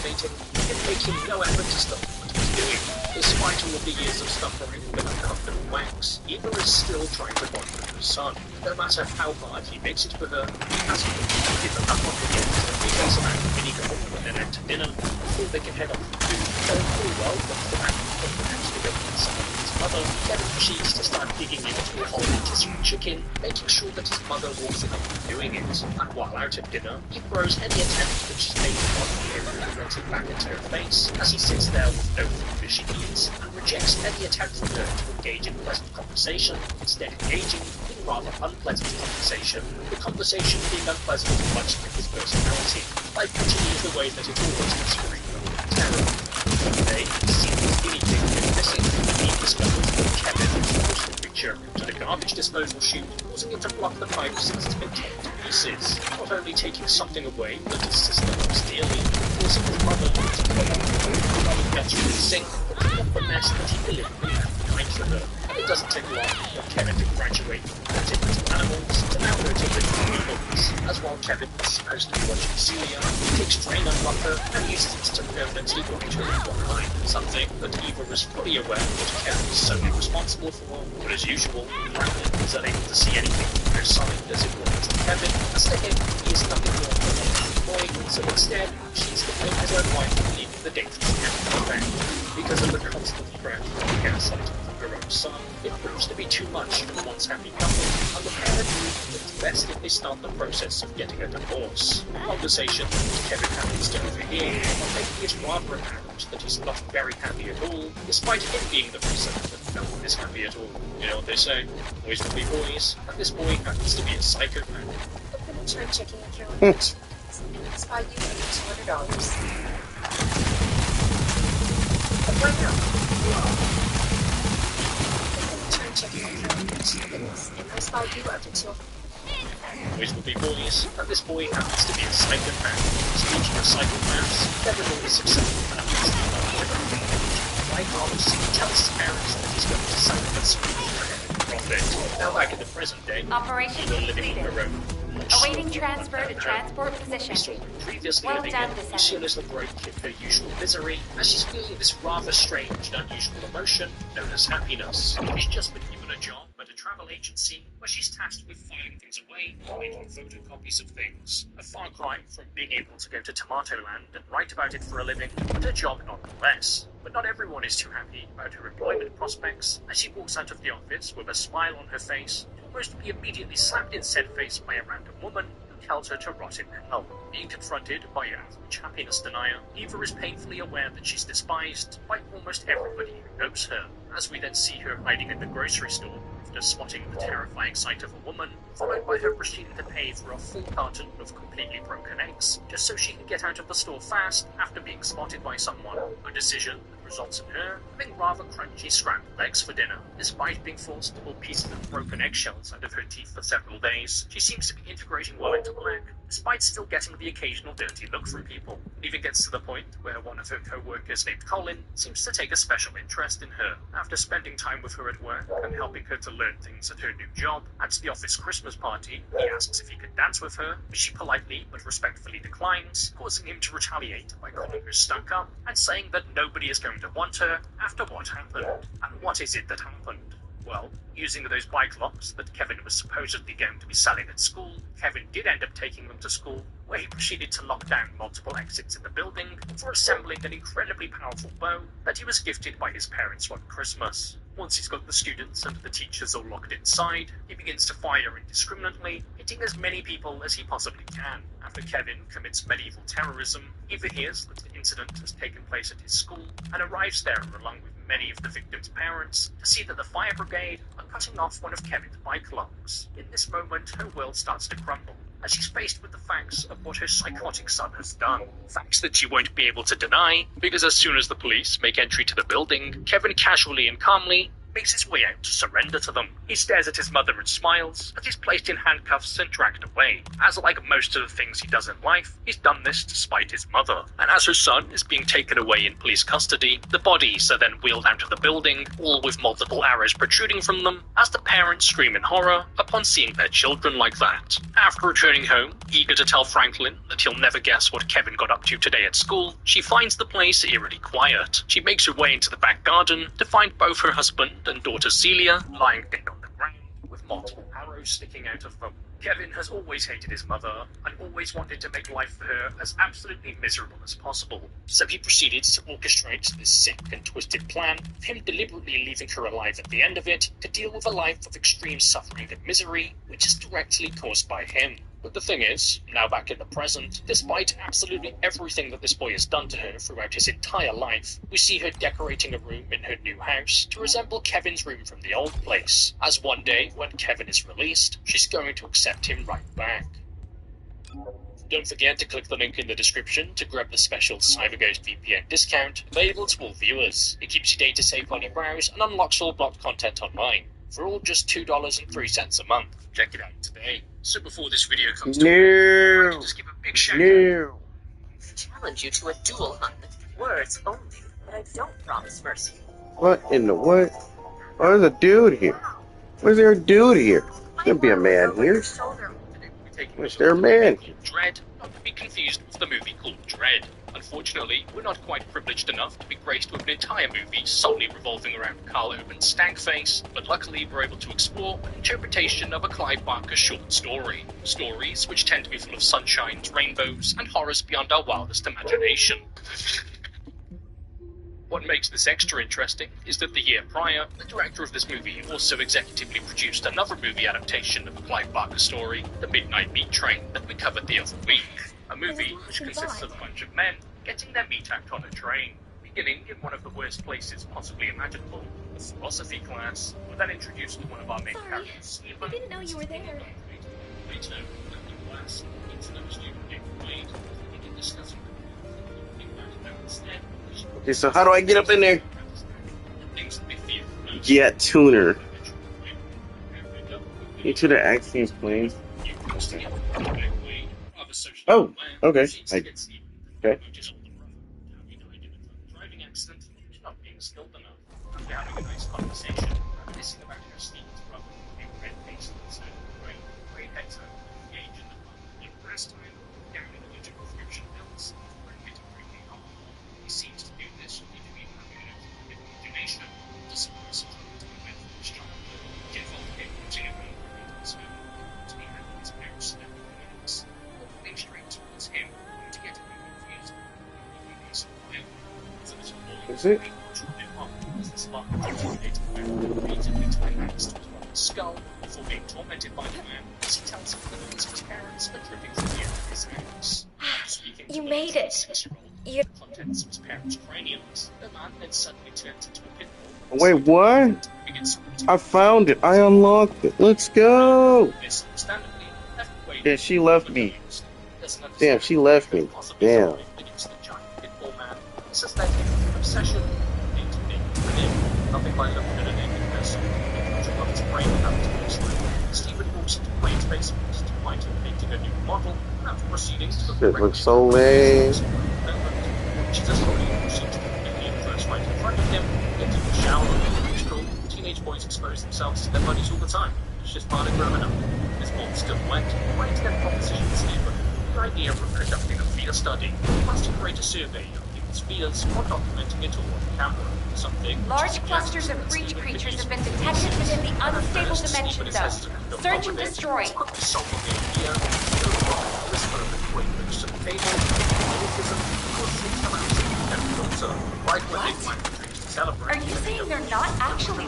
dating, and making no effort to stop what he's doing. Despite all of the years of suffering with uncomfortable wax, Eva is still trying to bond with her son. No matter how hard he makes it for her, he has to give her up on the end and he takes him out to mini golf and then out to dinner before they can head off to do pretty well once the back of the house to go inside his mother. Kevin proceeds to start digging into a whole rotisserie chicken, making sure that his mother walks in on doing it. And while out at dinner, he throws any attempt that she's made to bond with him directly back into her face as he sits there with no food as she eats, and rejects any attempt from her to engage in pleasant conversation, instead engaging in rather unpleasant conversation, the conversation being unpleasant much like his personality, like continues the way that it always can scream with terror. One day, he sees his guinea pig missing, and he discovers that Kevin has pushed the creature to the garbage disposal chute, causing it to block the pipe since it's been torn to pieces, not only taking something away that his sister loves dearly, forcing his mother to put up the guts with his sink, but clean up the mess that he deliberately left behind for her. And it doesn't take long for Kevin to graduate from hurting little animals to now hurting little humans. As while Kevin is supposed to be watching Celia, he takes strain on her and uses it to permanently blind her in one eye. Something that Eva is fully aware that Kevin is solely responsible for, but as usual, Franklin is unable to see anything from her side as it relates to Kevin, as to him, he is nothing more than a boy, so instead, she's to blame his own wife for leaving the dangerous Kevin back. Because of the constant threat of the gaslighting from her own son, it proves to be too much for the once happy couple, and the pair agree that it's best if they start the process of getting a divorce. A conversation that Kevin happens to overhear, and making it rather apparent that he's not very happy at all, despite him being the reason that no one is happy at all. You know what they say? Boys will be boys, and this boy happens to be a psychopath. Open a time checking account. It's by you for $200. But why not? Open a time checking account. It must buy you up to Boys will be boys, and this boy happens to be a psychopath. Speaking of psychopaths, Kevin will be successful at like obviously tells his parents that he's going to sell them at school for profit. Now back in the present day, Operation people living on their own. Awaiting transfer to transport position. Previously Well living done, in Descendants. Lucille's break in her usual misery, as she's feeling this rather strange and unusual emotion known as happiness. She's just been given a job at a travel agency where she's tasked with filing things away and making photocopies of things. A far cry from being able to go to Tomatoland and write about it for a living, but a job nonetheless. But not everyone is too happy about her employment prospects as she walks out of the office with a smile on her face, to almost be immediately slapped in said face by a random woman who tells her to rot in hell. Being confronted by an average happiness denier, Eva is painfully aware that she's despised by almost everybody who knows her, as we then see her hiding in the grocery store after spotting the terrifying sight of a woman, followed by her proceeding to pay for a full carton of completely broken eggs, just so she can get out of the store fast after being spotted by someone, a decision that results in her having rather crunchy scrambled eggs for dinner. Despite being forced to pull pieces of broken eggshells out of her teeth for several days, she seems to be integrating well into work, despite still getting the occasional dirty look from people. It even gets to the point where one of her co-workers named Colin seems to take a special interest in her. After spending time with her at work and helping her to learn things at her new job, at the office Christmas party, he asks if he can dance with her, which she politely but respectfully declines, causing him to retaliate by calling her stuck up and saying that nobody is going to want her after what happened. And what is it that happened? Well, using those bike locks that Kevin was supposedly going to be selling at school, Kevin did end up taking them to school, where he proceeded to lock down multiple exits in the building for assembling an incredibly powerful bow that he was gifted by his parents one Christmas. Once he's got the students and the teachers all locked inside, he begins to fire indiscriminately, hitting as many people as he possibly can. After Kevin commits medieval terrorism, Eva hears that the incident has taken place at his school and arrives there along with many of the victims' parents to see that the fire brigade are cutting off one of Kevin's bike locks. In this moment, her world starts to crumble as she's faced with the facts of what her psychotic son has done. Facts that she won't be able to deny, because as soon as the police make entry to the building, Kevin casually and calmly makes his way out to surrender to them. He stares at his mother and smiles as he's placed in handcuffs and dragged away. As like most of the things he does in life, he's done this to spite his mother. And as her son is being taken away in police custody, the bodies are then wheeled out of the building, all with multiple arrows protruding from them, as the parents scream in horror upon seeing their children like that. After returning home, eager to tell Franklin that he'll never guess what Kevin got up to today at school, she finds the place eerily quiet. She makes her way into the back garden to find both her husband and daughter Celia lying dead on the ground with multiple arrows sticking out of them. Kevin has always hated his mother and always wanted to make life for her as absolutely miserable as possible. So he proceeded to orchestrate this sick and twisted plan of him deliberately leaving her alive at the end of it to deal with a life of extreme suffering and misery, which is directly caused by him. But the thing is, now back in the present, despite absolutely everything that this boy has done to her throughout his entire life, we see her decorating a room in her new house to resemble Kevin's room from the old place, as one day, when Kevin is released, she's going to accept him right back. Don't forget to click the link in the description to grab the special CyberGhost VPN discount available to all viewers. It keeps your data safe while you browse and unlocks all blocked content online, for all just $2.03 a month. Check it out today. So before this video comes to an end, just give a big shout out. Challenge you to a duel hunt. Words only, but I don't promise mercy. What in the what? Oh, there's a dude here. Where's there a dude here? There'll be a man here. Where's there a man? Dread, not to be confused with the movie called Dread. Unfortunately, we're not quite privileged enough to be graced with an entire movie solely revolving around Carl Urban's Stankface, but luckily we're able to explore an interpretation of a Clive Barker short story. Stories which tend to be full of sunshines, rainbows, and horrors beyond our wildest imagination. What makes this extra interesting is that the year prior, the director of this movie also executively produced another movie adaptation of a Clive Barker story, The Midnight Meat Train, that we covered the other week. A movie which consists of a bunch of men getting their meat out on a train, beginning in one of the worst places possibly imaginable, a philosophy class. We're then introduced to one of our main characters, Stephen. I didn't know you were there. Later, the class, it's no student getting played, we begin discussing instead. Okay, so how do I get up in there? Get tuner. Into the action plane. Oh, okay. Okay. Driving accident, not being skilled enough. After having a nice conversation, reminiscing about how Steve's brother became red-faced and so great, Ray heads out, engaged in the fun. In last time, down in the digital prescription pills, we're getting pretty hard. He seems to do this with the even having an donation to support someone to be with his child. Get involved in watching a movie to be having his parents spend minutes. Moving straight towards him to get him confused. Is it? Skull before being tormented by the man as he tells him that his parents are dripping from the end of his house. You made it. You. Contents of his parents' craniums. The man then suddenly turns into a pitbull. Wait, what? I found it. I unlocked it. Let's go. Yeah, she left me. Damn, she left me. Damn. This has led him to an obsession into being within. Nothing by looking at a naked person. Control of his brain without Stephen walks into Wayne's basement to find him painting a new model, and after proceeding to look It looks so lame. She's a slowly who seems to be completely impressed right in front of him, into the shower. It's cool. Teenage boys expose themselves to their buddies all the time. It's just part of growing up. His mom's still wet. Wayne's then proposition to Stephen the idea of conducting a fear study. He wants to create a survey of people's fears or documenting it all on camera. Something. Large clusters of breach creatures have been detected within the unstable dimension zone. Search and destroy. Are you saying they're not actually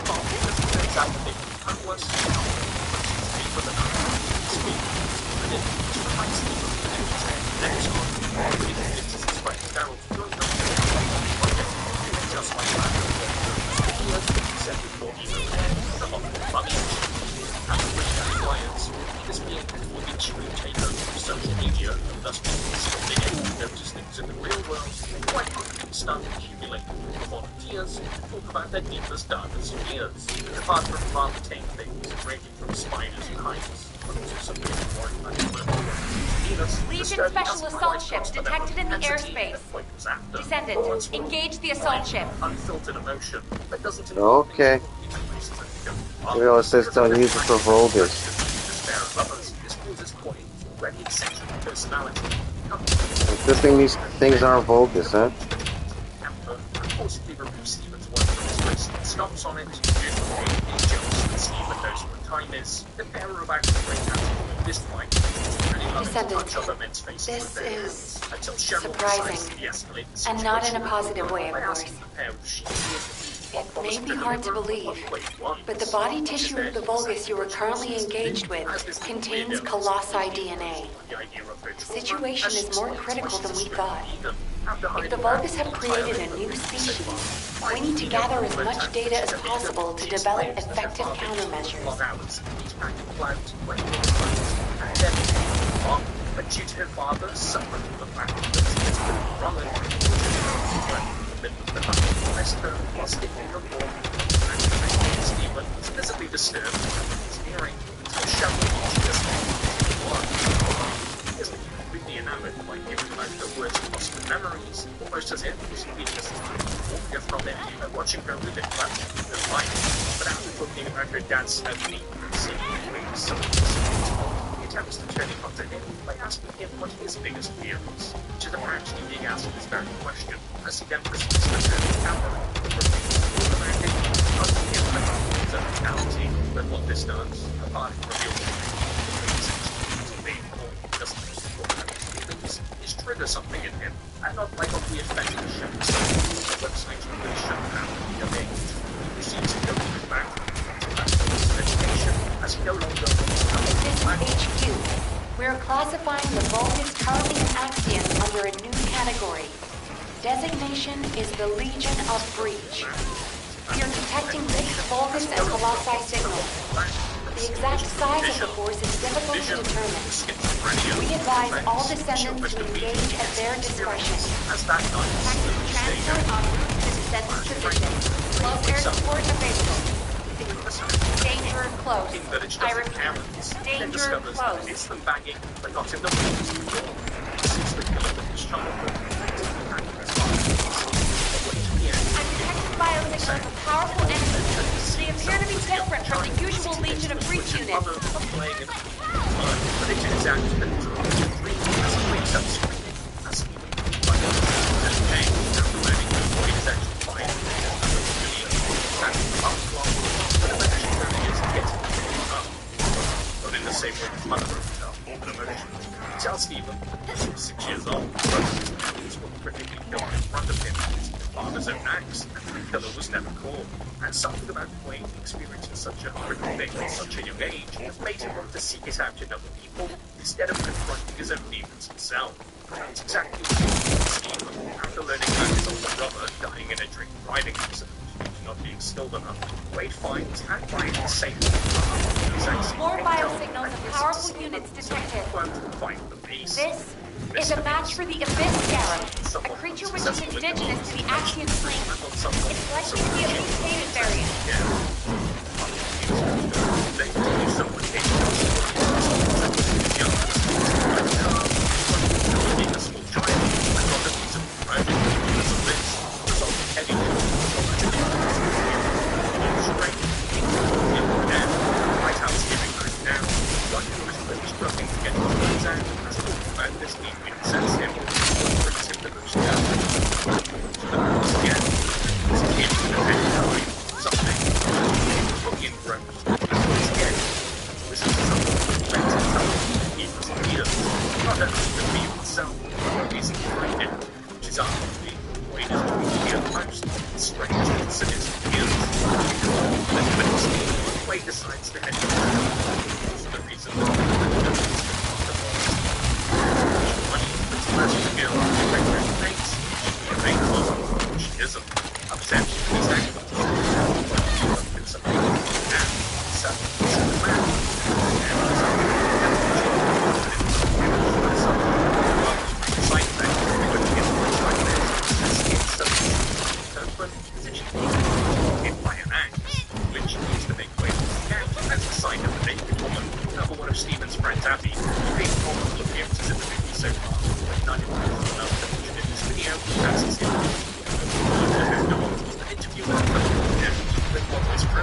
actually take over social media and thus people being able to notice things in the real world, quite quickly start accumulating the volunteers who talk about their deepest, darkest fears. Apart from rather tame things, ranging from spiders and heights, but also some really boring Legion Special Assault Ship detected in the airspace. Descendants, engage the assault ship. Unfiltered emotion that doesn't Okay. We all says don't use it for Vulgus. Good thing these things aren't Vulgus, huh? Stomps on it, usually Jones, Steven knows what time is. The pair are about to break out this fight. Descendants, this is surprising, and not in a positive way, of course. It may be hard to believe, but the body tissue of the Vulgus you are currently engaged with contains colossi DNA. The situation is more critical than we thought. If the Vulgus have created a new species, we need to gather as much data as possible to develop effective countermeasures. But due to her father suffering from the fact that she has been wrong in the middle of the night, Esther was taking her form, and Stephen was visibly disturbed his hearing until shouting Jesus he is completely enamored by giving out the worst possible memories, almost as if his weakness is walking from him and watching her live in clutch the light, but after talking about her dad's heavenly seeing ways attempts to turn it onto him by asking him what his biggest fear is, which is apparently being asked this very question, as he then proceeds to turn the camera but what this does, apart from is trigger something in him, and not like what we expected to show the website really shut down the age. He proceeds to go to his back to education as he no longer HQ. We're classifying the Vulgus currently in Axiom under a new category. Designation is the Legion of Breach. We are detecting mixed Vulgus and Colossi signals. The exact size of the force is difficult to determine. We advise all Descendants to engage at their discretion. Tactic transport en route to Descendants position. Close air support available. Danger close. I repeat, danger close. It's the bagging, but not in the wings. Since the killer with his childhood, I'm detecting biosignals of powerful enemies. They appear to be different from the usual Legion of Breach units. But it is actually but in the same way his mother wrote it up, open emotion. Tell Stephen, he was 6 years old, but he was critically killed in front of him using his father's own axe, and the killer was never caught. And something about Wayne experiencing such a horrific thing at such a young age has made him want to seek it out in other people instead of confronting his own demons himself. That's exactly what he did with Stephen after learning about his older brother dying in a drink driving accident. Not being skilled enough, Wade finds and finds the same More biosignals of powerful units detected. This is a match for the Abyss Scarab, a creature which is indigenous to the Axiom plane. It's likely to be a mutated variant.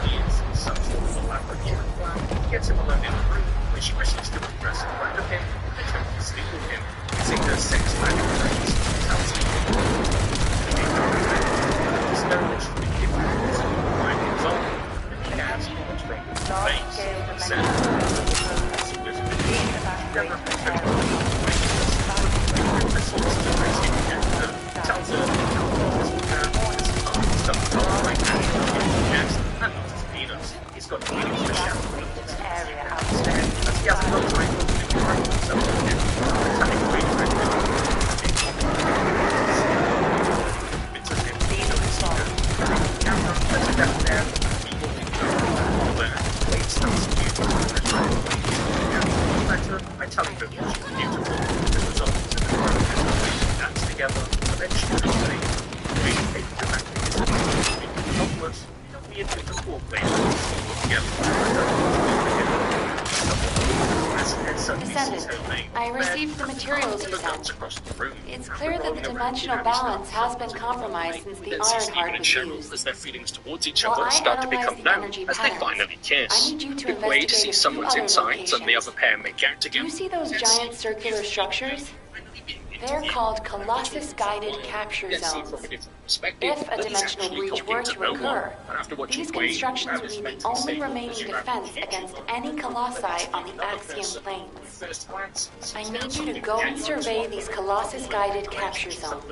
years, some sort of elaborate human plan gets him alone in a room where she wishes to impress in front of him and attempt to sleep with him, using her sex magic tricks, tells him it's known that she's been kidnapped since 5 years old, and he has penetrated the face, except never tells her he's got to use the shadow area outside, as he hasn't got time to find himself again. I tell you that she's beautiful. The result is that the dance together, eventually helpless. We have been to four places Descendants, I received the materials you sent. It's clear that the dimensional balance has been compromised since the Ironheart was used. As their feelings towards each other start to become known, as they finally kiss. I need you to The way to see investigate someone's other insides and the other pair make out Do together. you see those giant circular structures? They're called Colossus-guided capture zones. If a dimensional breach were to occur, these constructions would be the only remaining defense against any colossi on the Axiom planes. I need you to go and survey these Colossus-guided capture zones.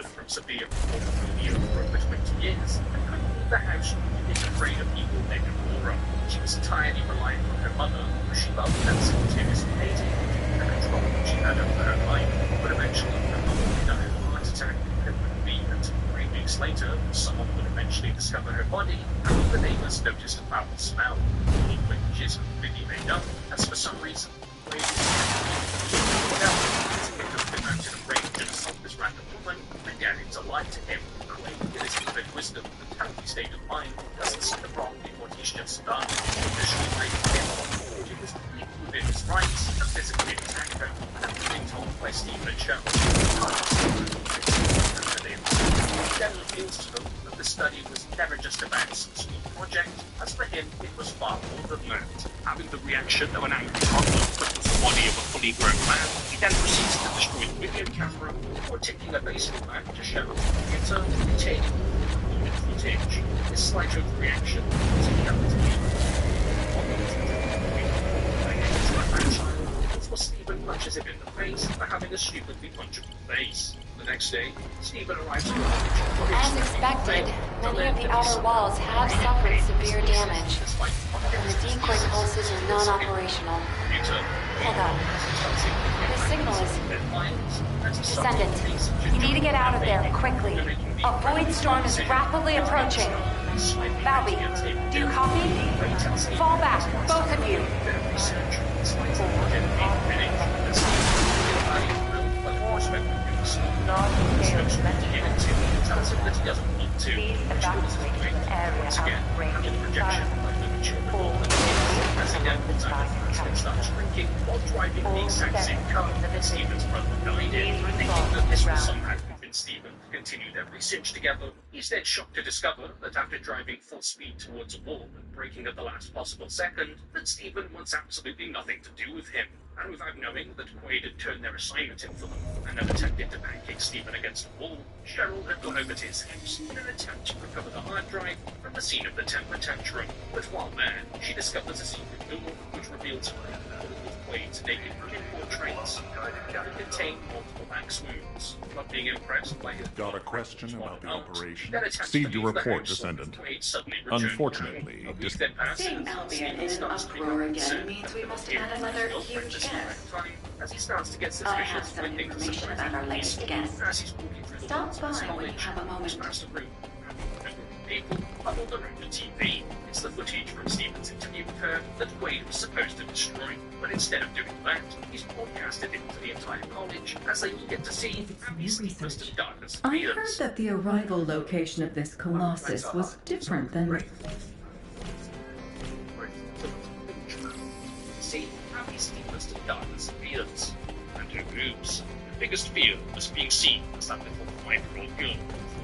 The house is afraid of evil Megan Laura. She was entirely reliant on her mother, who she loved and simultaneously hated due to the control she had over her life. But eventually, her mother would die of a heart attack. It wouldn't be until 3 weeks later someone would eventually discover her body, and the neighbors noticed a foul smell. Which is completely made up, as for some reason, Wade mounted a rage and assault this random woman, and yet it's alive to him. In his infinite wisdom, the healthy state of mind doesn't see the wrong in what he's just done. Officially blaming him on forging his within his rights and physically attack her, and being told by Stephen and Cheryl. He then reveals to them that the study was never just about some small project. As for him, it was far more than that. Having the reaction of an angry toddler that was the body of a fully grown man, he then proceeds to destroy the video camera before taking a baseball bat to show the computer containing footage. This slight overreaction is accounted to be Stephen punches him in the face for having a stupidly punchable face. The next day, Stephen arrives at the college. As expected, many of the outer walls have suffered severe damage, and the decoy pulses are non-operational. Hold on. The signal is... Descendant, you need to get out of there, quickly. A void storm is rapidly approaching. Valby, do you copy? Fall back, both of you. Please evacuate the area out of range of projection. Starts drinking while driving the exact same car that Stephen's brother died in, thinking that this was somehow convinced Stephen to continue their research together. He's then shocked to discover that after driving full speed towards a wall and braking at the last possible second, that Stephen wants absolutely nothing to do with him. And without knowing that Quaid had turned their assignment in for them and had attempted to pancake Stephen against the wall, Cheryl had gone over to his house in an attempt to recover the hard drive from the scene of the temper tantrum. But while there, she discovers a secret door which reveals her with Quaid's naked women portraits that contain multiple axe wounds. Not being impressed by his Got a question about the operation? Proceed to report, Descendant. Unfortunately, Seeing Albion in an uproar again means we must add another huge guest. As he starts to get I have suspicious some when things information about our latest guest. as he's walking through the Stop woods of his by when you college, have a moment. past the room, people huddled around the TV. It's the footage from Stephen's interview with her that Wade was supposed to destroy, but instead of doing that, he's broadcasted it to the entire college as they get to see how his deepest and darkest I fears. heard that the arrival location of this Colossus was different than... See how his deepest and darkest fears. And her moves. The biggest fear was being seen as that little 5-year-old girl.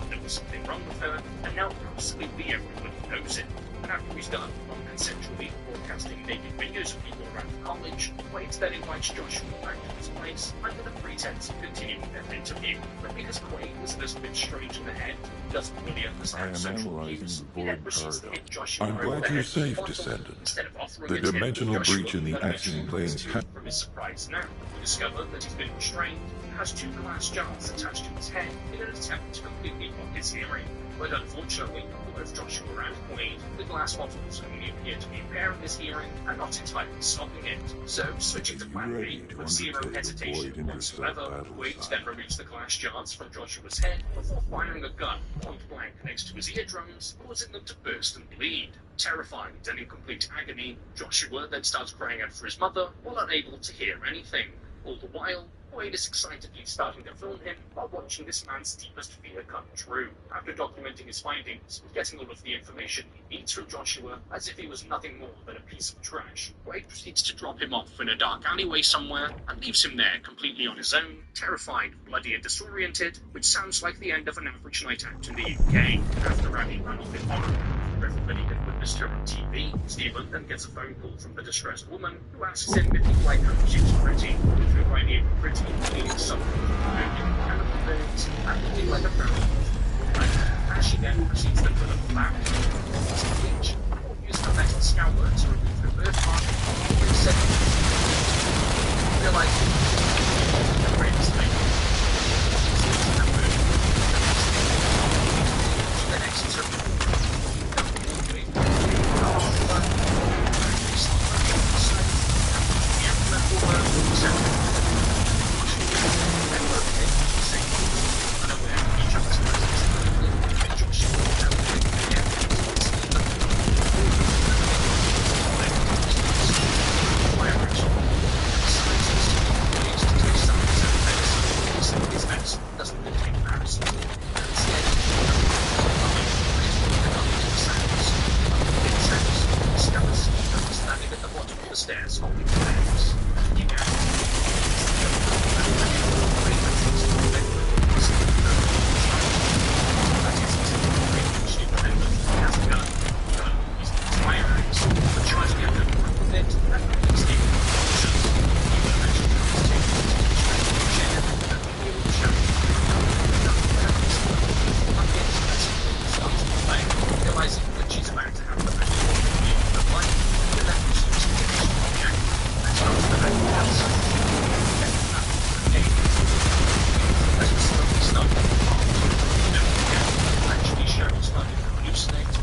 There was something wrong with her, and now absolutely everyone knows it. And after he's done non-consensually broadcasting naked videos of people around the college, Quaid then invites Joshua back to his place under the pretense of continuing their interview. But because Quaid was a little bit strange in the head, he doesn't really I understand am social analyzing cues, the he then void proceeds to paradox. hit Joshua I'm over glad the you're head with a safe, bottle. Descendant. Instead of offering The it to him, dimensional Joshua breach in the then action eventually playing goes to, from his surprise now, we discover that he's been restrained and has two glass jars attached to his head in an attempt to completely block his hearing. But unfortunately, for both Joshua and Quaid, the glass bottles only appear to be impairing his hearing and not entirely stopping it. So, switching to plan B, with zero hesitation whatsoever, Quaid then removes the glass jars from Joshua's head before firing a gun point blank next to his eardrums, causing them to burst and bleed. Terrified and in complete agony, Joshua then starts crying out for his mother while unable to hear anything. All the while, Quaid is excitedly starting to film him while watching this man's deepest fear come true. After documenting his findings and getting all of the information he needs from Joshua as if he was nothing more than a piece of trash, Quaid proceeds to drop him off in a dark alleyway somewhere and leaves him there completely on his own, terrified, bloody and disoriented, which sounds like the end of an average night out in the UK. After Randy ran off in horror, everybody had witnessed her on TV, Stephen then gets a phone call from the distressed woman who asks him if he'd like her she's pretty, with her idea of pretty meaning something moving cannibal birds, acting like a barrel. As she then proceeds to fill up the lab, each or use the metal scourer to remove her birthmark, or instead realizing the greatest thing. The next circle. Stairs holding flags. Looking at realizing that she's about to have the life, actually Cheryl started to hallucinate.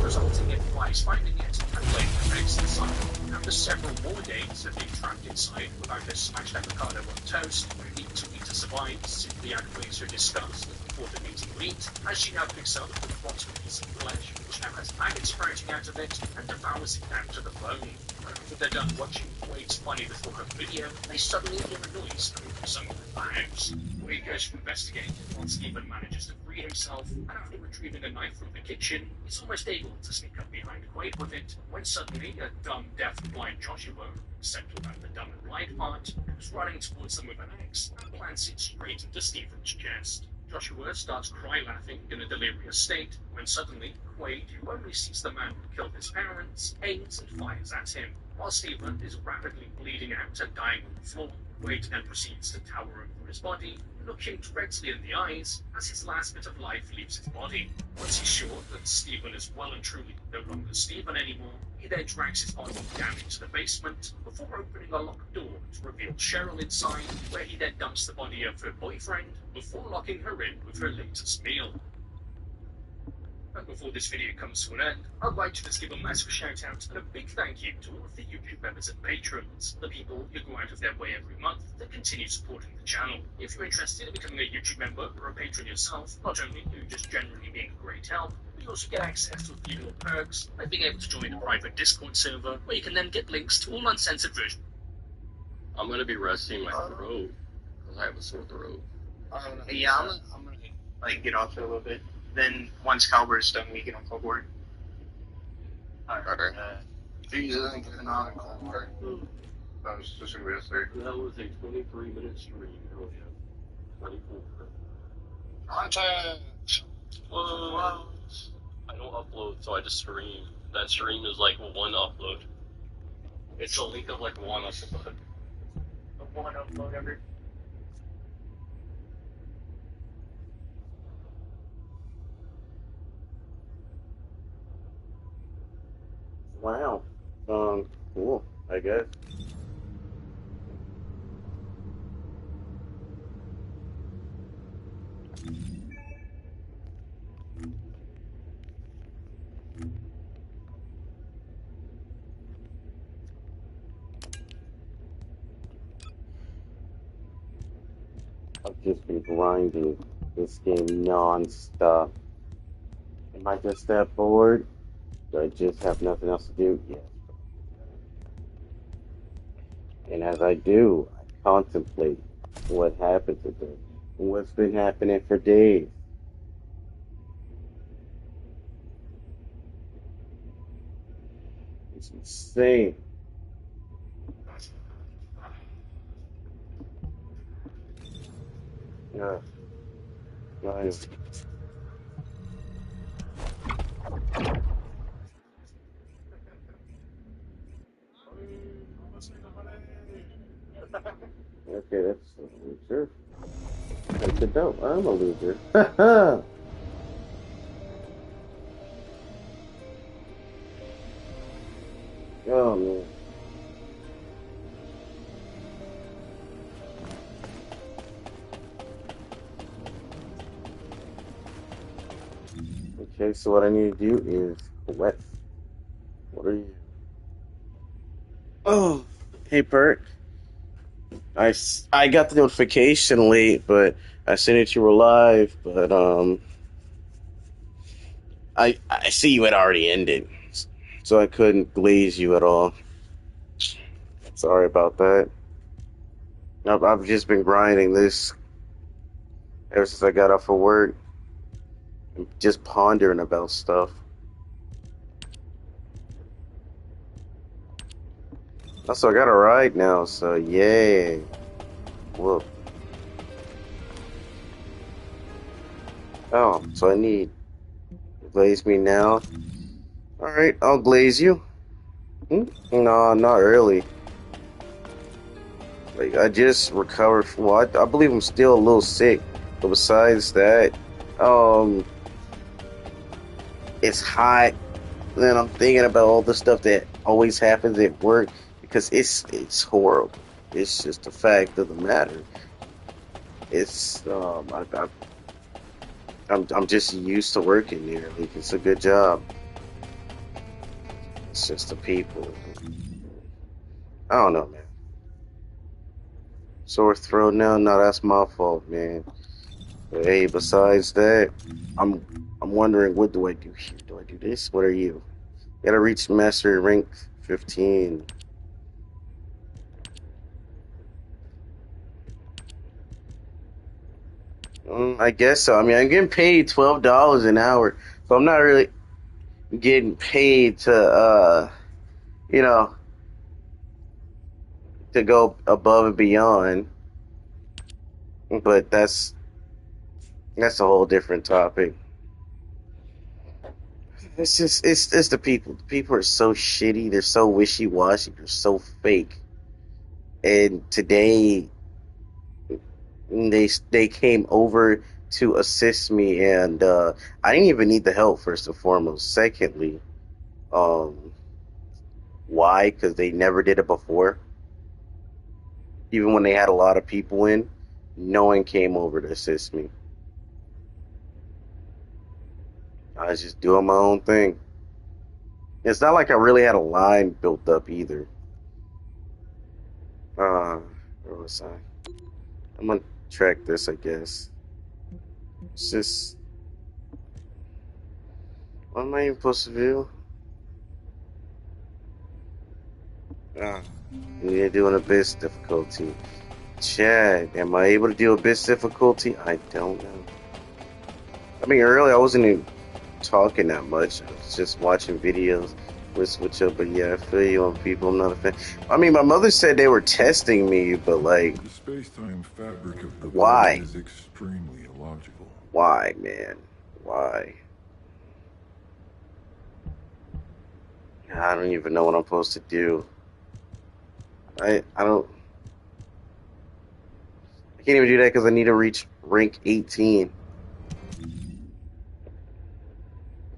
Resulting in Wise finding it and laying the eggs inside. After several more days of being trapped inside without their smashed avocado on toast, who need to eat to survive simply outweighs her disgust at the thought of eating meat, as she now picks up the rotten piece of flesh, which now has maggots sprouting out of it, and devours it down to the bone. After they're done watching Wade's funny little home video, they suddenly hear a noise coming from somewhere in the house. Wade goes to investigate, while Stephen manages to free himself, and after retrieving a knife from the kitchen, is almost able to sneak up behind Quaid with it, when suddenly a dumb, deaf, and blind Joshua, except without the dumb and blind part, comes running towards them with an axe and plants it straight into Stephen's chest. Joshua starts cry-laughing in a delirious state, when suddenly, Quaid, who only sees the man who killed his parents, aims and fires at him. While Stephen is rapidly bleeding out and dying on the floor, Quaid then proceeds to tower over his body, looking directly in the eyes as his last bit of life leaves his body. Once he's sure that Stephen is well and truly no longer Stephen anymore, he then drags his body down into the basement before opening a locked door to reveal Cheryl inside, where he then dumps the body of her boyfriend before locking her in with her latest meal. And before this video comes to an end, I'd like to just give a massive shout out and a big thank you to all of the YouTube members and patrons, the people who go out of their way every month to continue supporting the channel. If you're interested in becoming a YouTube member or a patron yourself, not only are you just generally being a great help, but you also get access to a few more perks, like being able to join a private Discord server, where you can then get links to all uncensored versions. I'm gonna be resting my throat, because I have a sore throat. Yeah, I'm gonna like get off it a little bit. Then once Calbert's done, we get on Cold War. Alright. Jesus isn't getting on Cold War. That was just gonna be a thing. That was a 23-minute stream. Oh yeah, 24. Content! What? I don't upload, so I just stream. That stream is like one upload. It's a link of like one upload. One upload every. Wow. Cool, I guess. I've just been grinding this game non-stop. Am I just that bored? Do I just have nothing else to do? Yes. And as I do, I contemplate what happened today. What's been happening for days. It's insane. Yeah. Nice. Okay, that's a loser. That's a dope. I'm a loser. Oh man. Okay, so what I need to do is collect. What are you? Oh, hey Perk. I got the notification late, but I seen that you were live. But I see you had already ended, so I couldn't glaze you at all. Sorry about that. I've just been grinding this ever since I got off of work. I'm just pondering about stuff. Also, I got a ride now, so yay. Whoa. Oh, so I need glaze me now. Alright, I'll glaze you. No, not really. Like, I just recovered from, well, I believe I'm still a little sick. But besides that, it's hot. Then I'm thinking about all the stuff that always happens at work because it's horrible. It's just a fact of the matter. It's I'm just used to working there. Like, it's a good job. It's just the people. I don't know, man. Sore throat now? No, that's my fault, man. But hey, besides that, I'm wondering, what do I do here? Do I do this? What are you? Gotta reach master rank 15. I guess so. I mean, I'm getting paid $12 an hour, so I'm not really getting paid to, you know, to go above and beyond. But that's a whole different topic. It's the people. The people are so shitty. They're so wishy-washy. They're so fake. And today they came over to assist me, and I didn't even need the help. First and foremost. Secondly, why? Because they never did it before. Even when they had a lot of people in, no one came over to assist me. I was just doing my own thing. It's not like I really had a line built up either. Where was I? I'm gonna track this, I guess. It's just, what am I even supposed to do? You're doing abyss difficulty. Chad, am I able to do abyss difficulty? I don't know. I mean, earlier I wasn't even talking that much. I was just watching videos. we switch up, but yeah, I feel you on people. I'm not a fan. I mean, my mother said they were testing me, but like, The space-time fabric of the why? void is extremely illogical. Why, man? Why? I don't even know what I'm supposed to do. I don't. I can't even do that because I need to reach rank 18.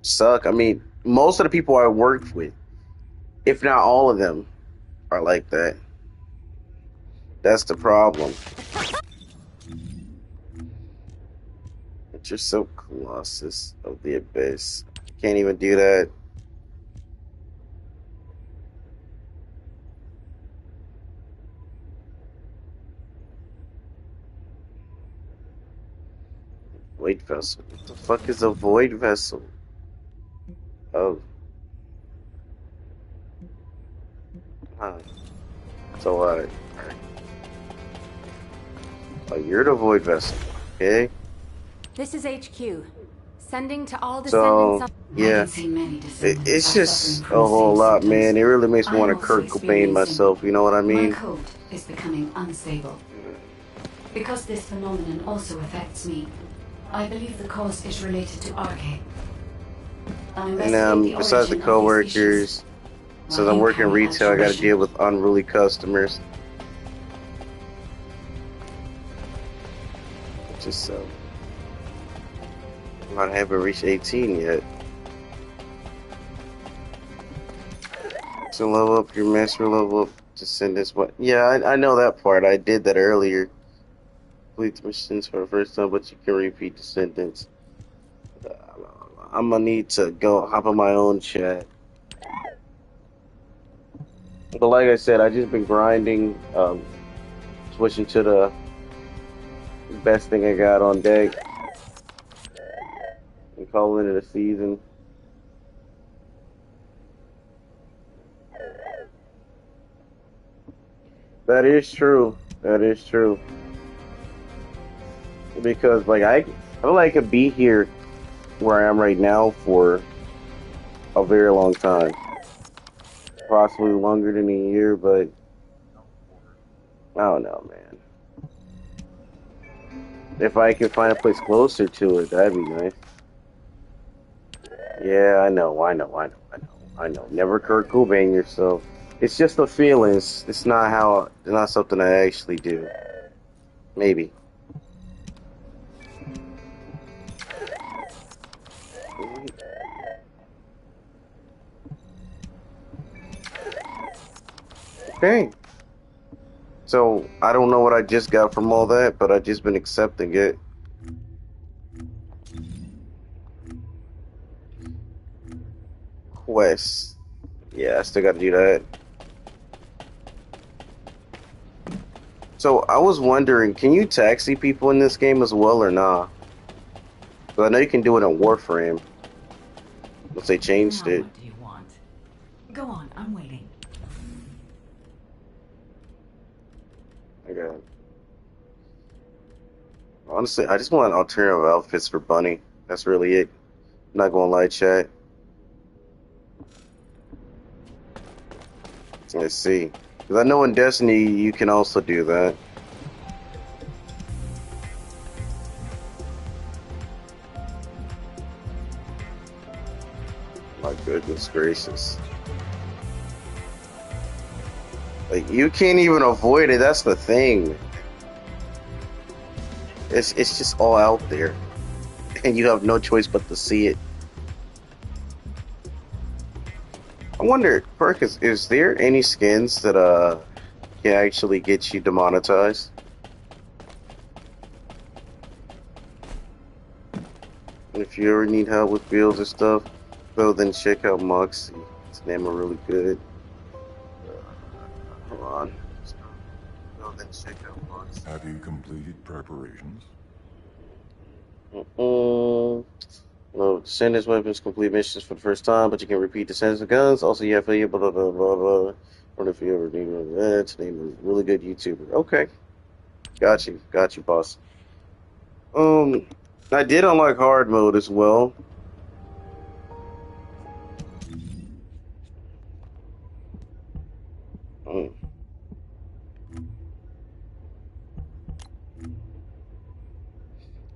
Suck. I mean, most of the people I worked with, if not all of them, are like that. That's the problem. But you're so Colossus of the Abyss. Can't even do that. Void Vessel. What the fuck is a Void Vessel? Oh. Huh. So, oh, you're the Void Vessel. Okay? This is HQ. Sending to all So, descendants. yeah. It's just a whole lot, man. It really makes me want to Kurt Cobain myself, you know what I mean? My code is becoming unstable. Because this phenomenon also affects me, I believe the cause is related to Arcade. And besides the co-workers, since I'm working retail, I gotta deal with unruly customers. Just so. I haven't reached 18 yet. So level up your master, level up Descendants. What? Yeah, I know that part. I did that earlier. Complete the missions for the first time, but you can repeat Descendants. I'm gonna need to go hop on my own chat. But like I said, I just been grinding, switching to the best thing I got on deck, and calling it a season. That is true. That is true. Because like I feel like I could be here where I am right now for a very long time. Possibly longer than a year, but I don't know, man. If I could find a place closer to it, that'd be nice. Yeah, I know. Never Kurt Cobain yourself. It's just the feelings. It's not something I actually do. Maybe. Okay. So, I don't know what I just got from all that, but I've just been accepting it. Quest. Yeah, I still gotta do that. So, I was wondering, can you taxi people in this game as well or not? Because I know you can do it in Warframe. Once they changed it. What do you want? Go on, I'm waiting. Okay. Honestly, I just want alternative outfits for Bunny. That's really it. I'm not gonna lie, chat. Let's see. Because I know in Destiny you can also do that. My goodness gracious. Like, you can't even avoid it, that's the thing. It's just all out there. And you have no choice but to see it. I wonder, Perkins, is there any skins that can actually get you demonetized? If you ever need help with builds or stuff, go then check out Moxie. His name are really good. Hold on. Go then check out Moxie. Have you completed preparations? No, Descendants weapons complete missions for the first time, but you can repeat Descendants guns. Also, you have to blah blah blah blah blah. Or if you ever need that, name a really good YouTuber. Okay, got you, boss. I did unlock hard mode as well.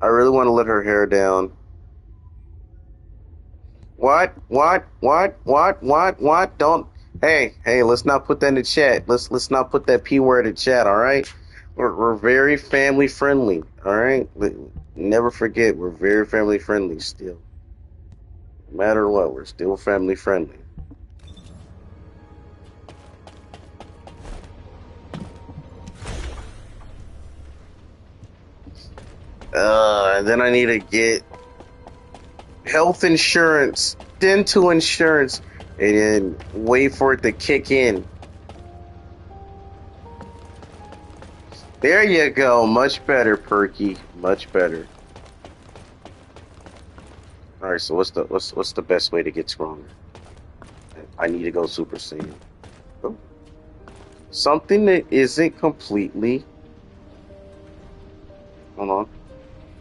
I really want to let her hair down. What? Don't. Hey, let's not put that in the chat. Let's not put that P word in chat, all right? We're very family friendly, all right? Never forget, we're very family friendly still. No matter what, we're still family friendly. And then I need to get health insurance, dental insurance, and then wait for it to kick in. There you go. Much better, Perky. Much better. All right. So what's the best way to get stronger? I need to go Super Saiyan. Oh. Something that isn't completely. Hold on.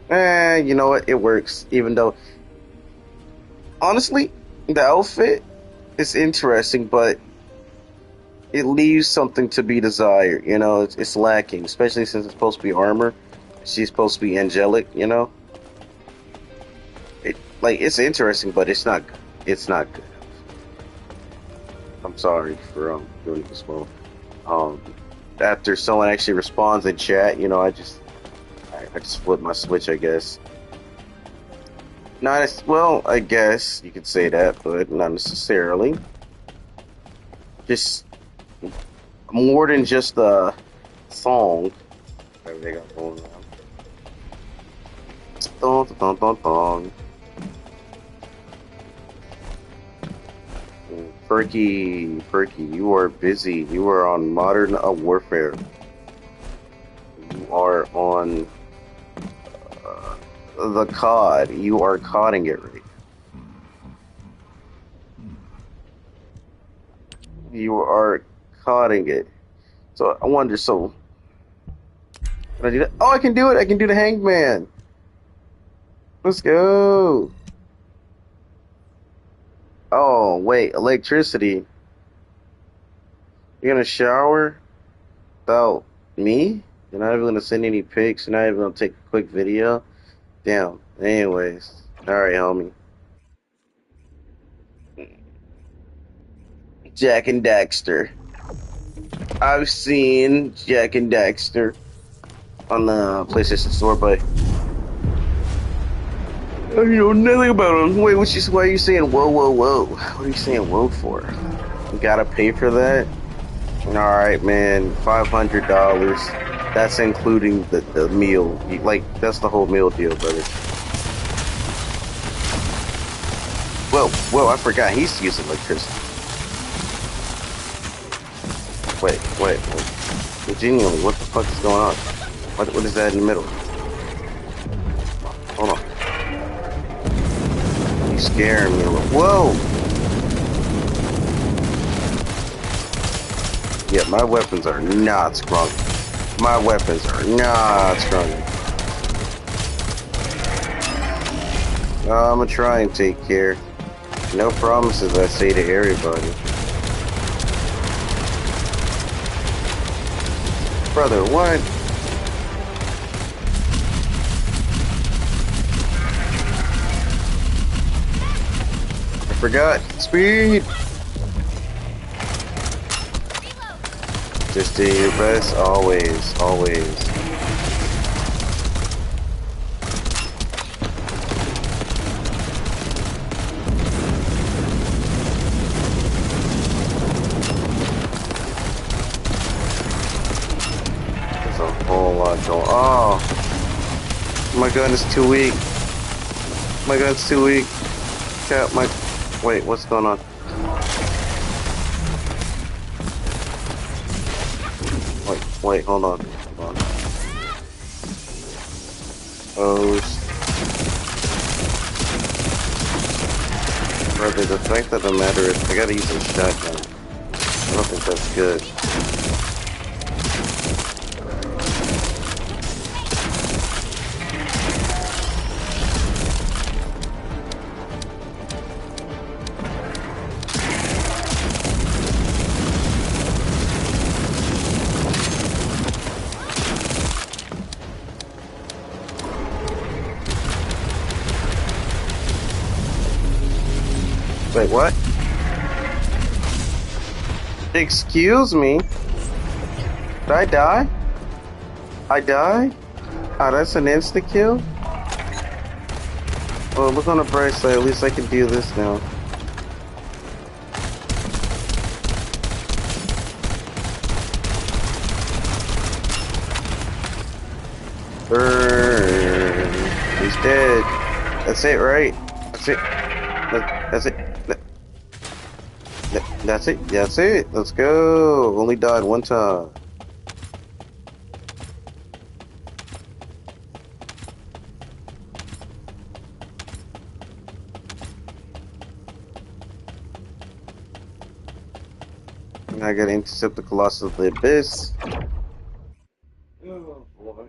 You know what? It works. Even though, honestly, the outfit is interesting, but it leaves something to be desired. You know, it's lacking, especially since it's supposed to be armor. She's supposed to be angelic. You know, it's interesting, but it's not. It's not good. I'm sorry for doing this well. After someone actually responds in chat, you know, I just flip my switch, I guess. Not as well, I guess you could say that, but not necessarily. Just more than just a song. Whatever they got going on. Dun, dun, dun, dun. Perky, you are busy. You are on Modern Warfare. You are on the COD. You are CODing it right. You are CODing it. So I wonder, can I do that? Oh, I can do it. I can do the Hangman. Let's go. Oh, wait, electricity. You're gonna shower without me? You're not even gonna send any pics? You're not even gonna take a quick video? Damn. Anyways. Alright, homie. Jack and Daxter. I've seen Jack and Daxter on the PlayStation Store, but I know nothing about him. Wait, why are you saying whoa? What are you saying whoa for? You gotta pay for that? Alright, man, $500. That's including the meal. That's the whole meal deal, brother. Whoa, I forgot he's using electricity. Wait. Genuinely, what the fuck is going on? What is that in the middle? Hold on. You scaring me a little. Whoa! Yeah, my weapons are not strong. I'm gonna try and take care. No promises, I say to everybody. Brother, what? I forgot. Speed! Just do your best, always. There's a whole lot going on. Oh! My gun is too weak. Wait, what's going on? Wait, hold on. Oh, brother, the fact of the matter is, I gotta use a shotgun. I don't think that's good. Wait, what? Excuse me? Did I die? I died? Oh, that's an insta-kill? Well, look on the bright side. At least I can do this now. Burn. He's dead. That's it, right? That's it. That's it. That's it. That's it. Let's go. Only died one time. I gotta intercept the Colossus of the Abyss. Oh boy. Oh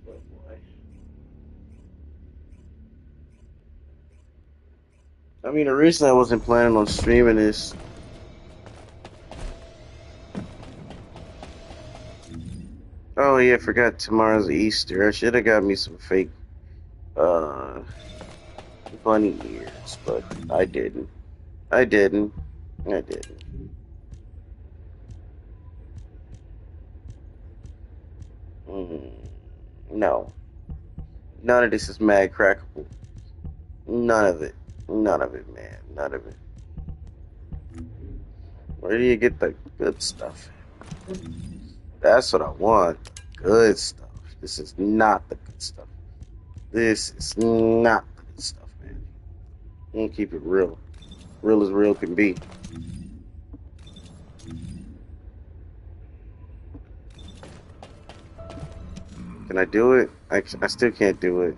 boy. I mean, originally I wasn't planning on streaming this. Oh yeah, I forgot tomorrow's Easter. I should have got me some fake bunny ears, but I didn't. I didn't. No. None of this is mad crackable. None of it. None of it, man. None of it. Where do you get the good stuff? That's what I want. Good stuff. This is not the good stuff. This is not the good stuff, man. I'm gonna keep it real. Real as real can be. Can I do it? I still can't do it.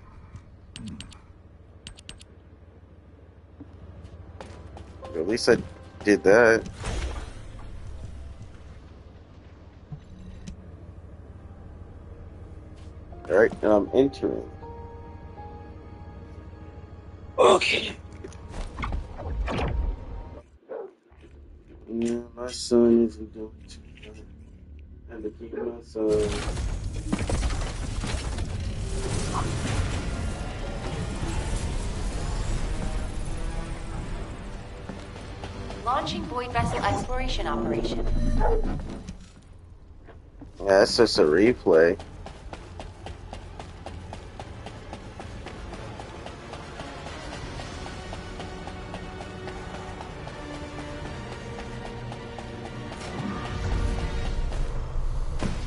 At least I did that. Alright, now I'm entering. Okay. Yeah, my son isn't doing too good. I have to keep my son. Launching void vessel exploration operation. Yeah, that's just a replay.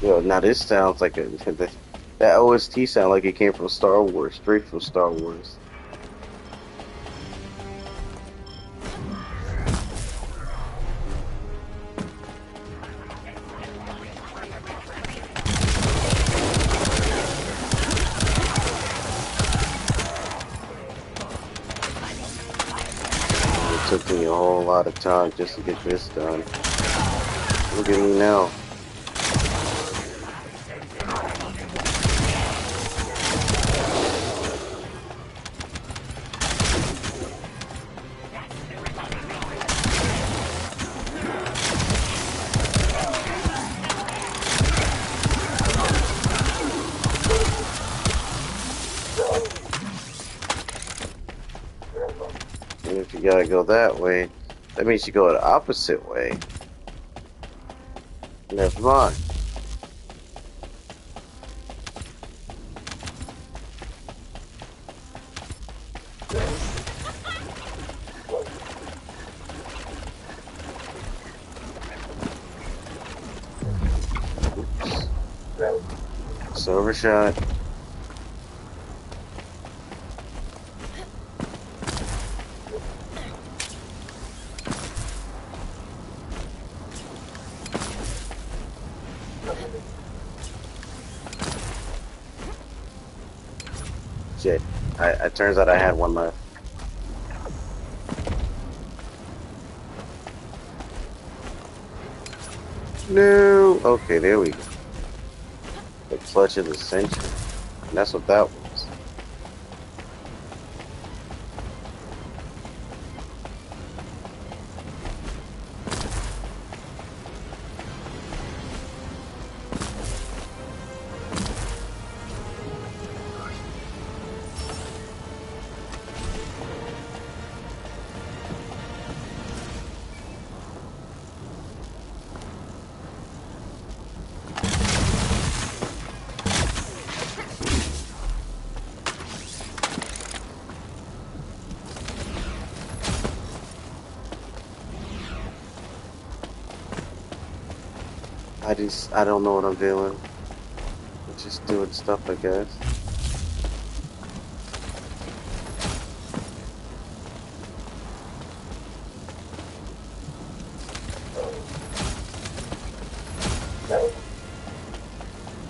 Yo, now this sounds like that OST sound like it came from Star Wars, straight from Star Wars. It took me a whole lot of time just to get this done. Look at me now. And if you gotta go that way, that means you go the opposite way. Never mind. It's overshot. Shit. It turns out I had one left. No. Okay, there we go. The clutch of the century. And that's what that was. I don't know what I'm doing. I'm just doing stuff, I guess.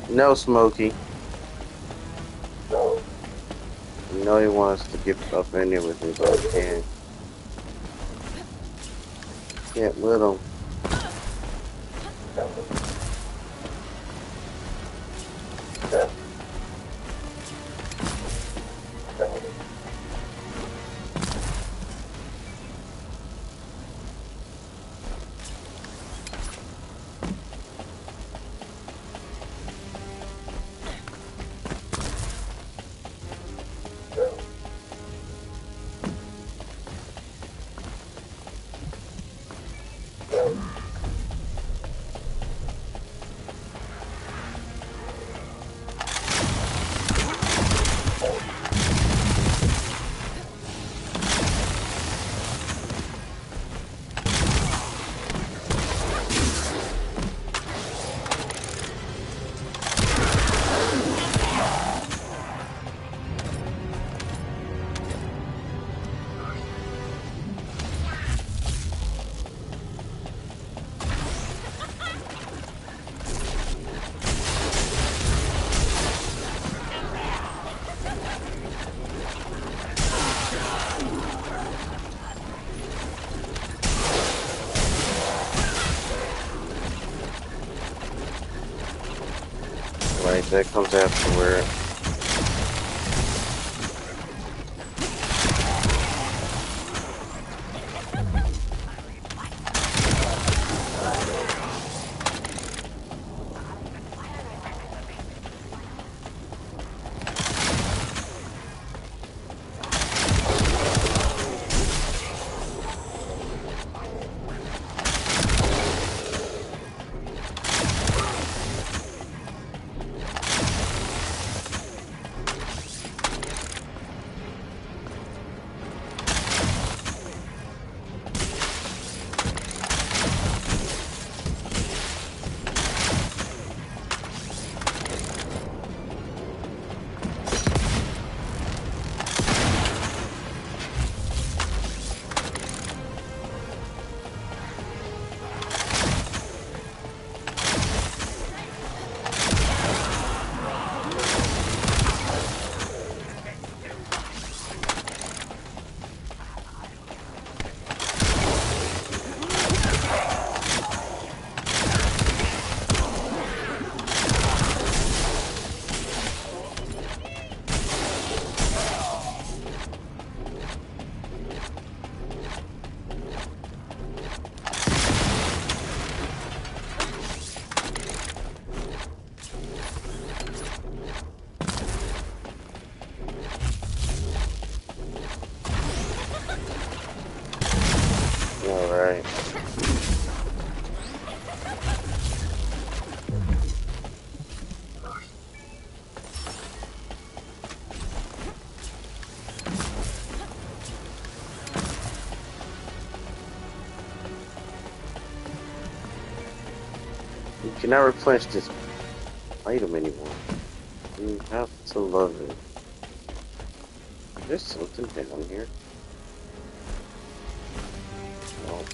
No, Smokey. You know he wants to get up in there with me, but I can't. Can't let him. Right, that comes afterward. Alright. You cannot replenish this item anymore. You have to love it. There's something down here. Oh.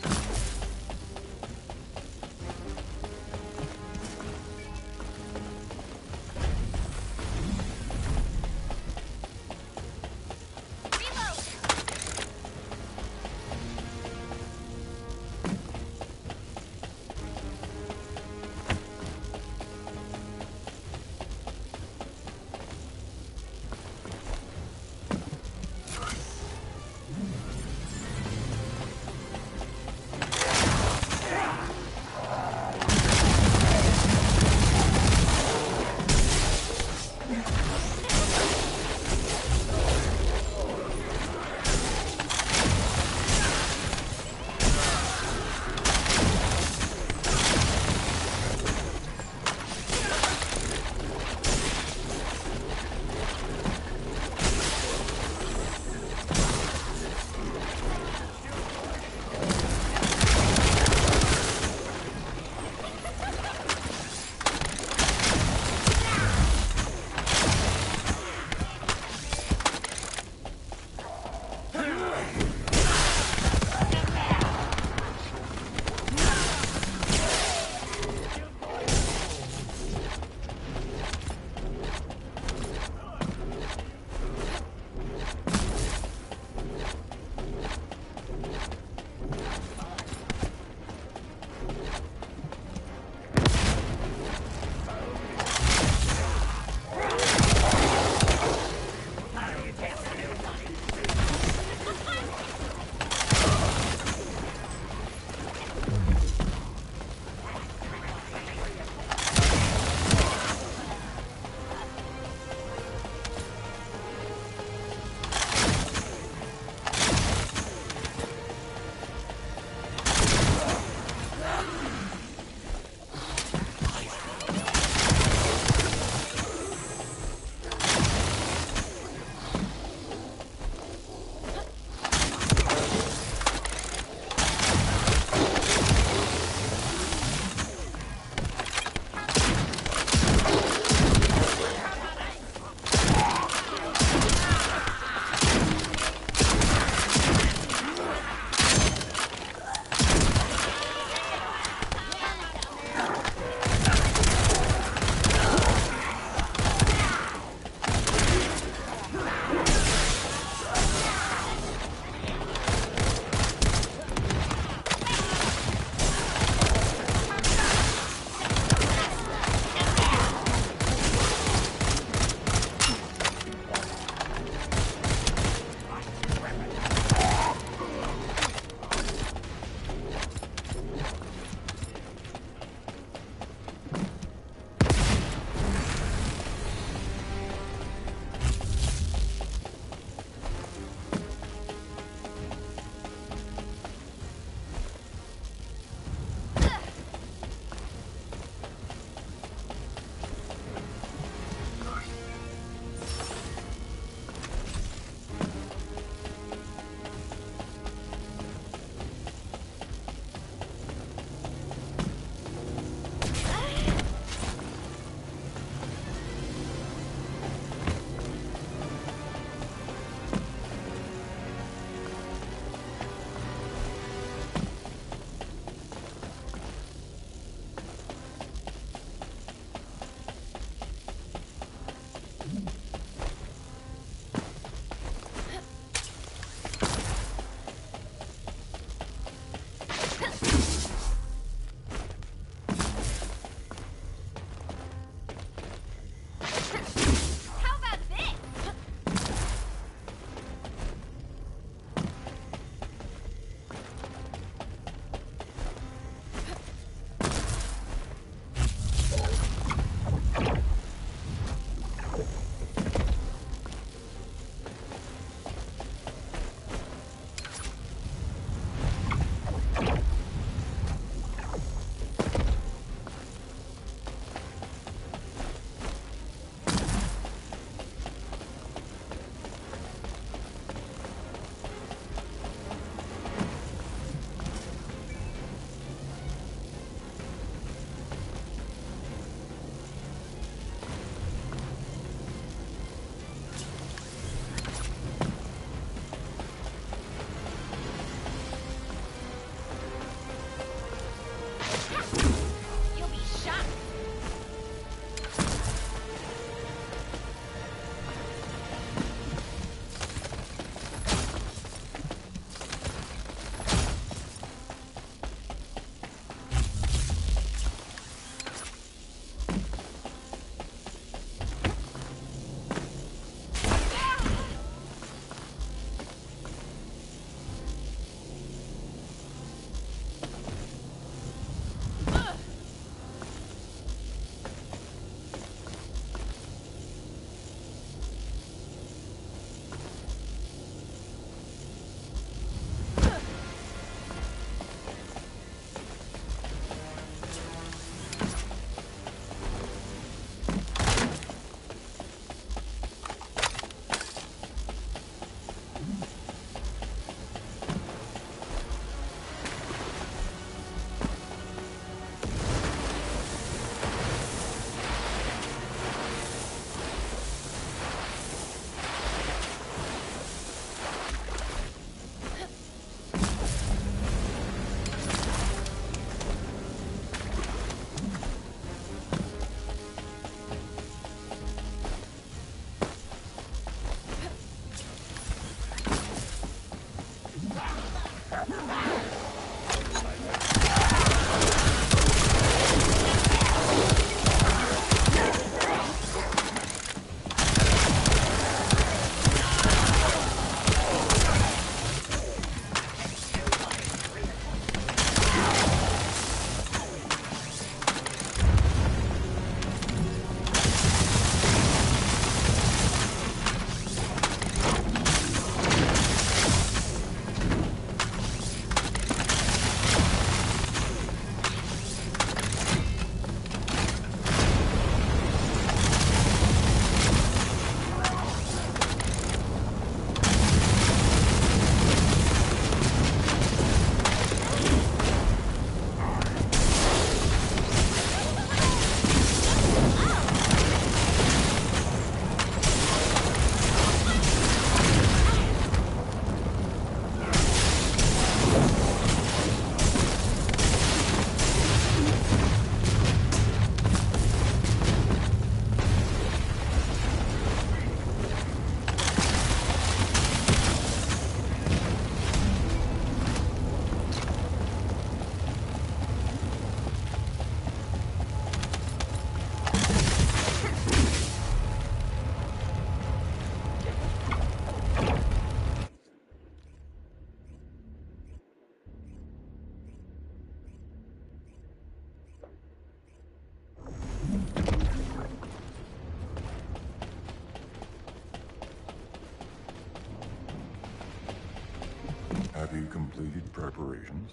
Have you completed preparations?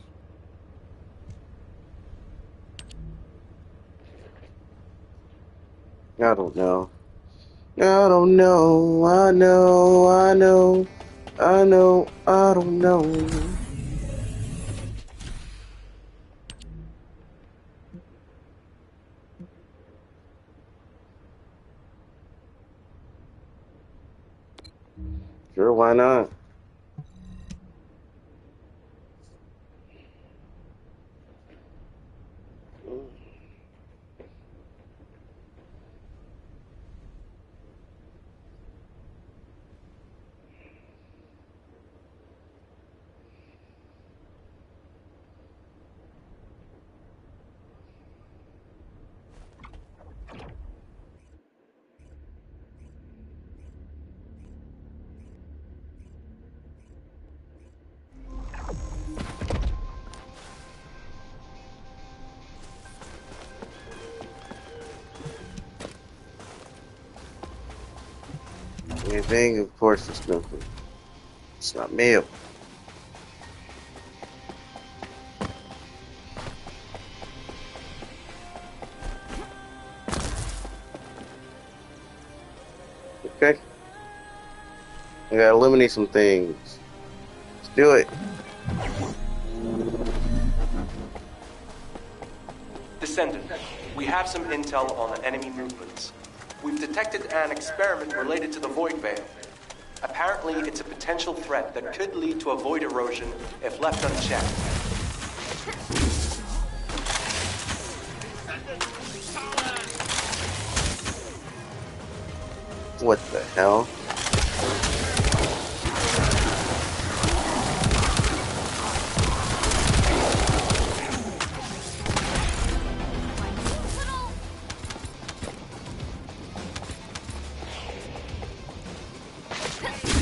I don't know. I don't know. I know. I know. I know. I don't know. Sure, why not? Anything, of course, it's nothing. It's not mail. Okay. I gotta eliminate some things. Let's do it. Descendant, we have some intel on enemy movements. We've detected an experiment related to the Void Veil. Apparently, it's a potential threat that could lead to a void erosion if left unchecked. What the hell?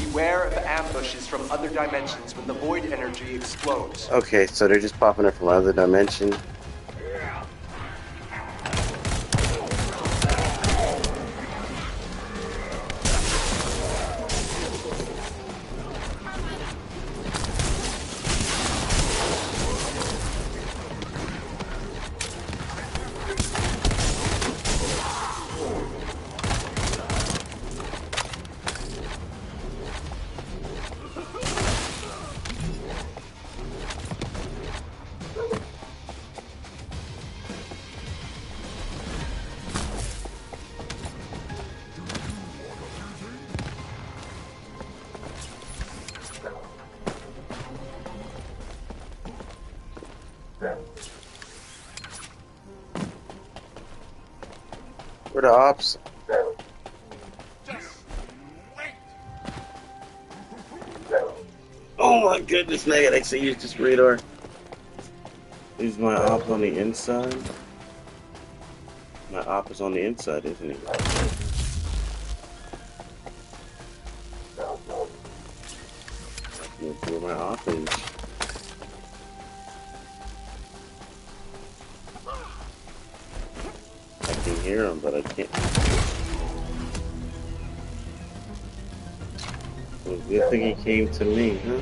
Beware of ambushes from other dimensions when the void energy explodes. Okay, so they're just popping up from another dimension. Where the ops? Oh my goodness, nigga, they say use this radar. Is my op on the inside? My op is on the inside, isn't he? Look where my op is. I can hear him, but I can't. Well, good thing he came to me, huh?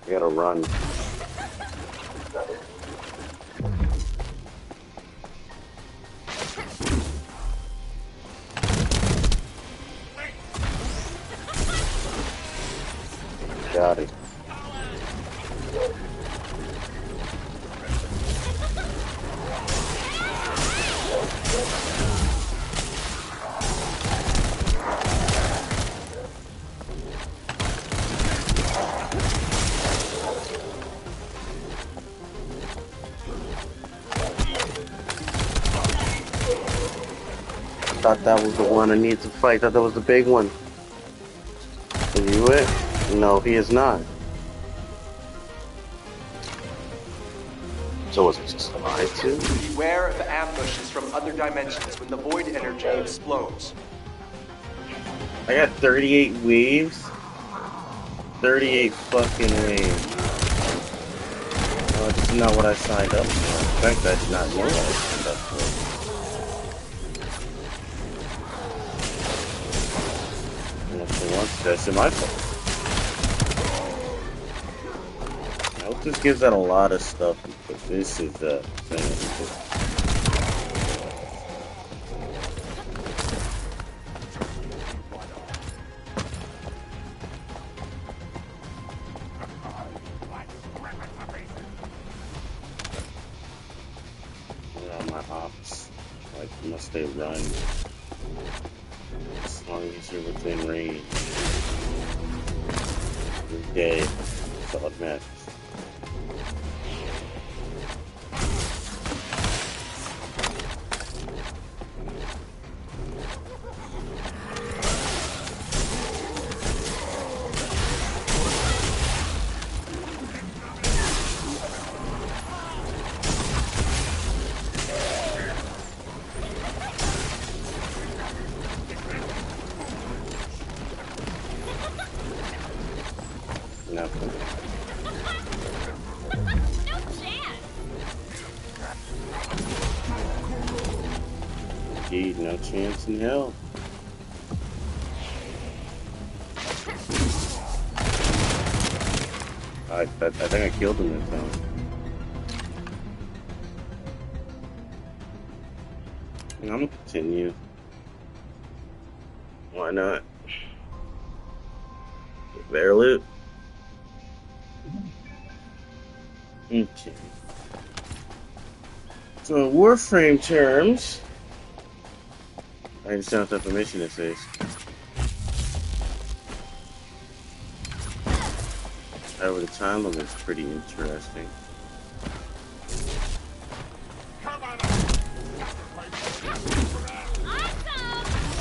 I gotta run. Got it. Thought that was the one I needed to fight. Thought that was the big one. Are you it? No, he is not. So was it just lied to? Beware of ambushes from other dimensions when the void energy explodes. I got 38 waves. 38 fucking waves. Oh, this is not what I signed up for. In fact, I did not know what I signed up for. That's in my fault. I hope this gives out a lot of stuff because this is the thing. My ops, like, must they run? As long as you're within range. You're dead. It's automatic. Nothing. Indeed, no chance in hell. I think I killed him this time. I'm gonna continue. Why not? Bear loot. Okay. So in Warframe terms, I just don't have a mission it says. However, the time limit is pretty interesting.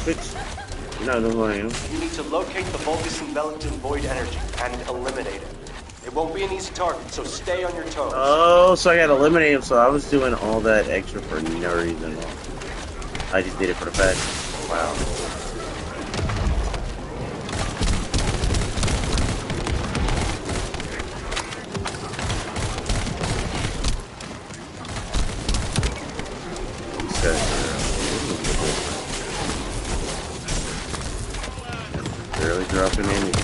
Bitch, no, no, I am. You need to locate the Vulgus enveloped in void energy and eliminate it. It won't be an easy target, so stay on your toes. Oh, so I gotta eliminate him, so I was doing all that extra for no reason. I just did it for the fact. Wow. Barely dropping anything.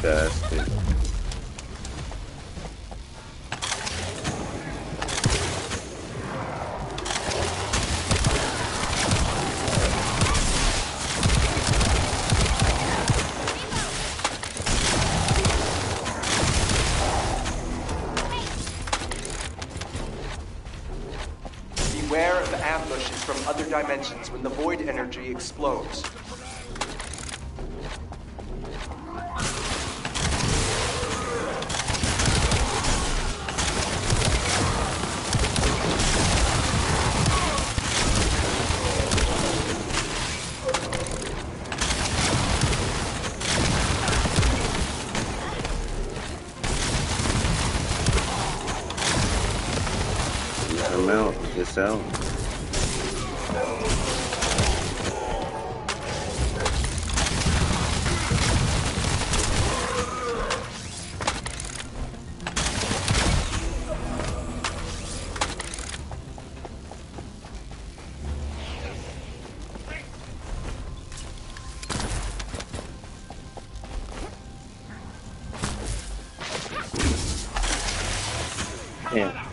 bastard. Beware of ambushes from other dimensions when the void energy explodes. I'm out. Just out. Yeah.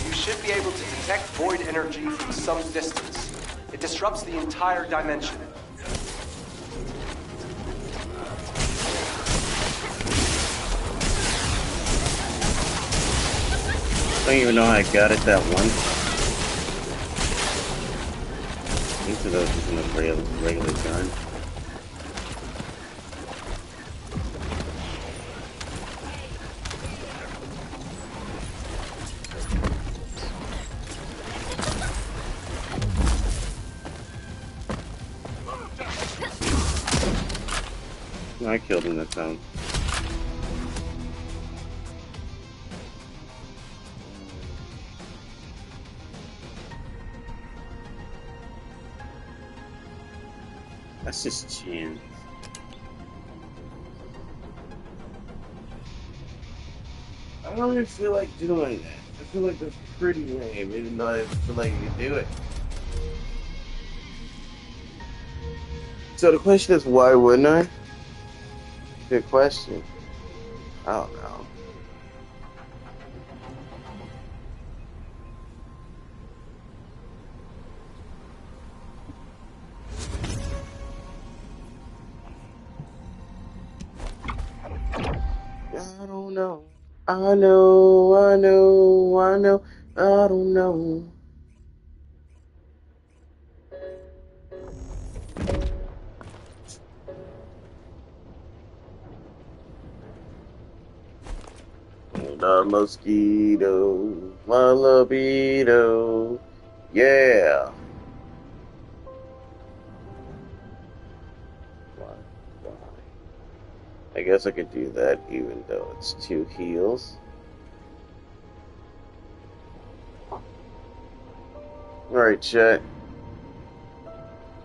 You should be able to detect void energy from some distance. It disrupts the entire dimension. I don't even know how I got it that one. Each of those isn't a regular gun. I killed him that time. That's just chance. I don't even feel like doing that. I feel like that's pretty lame, even though I feel like you can do it. So the question is, why wouldn't I? Good question. I don't know. I don't know. I know, I know, I know, I don't know. The mosquito, my libido, yeah. Why? I guess I could do that even though it's 2 heals. Alright, chat.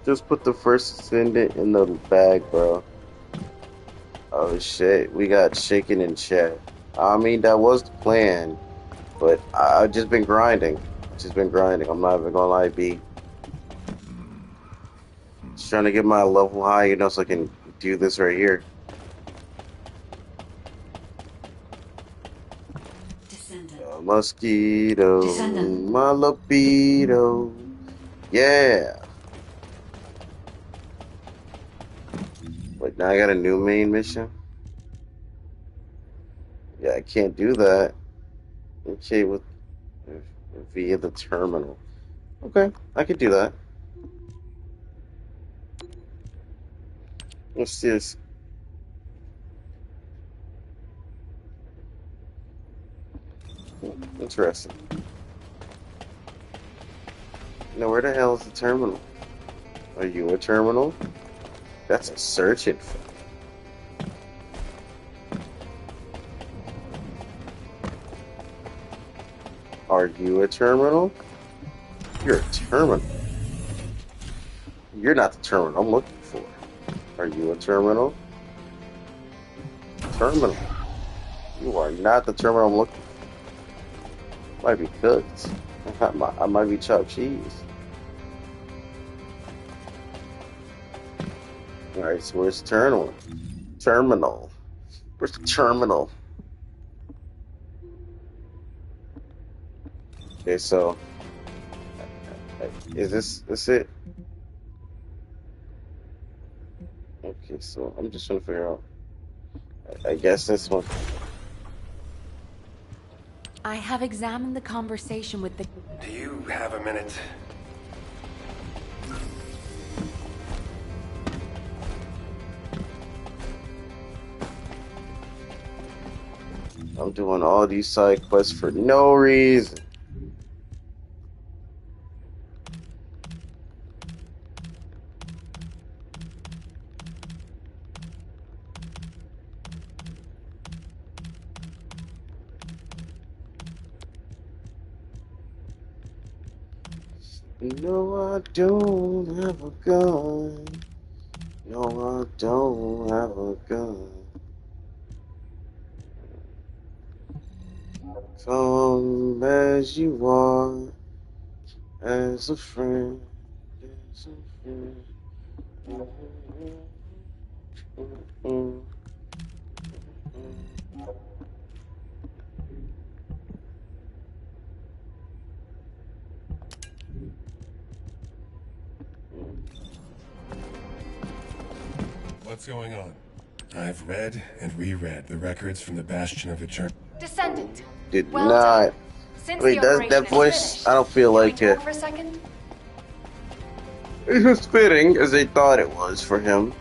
Just put the first Descendant in the bag, bro. Oh shit, we got shaken in chat. I mean, that was the plan, but I've just been grinding. I'm not even gonna lie, B. Just trying to get my level high, you know, so I can do this right here. Mosquito, Descendant. my libido, yeah. Wait, now I got a new main mission? Yeah, I can't do that. Okay, with via the terminal. Okay, I could do that. What's this? Interesting. Now, where the hell is the terminal? Are you a terminal? That's a search info. Are you a terminal? You're a terminal. You're not the terminal I'm looking for. Are you a terminal? Terminal. You are not the terminal I'm looking for. Might be cooked. I might be chopped cheese. Alright, so where's the terminal? Terminal. Where's the terminal? Okay, so is this it? Okay, so I'm just trying to figure out. I guess this one. I have examined the conversation with the... Do you have a minute? I'm doing all these side quests for no reason. No, I don't have a gun. No, I don't have a gun. Come as you are, as a friend, as a friend. What's going on? I've read and reread the records from the Bastion of Eternity. Descendant. Did Well not. done. Since Wait, the does operation that is voice? finished, I don't feel can we like it. talk for a second? It was fitting as they thought it was for him.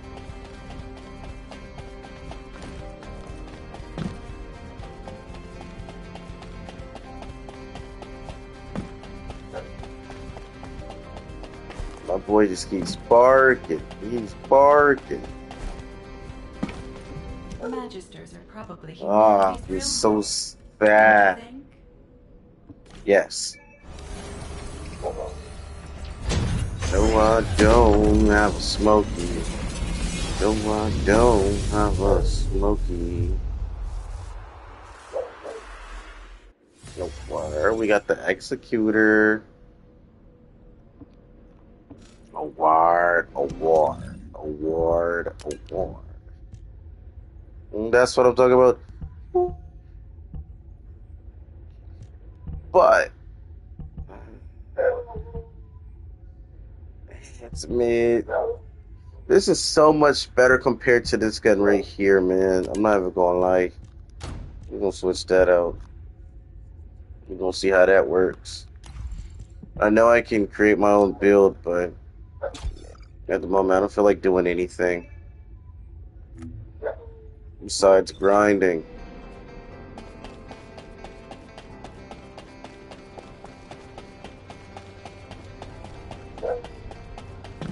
My boy just keeps barking. He's barking. The Magisters are probably Ah, humanity's he's real so sad. Yes. No, I don't have a smoky. No, I don't have a smoky. No wire. We got the executor. Award. And that's what I'm talking about. But it's me. This is so much better compared to this gun right here, man. I'm not even gonna lie. We're gonna switch that out. We're gonna see how that works. I know I can create my own build, but at the moment I don't feel like doing anything besides grinding.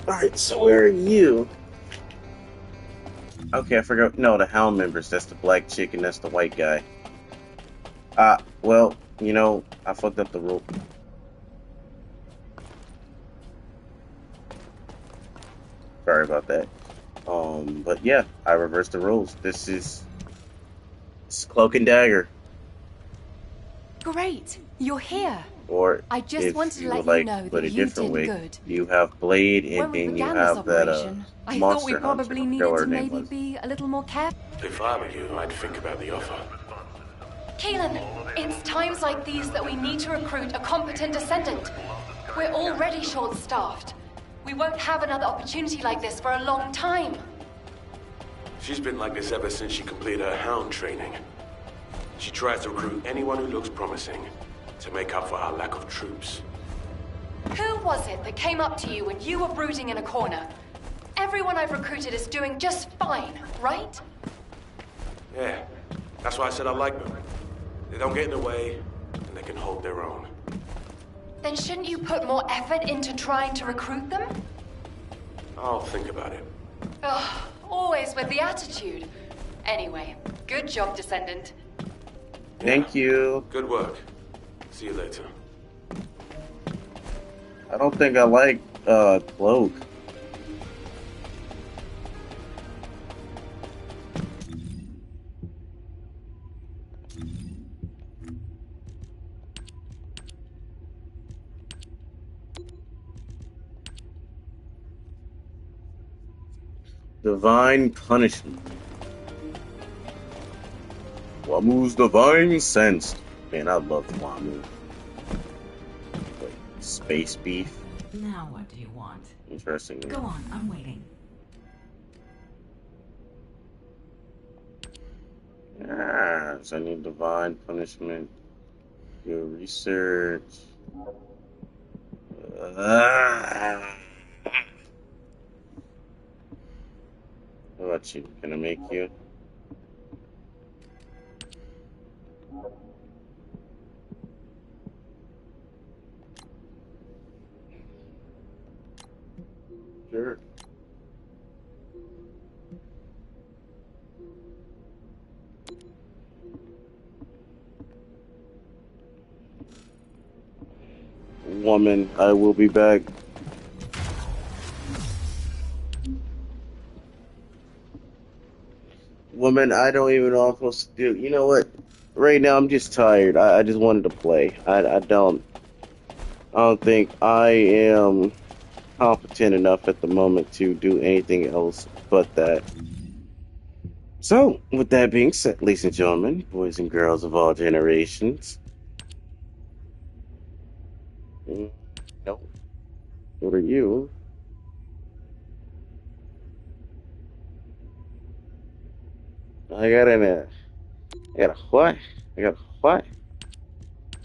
Alright, so where are you? Okay, I forgot. No, the Hound members. That's the black chick and that's the white guy. Well, you know, I fucked up the rule. Sorry about that. But yeah, I reversed the rules. This is Cloak and Dagger. Great, you're here. Or I just if wanted to you let would you like know to put that it a you different did way, good. you have Blade When and we then you began this have that operation, I thought monster we hunter. probably I forgot needed what to her name maybe was. be a little more careful. If I were you, I'd think about the offer. Keelan, it's times like these that we need to recruit a competent descendant. We're already short-staffed. We won't have another opportunity like this for a long time. She's been like this ever since she completed her hound training. She tries to recruit anyone who looks promising to make up for our lack of troops. Who was it that came up to you when you were brooding in a corner? Everyone I've recruited is doing just fine, right? Yeah, that's why I said I like them. They don't get in the way, and they can hold their own. Then shouldn't you put more effort into trying to recruit them? I'll think about it. Oh, always with the attitude. Anyway, good job, Descendant. Thank you. Good work. See you later. I don't think I like Cloak. Divine Punishment. Wamu's Divine Sense. Man, I love Wamu. Like, space beef. Now what do you want? Interesting. Go on, I'm waiting. Ah, so I need Divine Punishment. Your research. Ah. How about you? Can I make you? Sure. Woman, I will be back. Woman, I don't even know what I'm supposed to do. You know what? Right now, I'm just tired. I just wanted to play. I don't think I am competent enough at the moment to do anything else but that. So, with that being said, ladies and gentlemen, boys and girls of all generations. No. What are you? I got an I got a what? I got a what?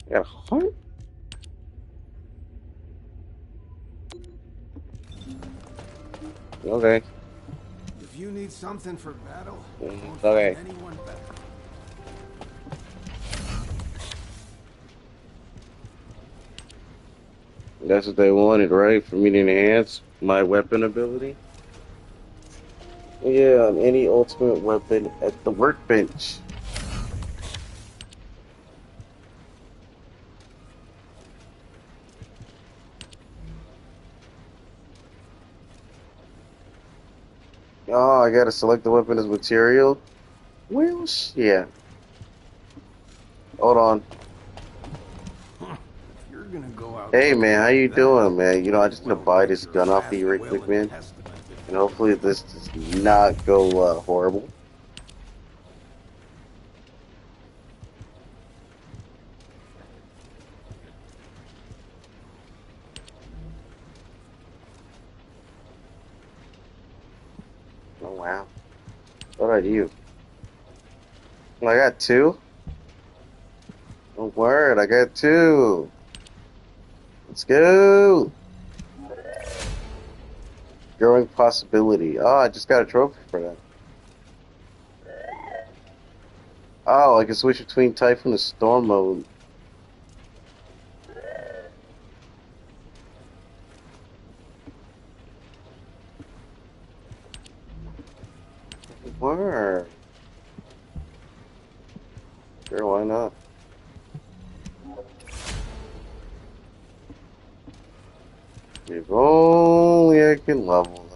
I got a what? Okay. If you need something for battle, you won't Okay. find anyone better. That's what they wanted, right? For me to enhance my weapon ability? Yeah, on any ultimate weapon at the workbench. Oh, I gotta select the weapon as material? Well, shit. Hold on. You're gonna go out. Hey, man, how you doing, man? You know, I just gonna buy this gun off of you right quick, man. And hopefully this does not go horrible. Oh, wow. What about you? I got two? Oh, word, I got two. Let's go. Growing possibility. Oh, I just got a trophy for that. Oh, I can switch between Typhoon and Storm mode. Word. Sure, why not? If only I can level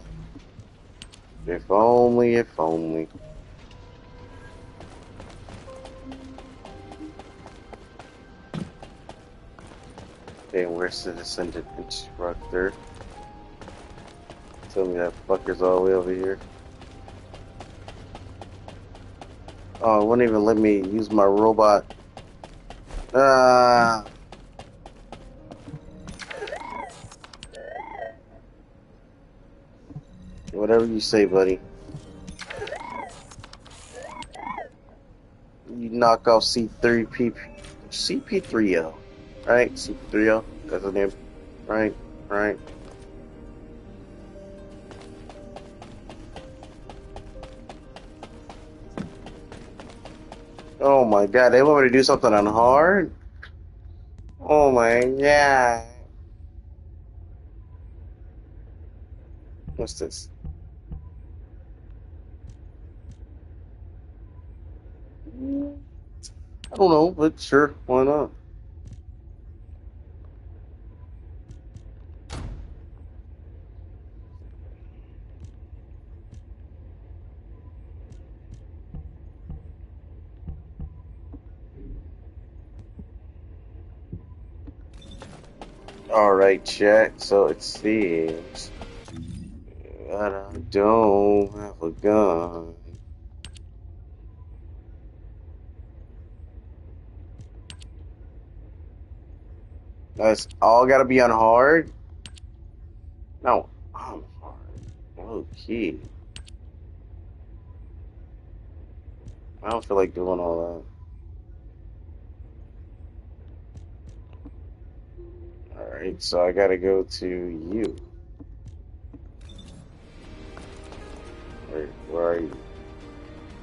it. If only, if only. Okay, where's the Descendant Instructor? Tell me that fucker's all the way over here. Oh, it wouldn't even let me use my robot. Ah. Whatever you say, buddy. You knock off CP3O. Right? CP3O? That's the name. Right? Right. Oh my god, they want me to do something on hard? Oh my god. What's this? I don't know, but sure, why not? Alright, chat, so it seems that I don't have a gun. That's all gotta be on hard? No, I'm hard. Low key. I don't feel like doing all that. Alright, so I gotta go to you. Where are you?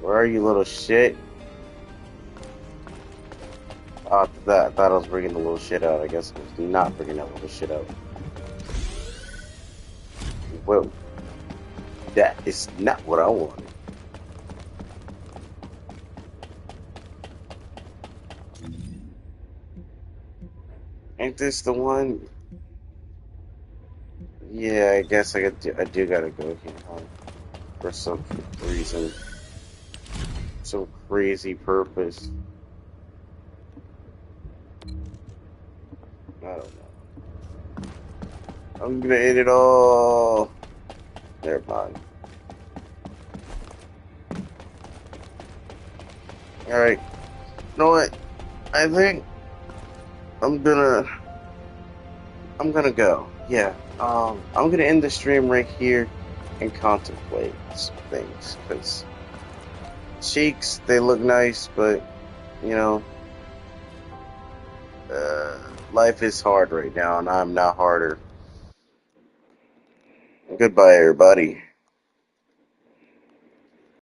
Where are you, little shit? Oh, that thought I was bringing the little shit out. I guess I was not bringing that little shit out. Whoa. That is not what I wanted. Ain't this the one? Yeah, I guess I do gotta go here, huh? For some reason. Some crazy purpose. I don't know. I'm gonna end it all. Never mind. Alright. You know what? I think I'm gonna go. Yeah. I'm gonna end the stream right here and contemplate some things, because cheeks, they look nice, but you know, life is hard right now, and I'm not harder. Goodbye, everybody.